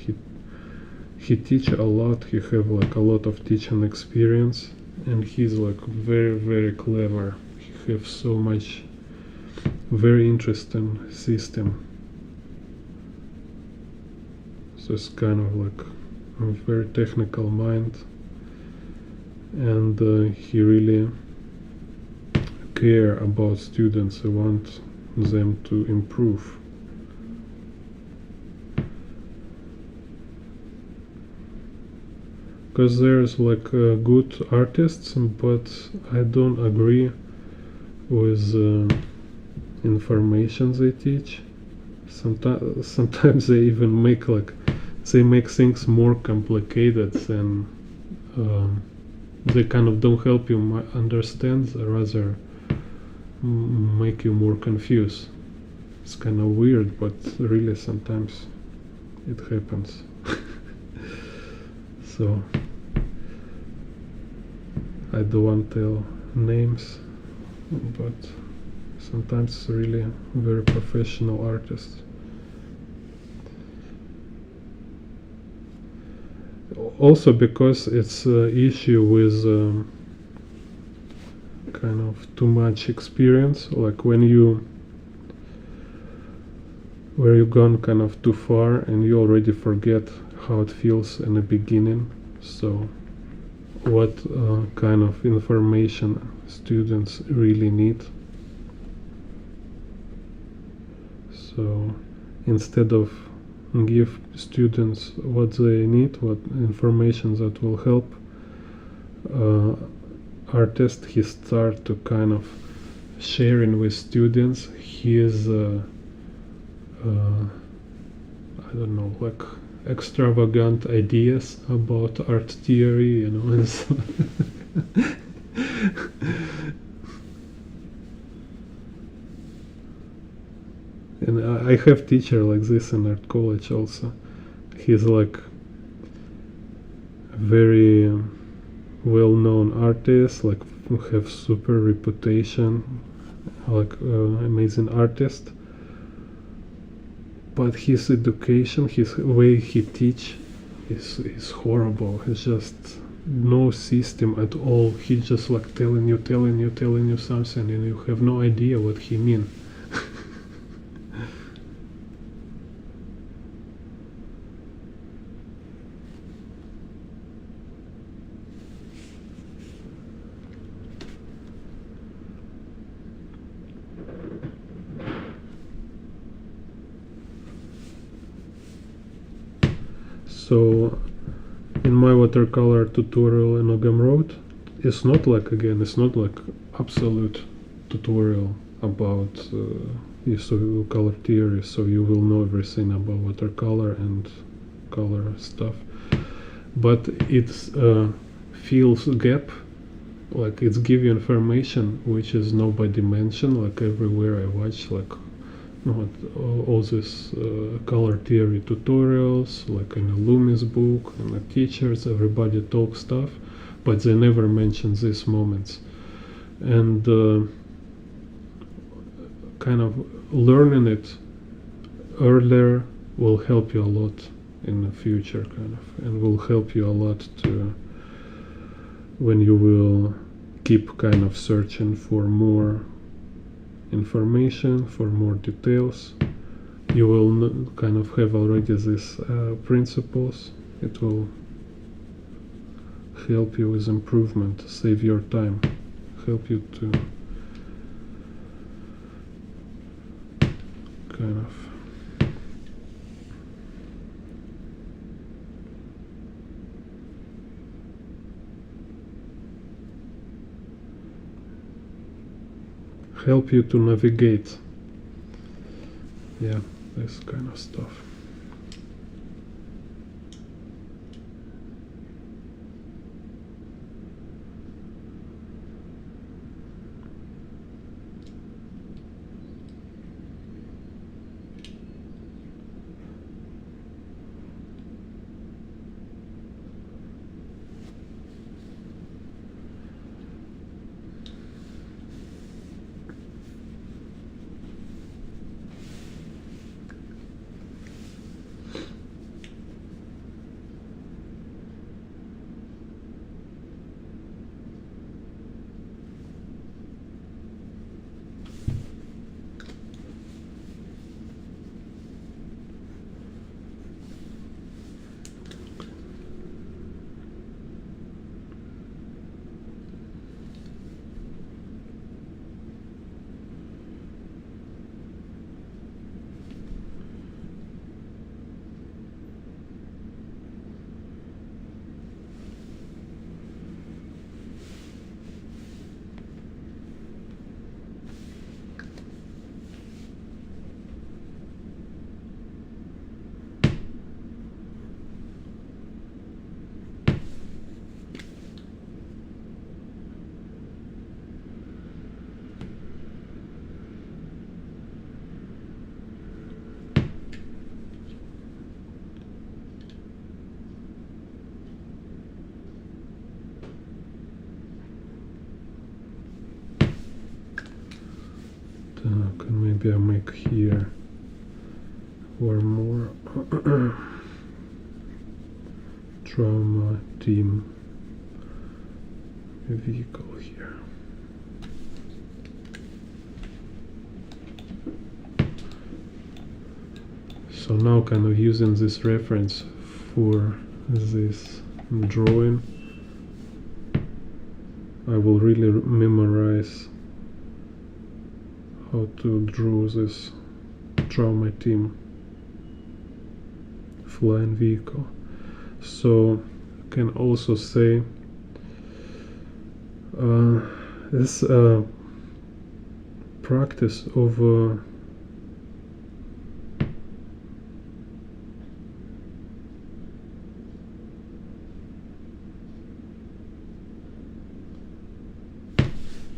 He teach a lot. He have like a lot of teaching experience, and he's like very clever. He have so much very interesting system. So it's kind of like a very technical mind, and he really care about students. He want them to improve. Because there's like good artists, but I don't agree with information they teach. Sometimes they even make things more complicated than they kind of don't help you understand, rather make you more confused. It's kind of weird, but really sometimes it happens. So I don't want to tell names, but sometimes really very professional artists. Also because it's issue with kind of too much experience, like when you where you gone kind of too far and you already forget how it feels in the beginning. So what kind of information students really need. So instead of give students what they need, what information that will help, artist he start to kind of sharing with students his I don't know, like extravagant ideas about art theory, you know, and so and I have teacher like this in art college also. He's like very well-known artist, like have super reputation, like amazing artist. But his education, his way he teach is horrible. It's just no system at all. He just like telling you something and you have no idea what he mean. So in my watercolor tutorial in Gumroad, it's not like absolute tutorial about color theory, so you will know everything about watercolor and color stuff. But it's fills gap, like it's give you information which is nobody mentioned. Like everywhere I watch, like all these color theory tutorials, like in a Loomis book, and the teachers, everybody talks stuff, but they never mention these moments. And kind of learning it earlier will help you a lot in the future, kind of, and will help you a lot to when you will keep kind of searching for more information, for more details. You will kind of have already these principles. It will help you with improvement, save your time, help you to kind of help you to navigate. Yeah, this kind of stuff. maybe I make here or more trauma team vehicle here. So now kind of using this reference for this drawing, I will really memorize how to draw this trauma team flying vehicle. So I can also say this practice of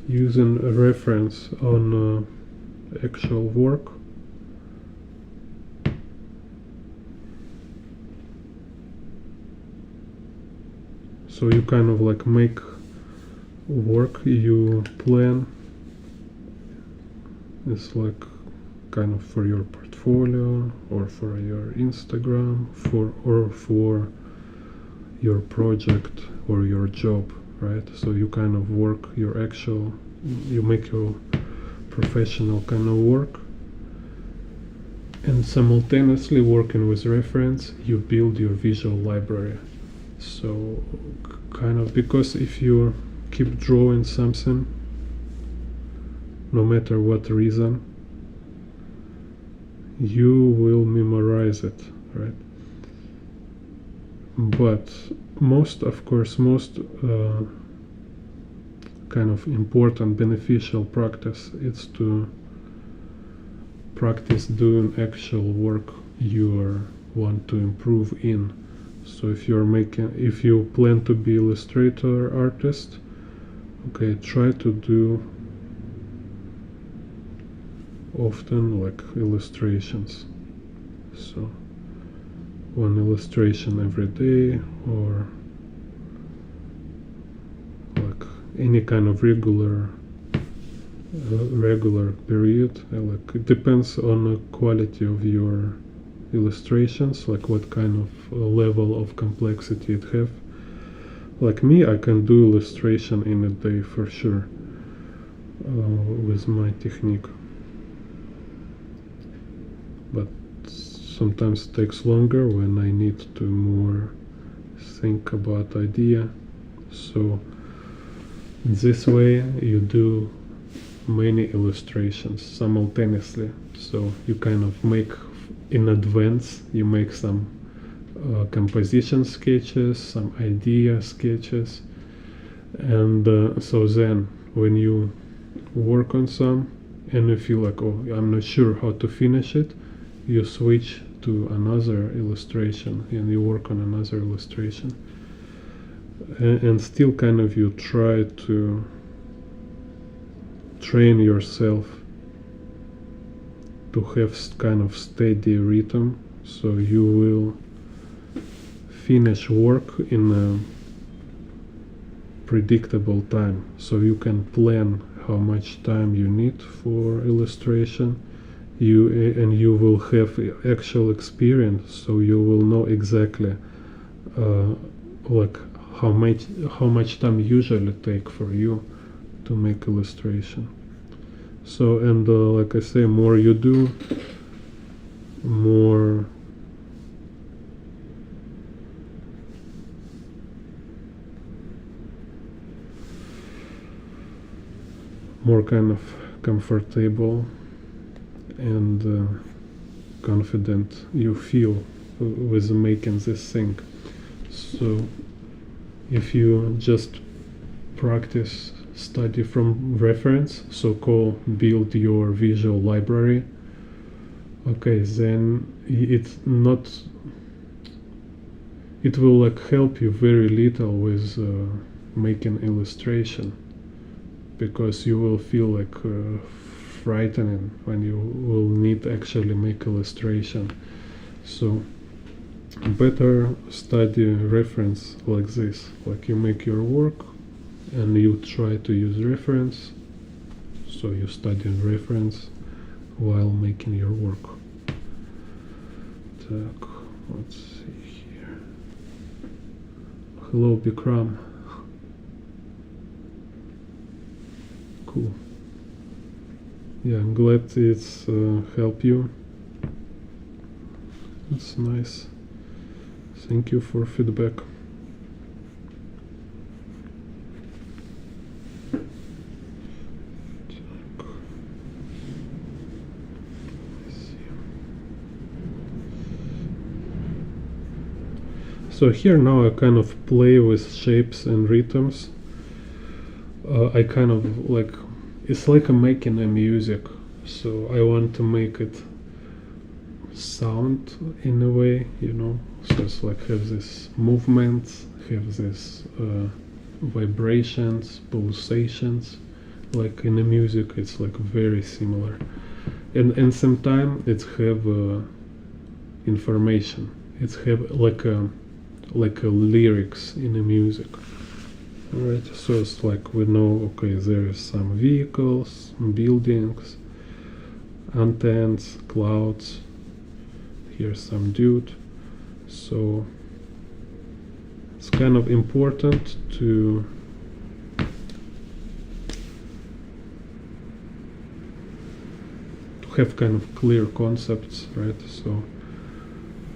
using a reference on actual work. So you kind of like make work you plan. It's like kind of for your portfolio or for your Instagram or for your project or your job, right? So you kind of work your actual, you make your professional kind of work, and simultaneously working with reference, you build your visual library. So kind of, because if you keep drawing something, no matter what reason, you will memorize it, right? But most kind of important beneficial practice is to practice doing actual work you want to improve in. So if you plan to be illustrator artist, okay, try to do often like illustrations. So one illustration every day, or like any kind of regular period. Like it depends on the quality of your illustrations, like what kind of level of complexity it have. Like me, I can do illustration in a day for sure with my technique, but sometimes it takes longer when I need to more think about idea. So this way you do many illustrations simultaneously. So you kind of make in advance, you make some composition sketches, some idea sketches, and so then when you work on some and you feel like, oh, I'm not sure how to finish it, you switch to another illustration and you work on another illustration, and still kind of you try to train yourself to have kind of steady rhythm, so you will finish work in a predictable time. So you can plan how much time you need for illustration, and you will have actual experience, so you will know exactly like how much time usually take for you to make illustration. So, and like I say, more you do, more kind of comfortable and confident you feel with making this thing. So if you just practice, study from reference, so-called build your visual library, okay, then it will like help you very little with making illustration, because you will feel like frightening when you will need to actually make illustration. So better study reference like this, like you make your work and you try to use reference, so you study and reference while making your work. Так, let's see here. Hello, Bikram. Cool. Yeah, I'm glad it's helped you. That's nice. Thank you for feedback. So here now I kind of play with shapes and rhythms. I kind of like, it's like I'm making a music, so I want to make it sound in a way, you know. So it's like have this movements, have this vibrations, pulsations, like in the music. It's like very similar, and sometimes it's have information. It's have like a lyrics in the music. Alright, so it's like we know, okay, there is some vehicles, buildings, antennas, clouds, here's some dude. So it's kind of important to have kind of clear concepts, right? So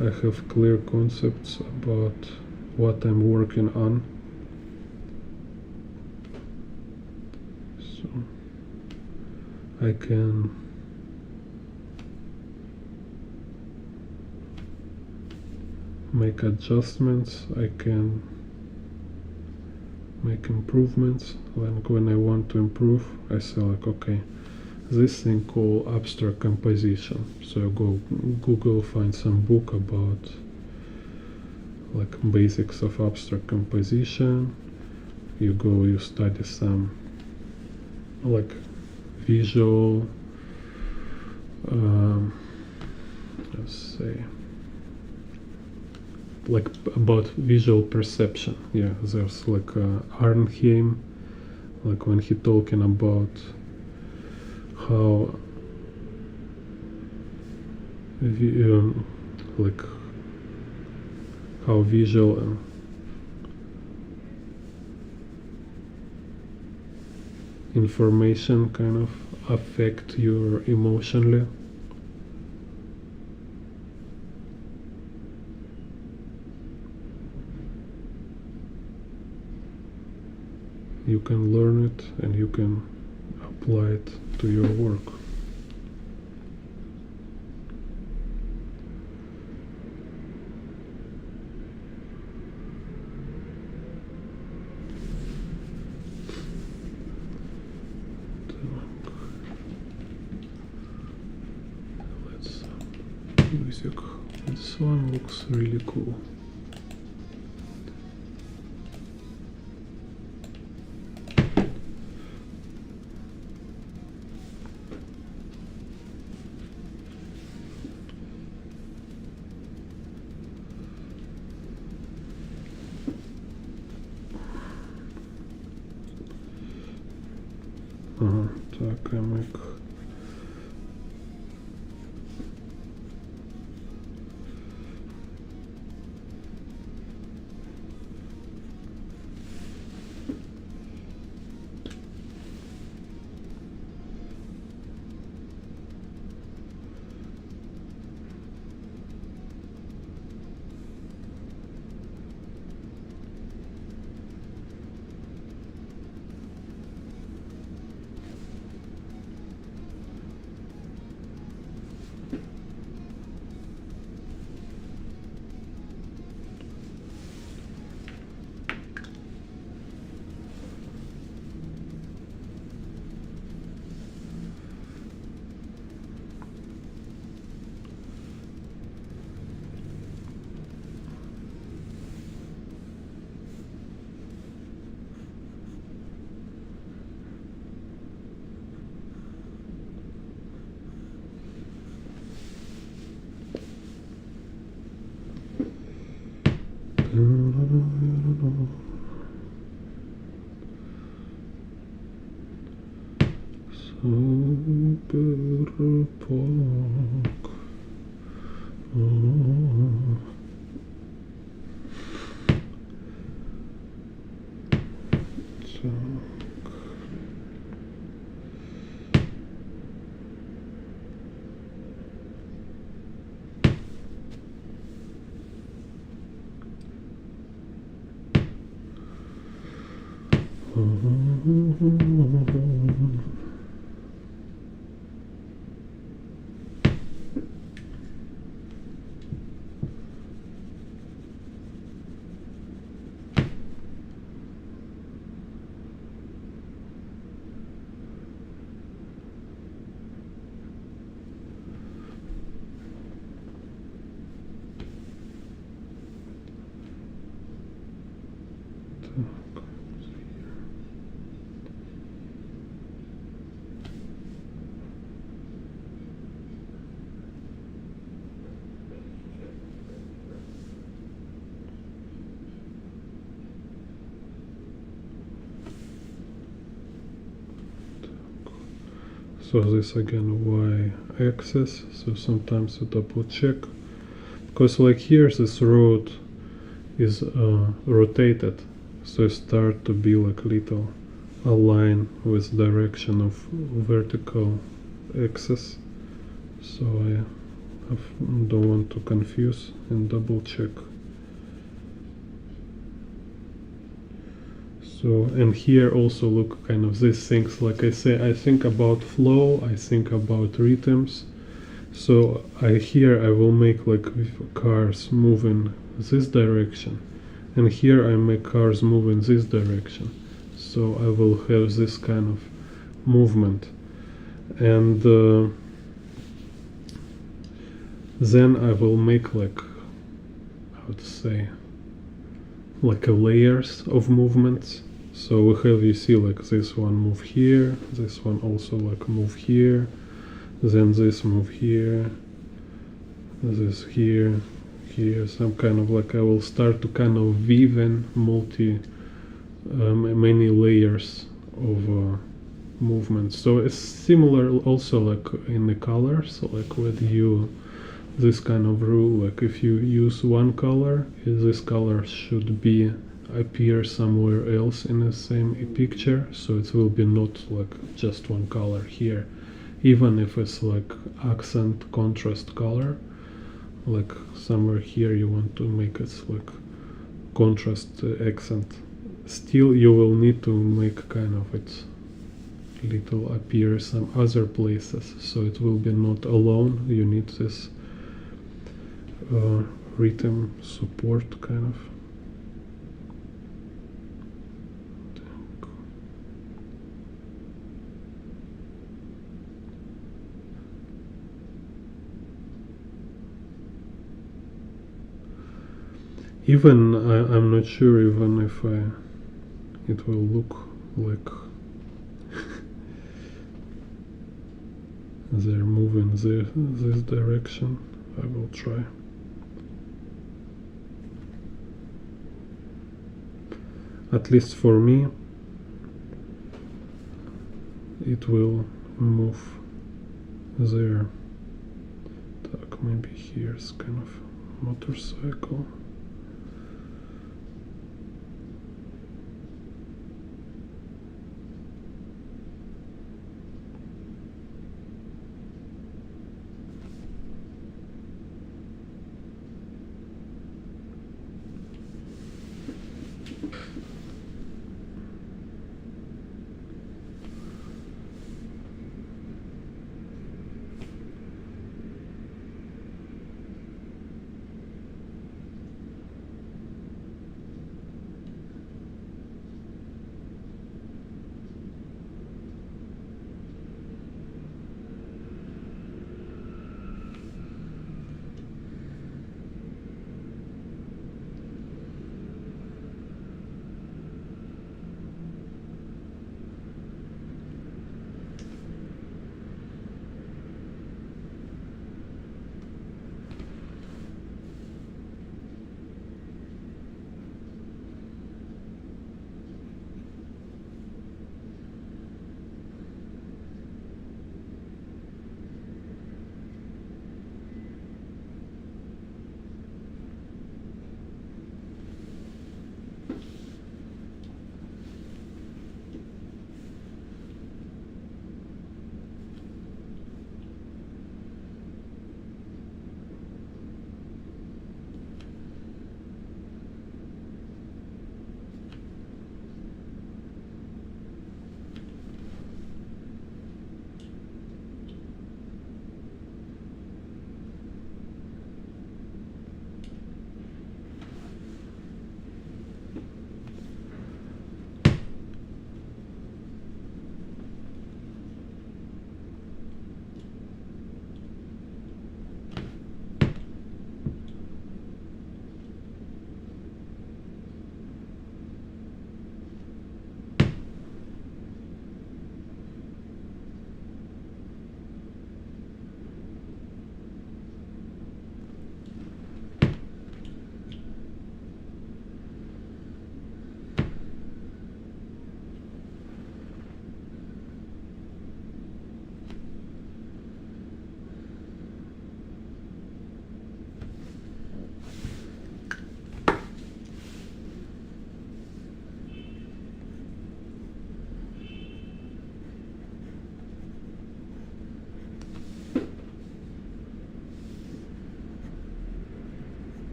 I have clear concepts about what I'm working on. So I can make adjustments, I can make improvements. Like when I want to improve, I say like, okay, this thing called abstract composition. So I go Google, find some book about like basics of abstract composition. You go, you study some like visual, let's say, like about visual perception. Yeah, there's like Arnhem, like when he talking about how like how visual information kind of affect you emotionally. You can learn it and you can apply it to your work. Let's music. This one looks really cool. Так, амик. Cyberpunk. Oh. So this again y-axis, so sometimes you double check, because like here this road is rotated, so it start to be like little align with direction of vertical axis, so I don't want to confuse and double check. So, and here also look kind of these things, like I say, I think about flow, I think about rhythms. So here I will make like cars move in this direction, and here I make cars move in this direction. So I will have this kind of movement, and then I will make like, how to say, like a layers of movements. So we have, you see, like this one move here, this one also like move here, then this move here, this here, here, some kind of like I will start to kind of weave in many layers of movements. So it's similar also like in the colors, like with you, this kind of rule, like if you use one color, this color should be appear somewhere else in the same picture, so it will be not like just one color here, even if it's like accent contrast color, like somewhere here you want to make it like contrast accent, still you will need to make kind of it little appear some other places, so it will be not alone, you need this rhythm support kind of. Even I'm not sure even if it will look like they're moving this direction. I will try. At least for me, it will move there. Так, maybe here's kind of motorcycle.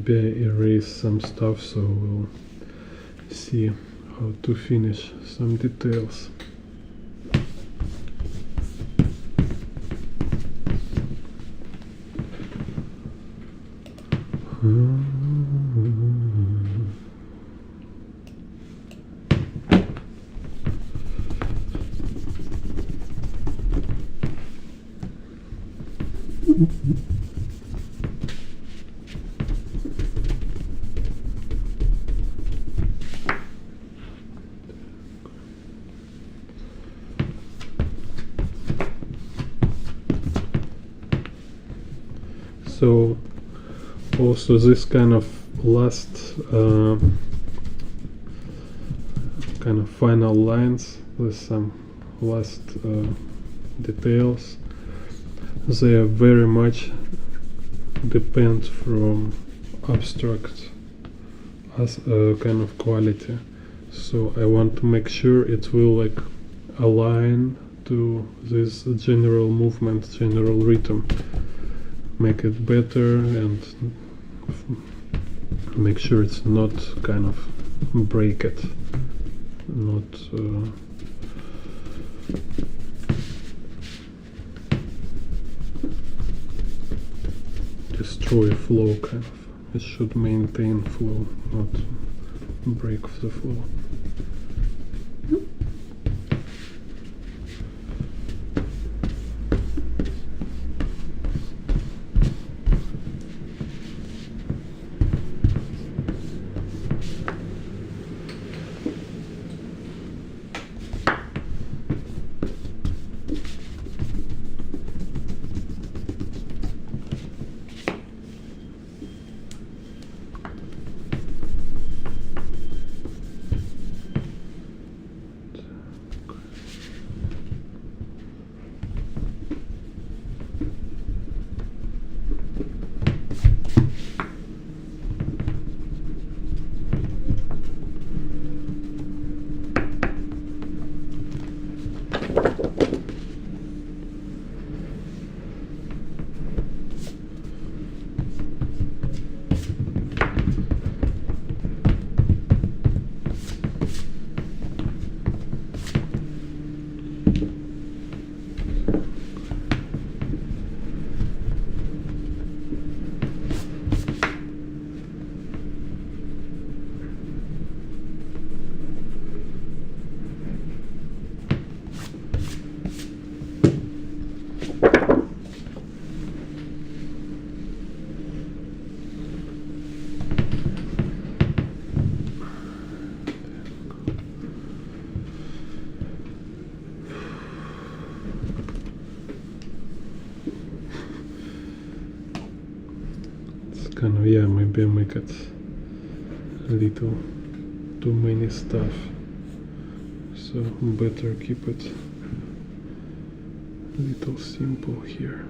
maybe I erase some stuff, so we'll see how to finish some details. So also this kind of last kind of final lines with some last details, they are very much depend from abstract as a kind of quality. So I want to make sure it will like align to this general movement, general rhythm, make it better and make sure it's not kind of break it, not destroy flow kind of. It should maintain flow, not break the flow. Kind of, yeah, maybe I make it a little too many stuff, so better keep it a little simple here.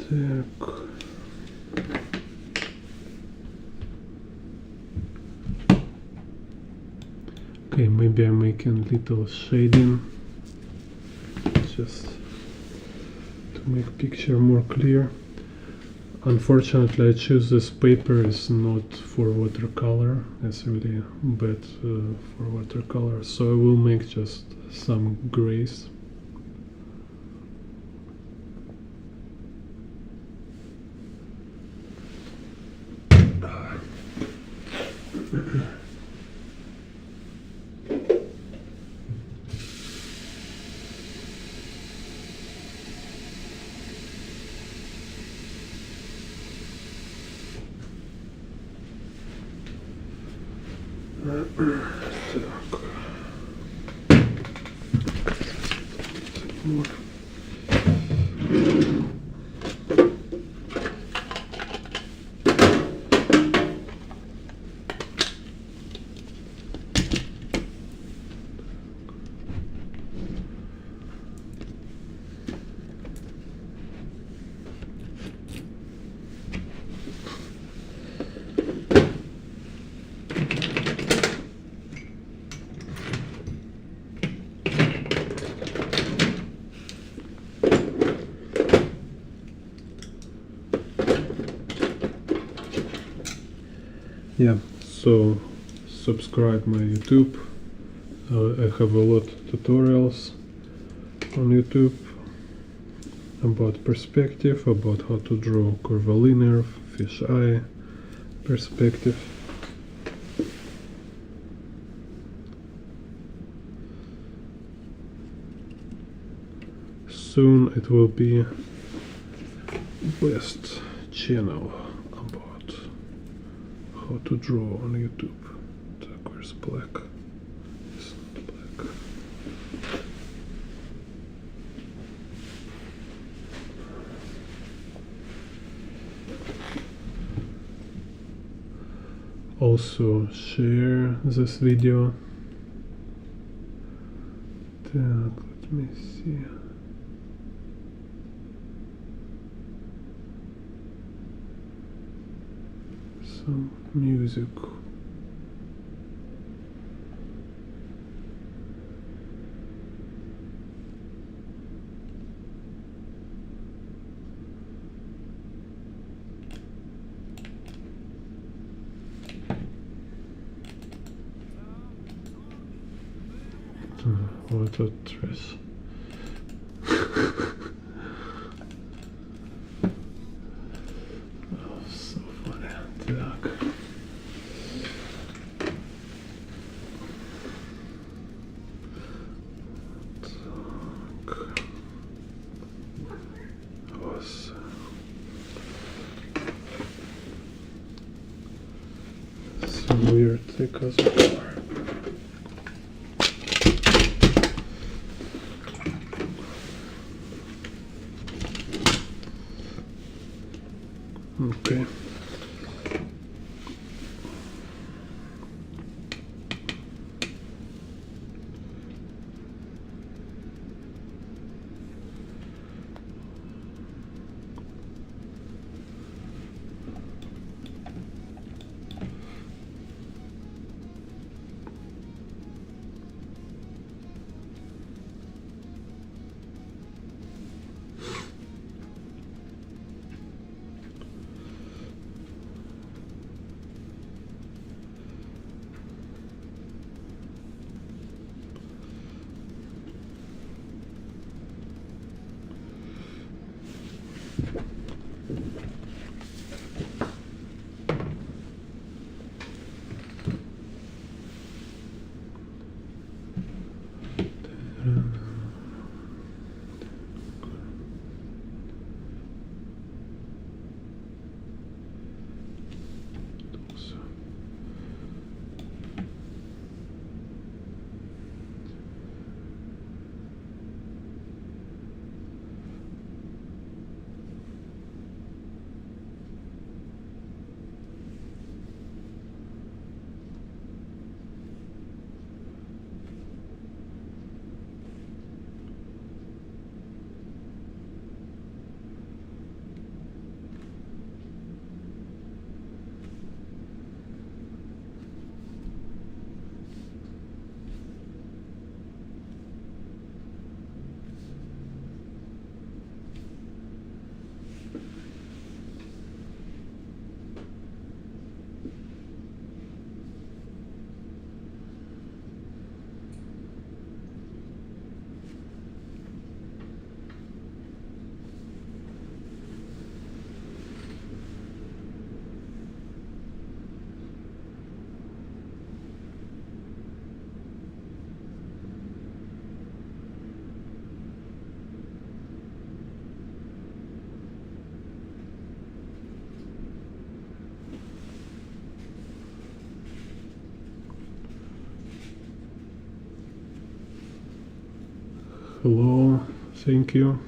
Так. Okay, maybe I'm making little shading just to make picture more clear. Unfortunately, I choose this paper is not for watercolor. It's really bad for watercolor, so I will make just some grays. Yeah, so subscribe my YouTube. I have a lot of tutorials on YouTube about perspective, about how to draw curvilinear, fisheye perspective. Soon it will be best channel about how to draw on YouTube. Так, where's black? It's not black. Also share this video. Так, let me see. Some music. What a trash. Oh, so funny. Так. Так. Ось. So weird because of color. Okay. Hello, thank you.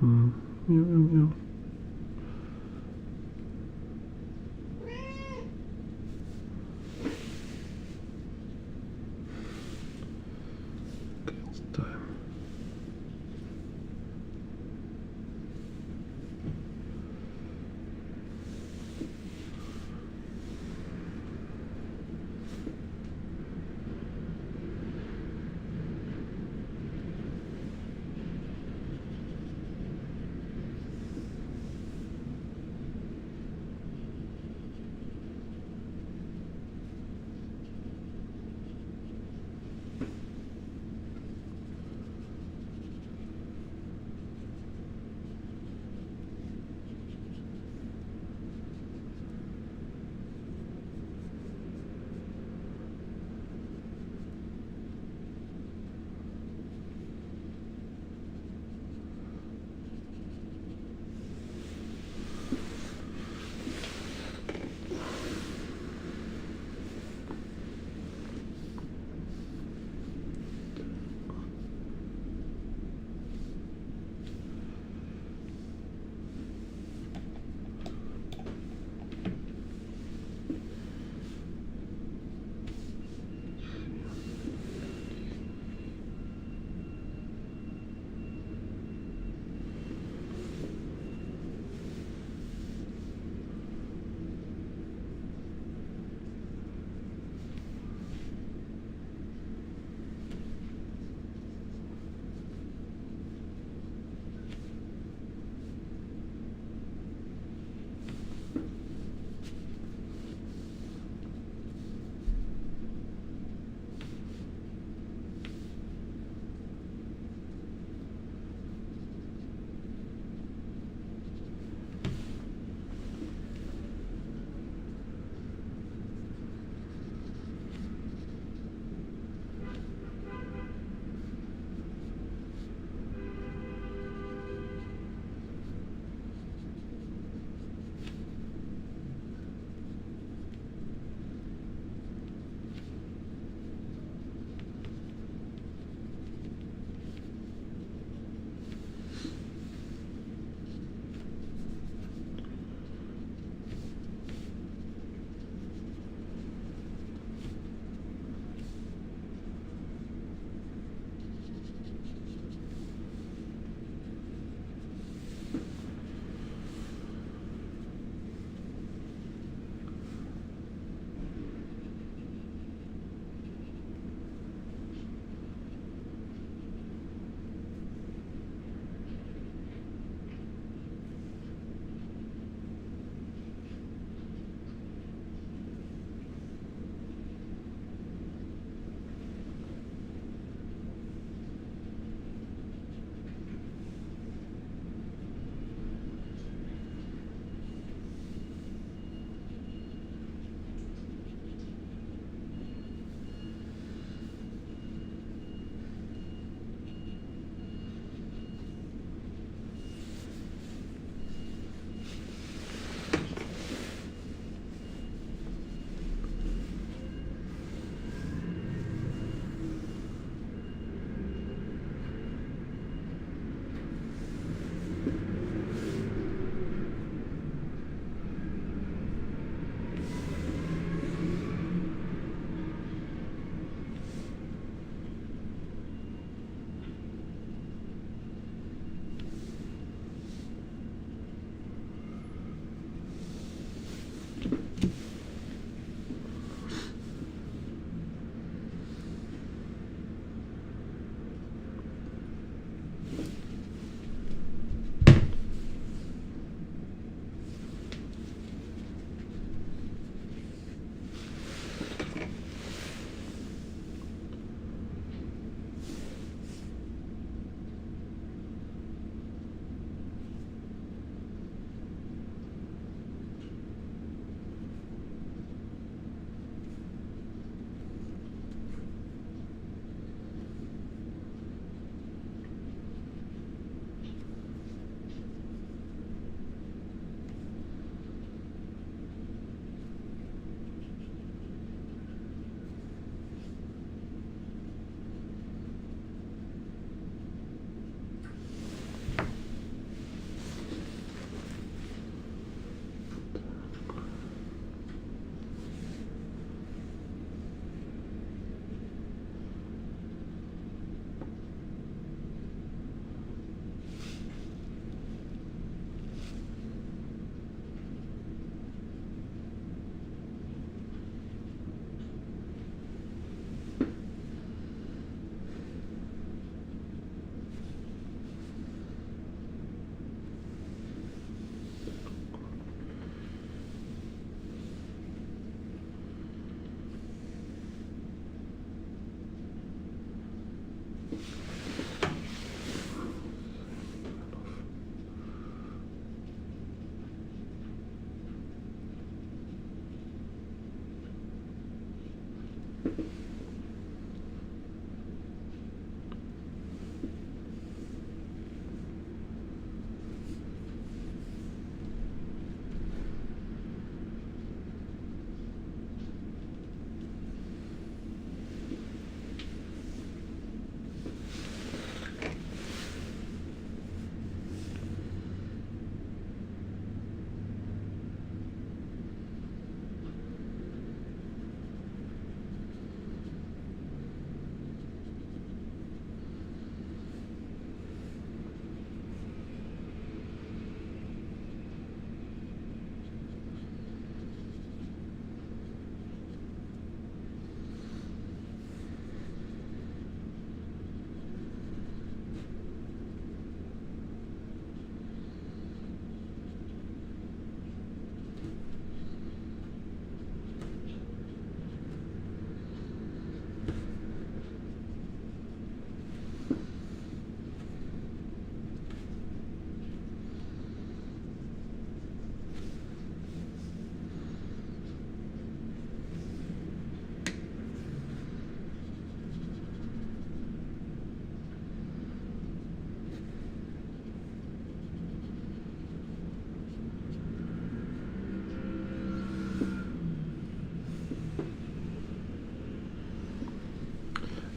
Meow, meow, meow. Okay, it's time.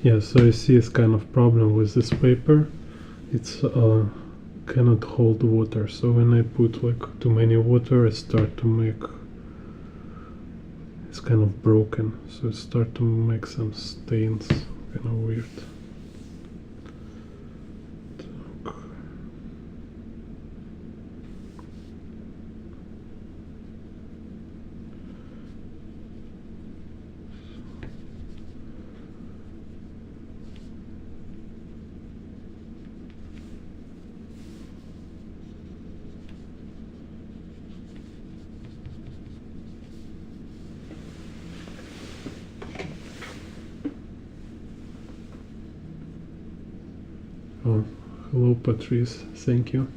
Yeah, so you see it's kind of problem with this paper. It's cannot hold water. So when I put like too many water, it start to make, it's kind of broken. So it start to make some stains, kind of weird. Oh, hello Patrice, thank you.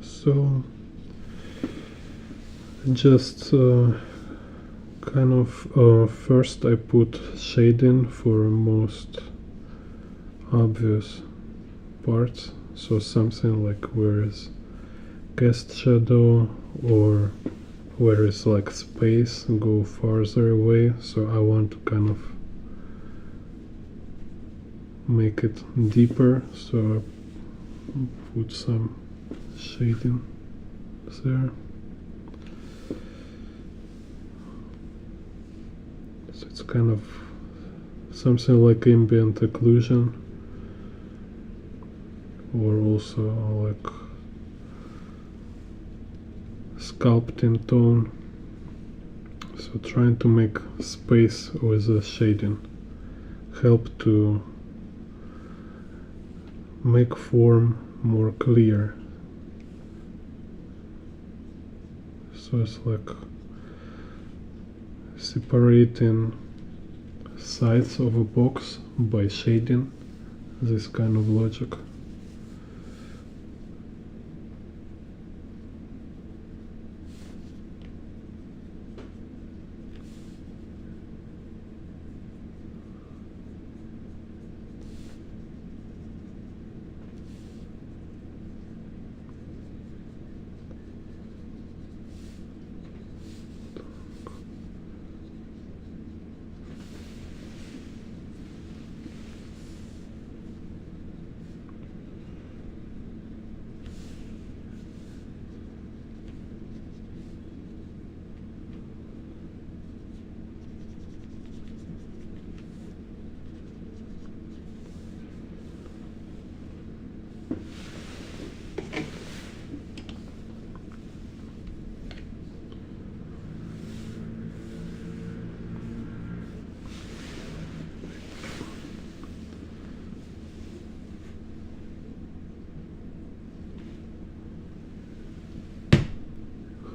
So just kind of first I put shading for most obvious parts, so something like where is cast shadow or where is like space go farther away, so I want to kind of make it deeper, so I put some shading there. So it's kind of something like ambient occlusion, or also like sculpting tone. So trying to make space with the shading help to make form more clear. So it's like separating sides of a box by shading, this kind of logic.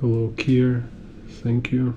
Hello Kier, thank you.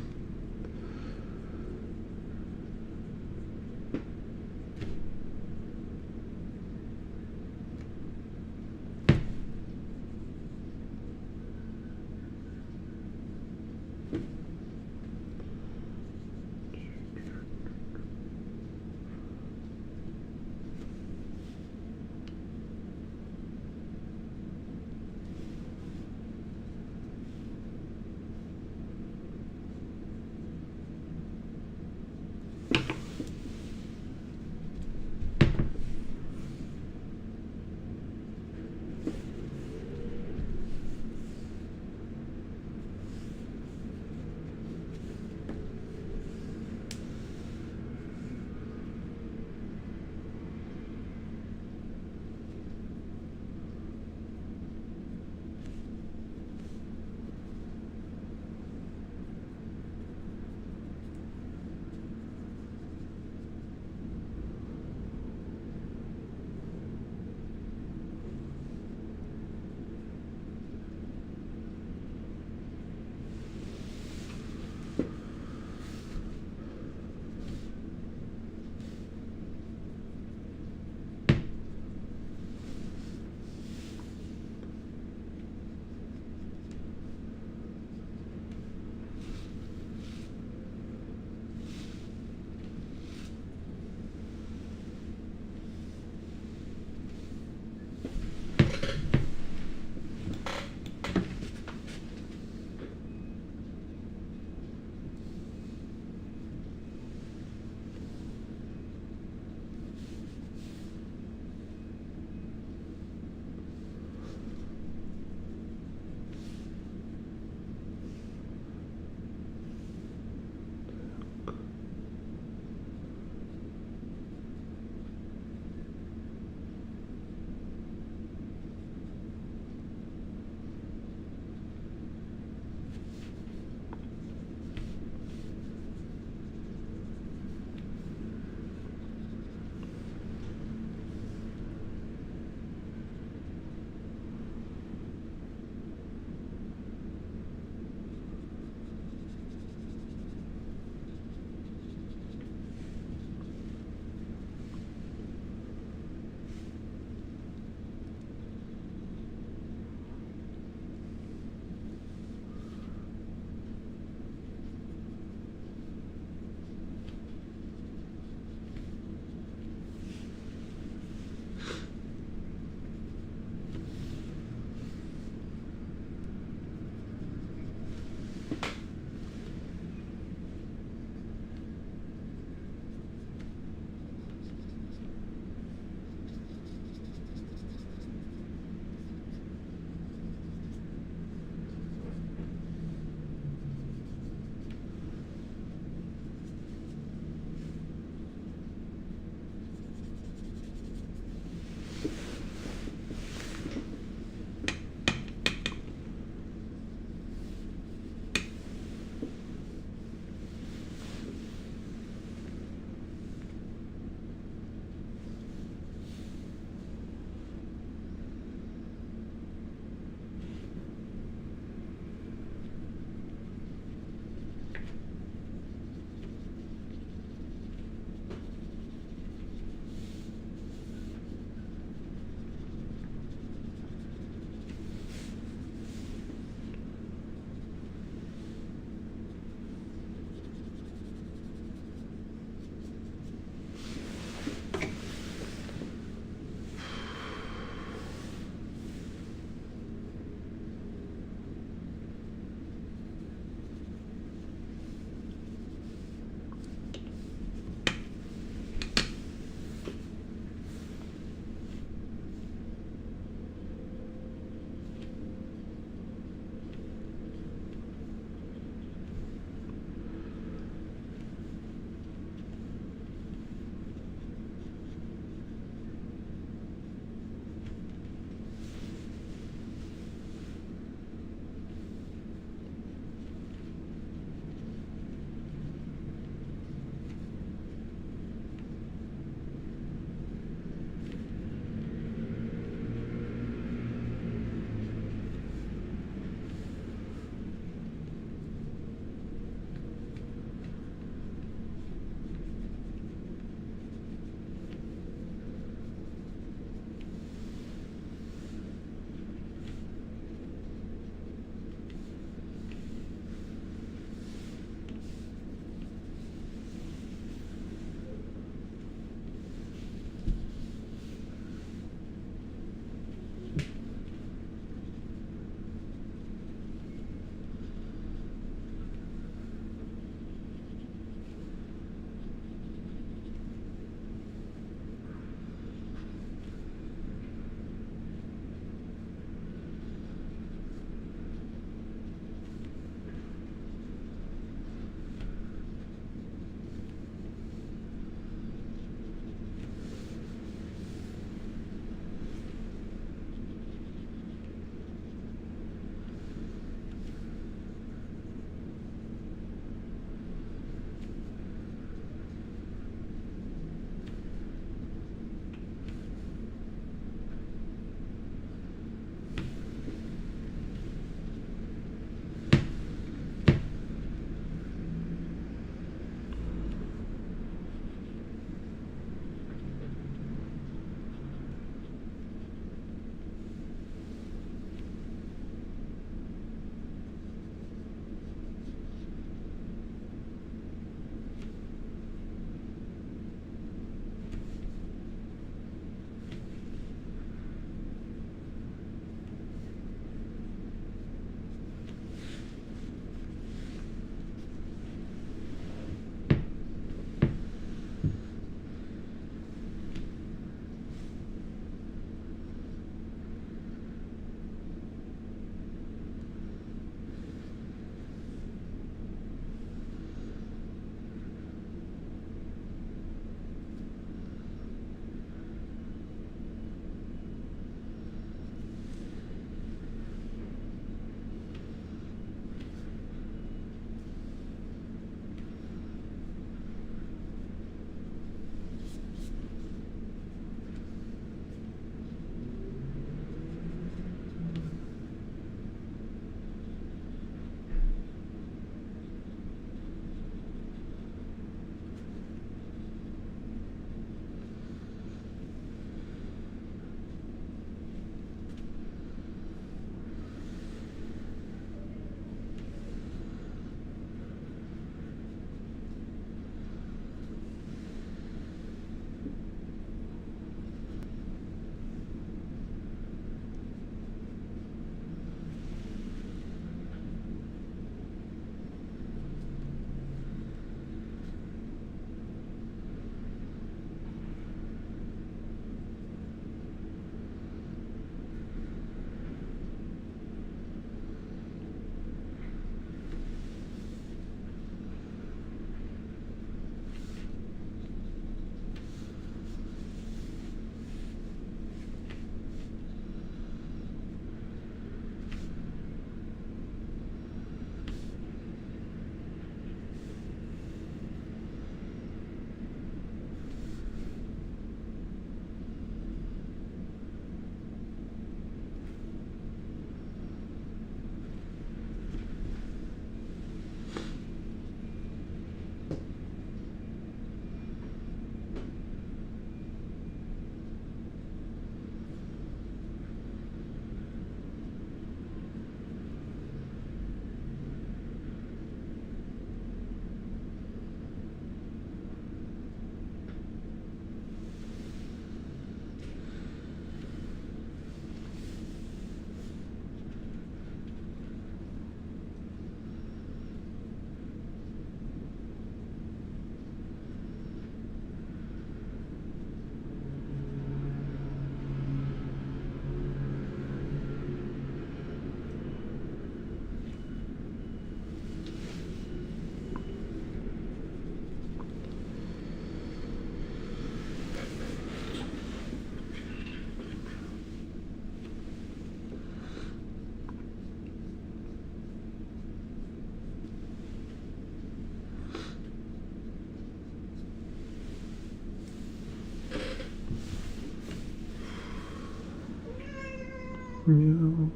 Meow.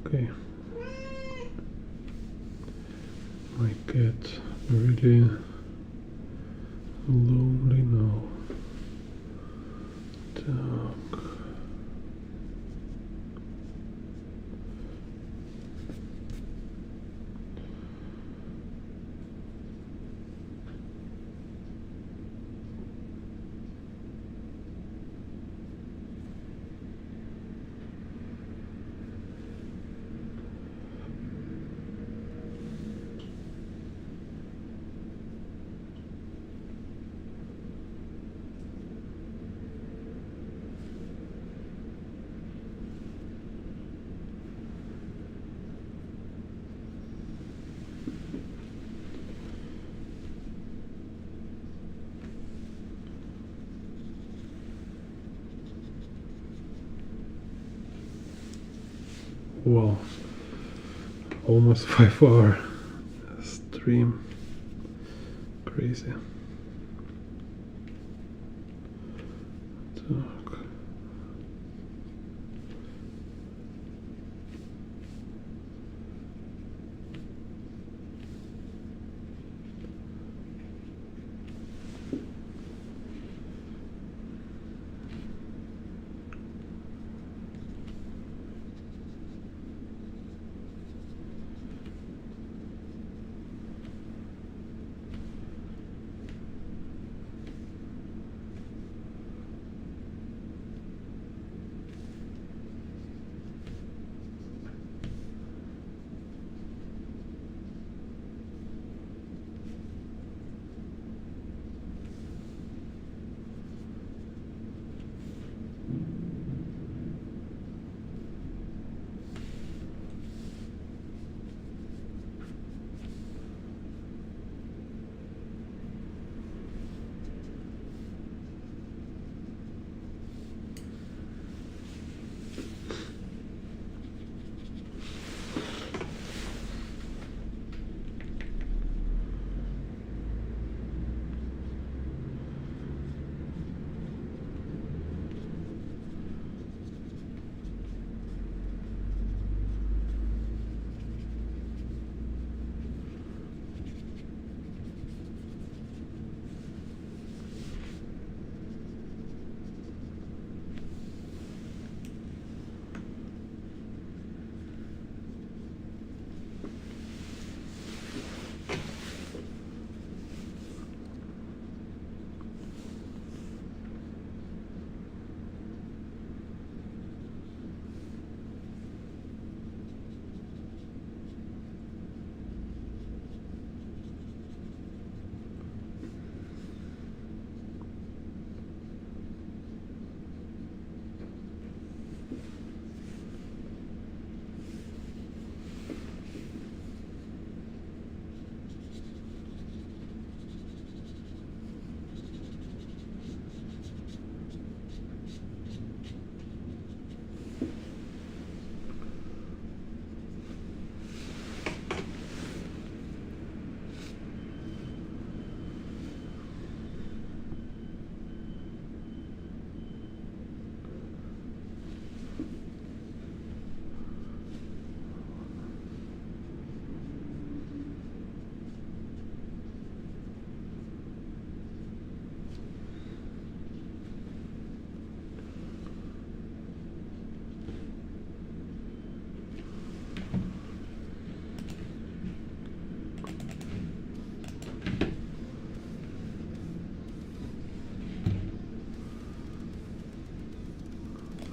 Okay. My cat really lonely now. Так. Wow, almost 5 hour stream, crazy. Так.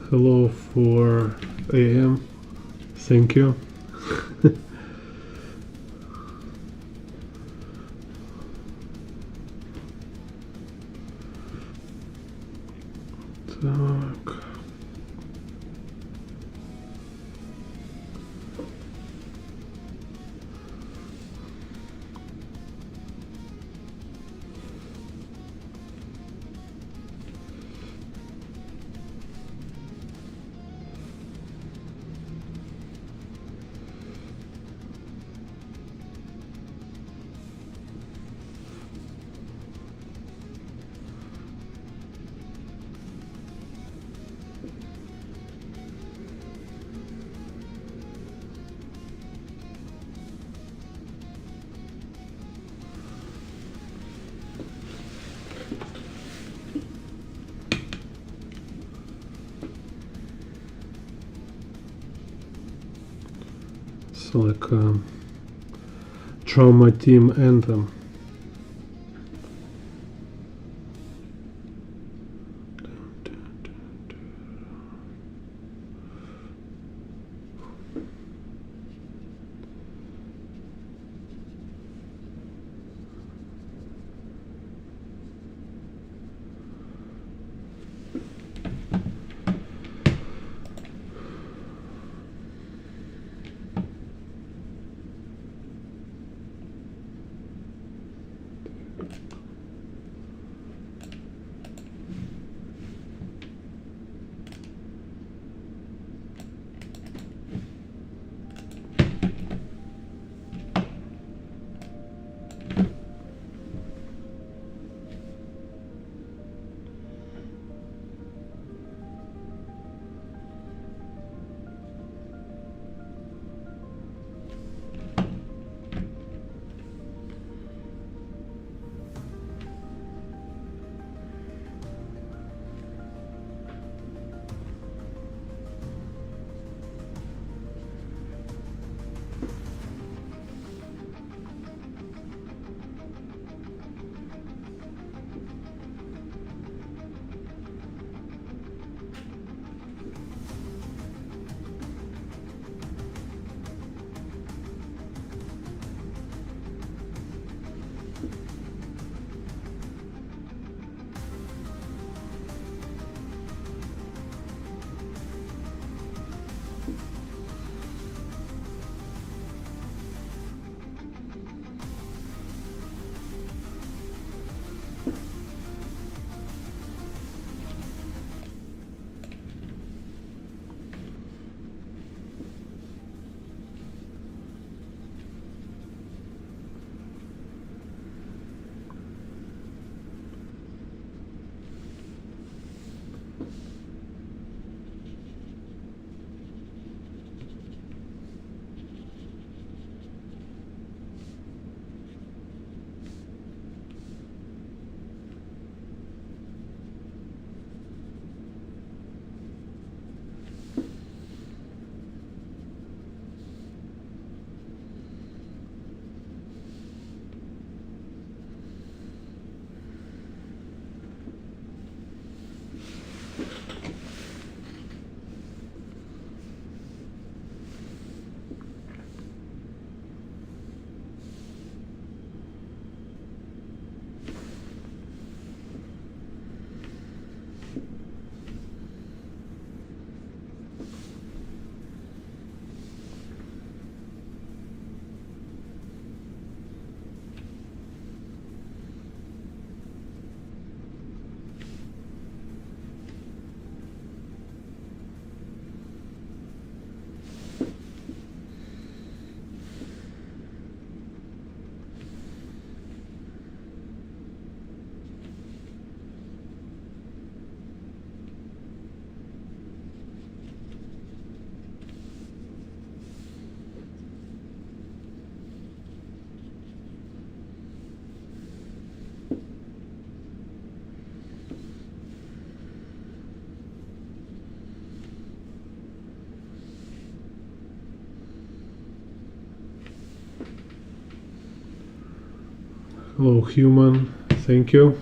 Hello for AM. Thank you. Так. So like Trauma Team Anthem. Hello human, thank you.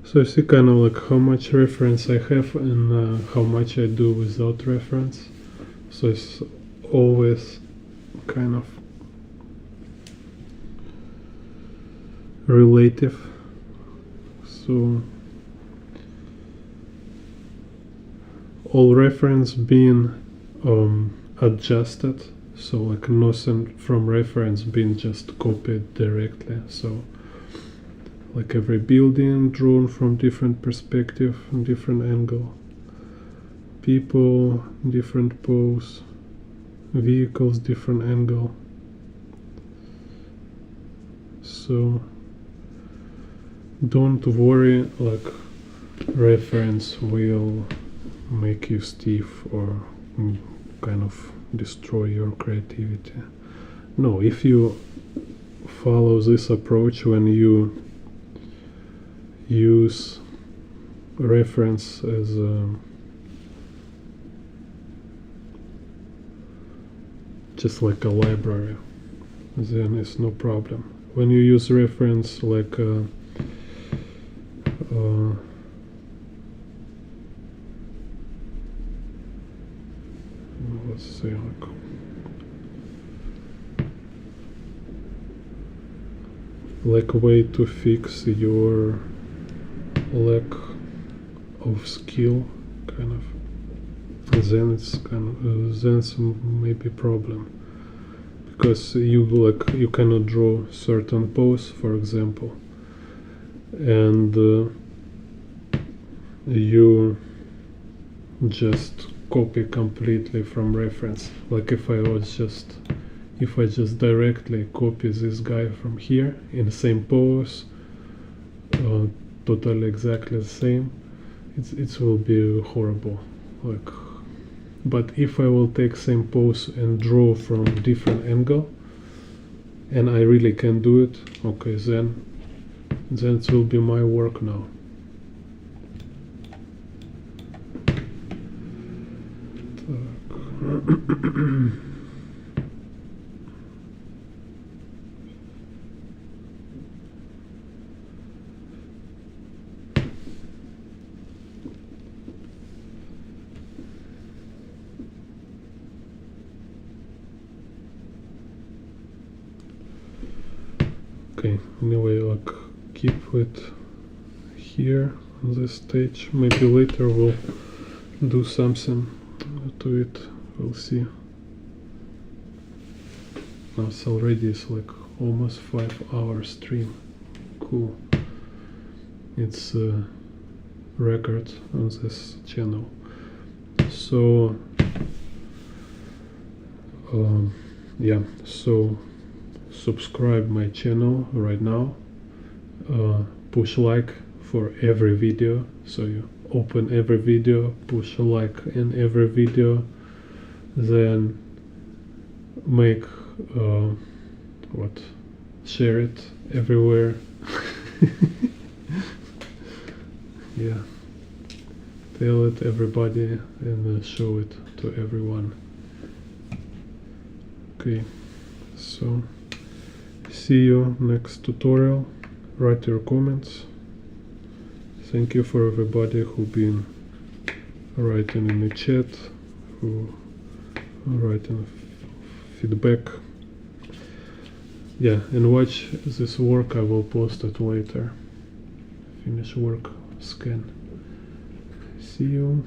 So you see kind of like how much reference I have and how much I do without reference. So it's always kind of relative. So all reference being adjusted, so like nothing from reference being just copied directly. So like every building drawn from different perspective and different angle, people, different pose, vehicles, different angle. So don't worry, like reference will make you stiff or kind of destroy your creativity. No, if you follow this approach, when you use reference as just like a library, then it's no problem. When you use reference like let's say like a way to fix your lack of skill, kind of, then it's kind of then it's maybe problem, because you cannot draw certain pose, for example, and you just copy completely from reference. Like if I just directly copy this guy from here in the same pose, totally exactly the same, it will be horrible. Like, but if I will take same pose and draw from different angle, and I really can do it, okay, then it will be my work now. Okay, anyway, like keep it here on this stage. Maybe later we'll do something to it, we'll see. Now it's like almost 5-hour stream. Cool. It's a record on this channel. So yeah, so subscribe my channel right now, push like for every video, so you open every video, push a like in every video, then make share it everywhere. Yeah, tell it everybody and show it to everyone. Okay, so see you next tutorial. Write your comments. Thank you for everybody who been writing in the chat, who writing feedback. Yeah, and watch this work. I will post it later. Finish work, scan. See you.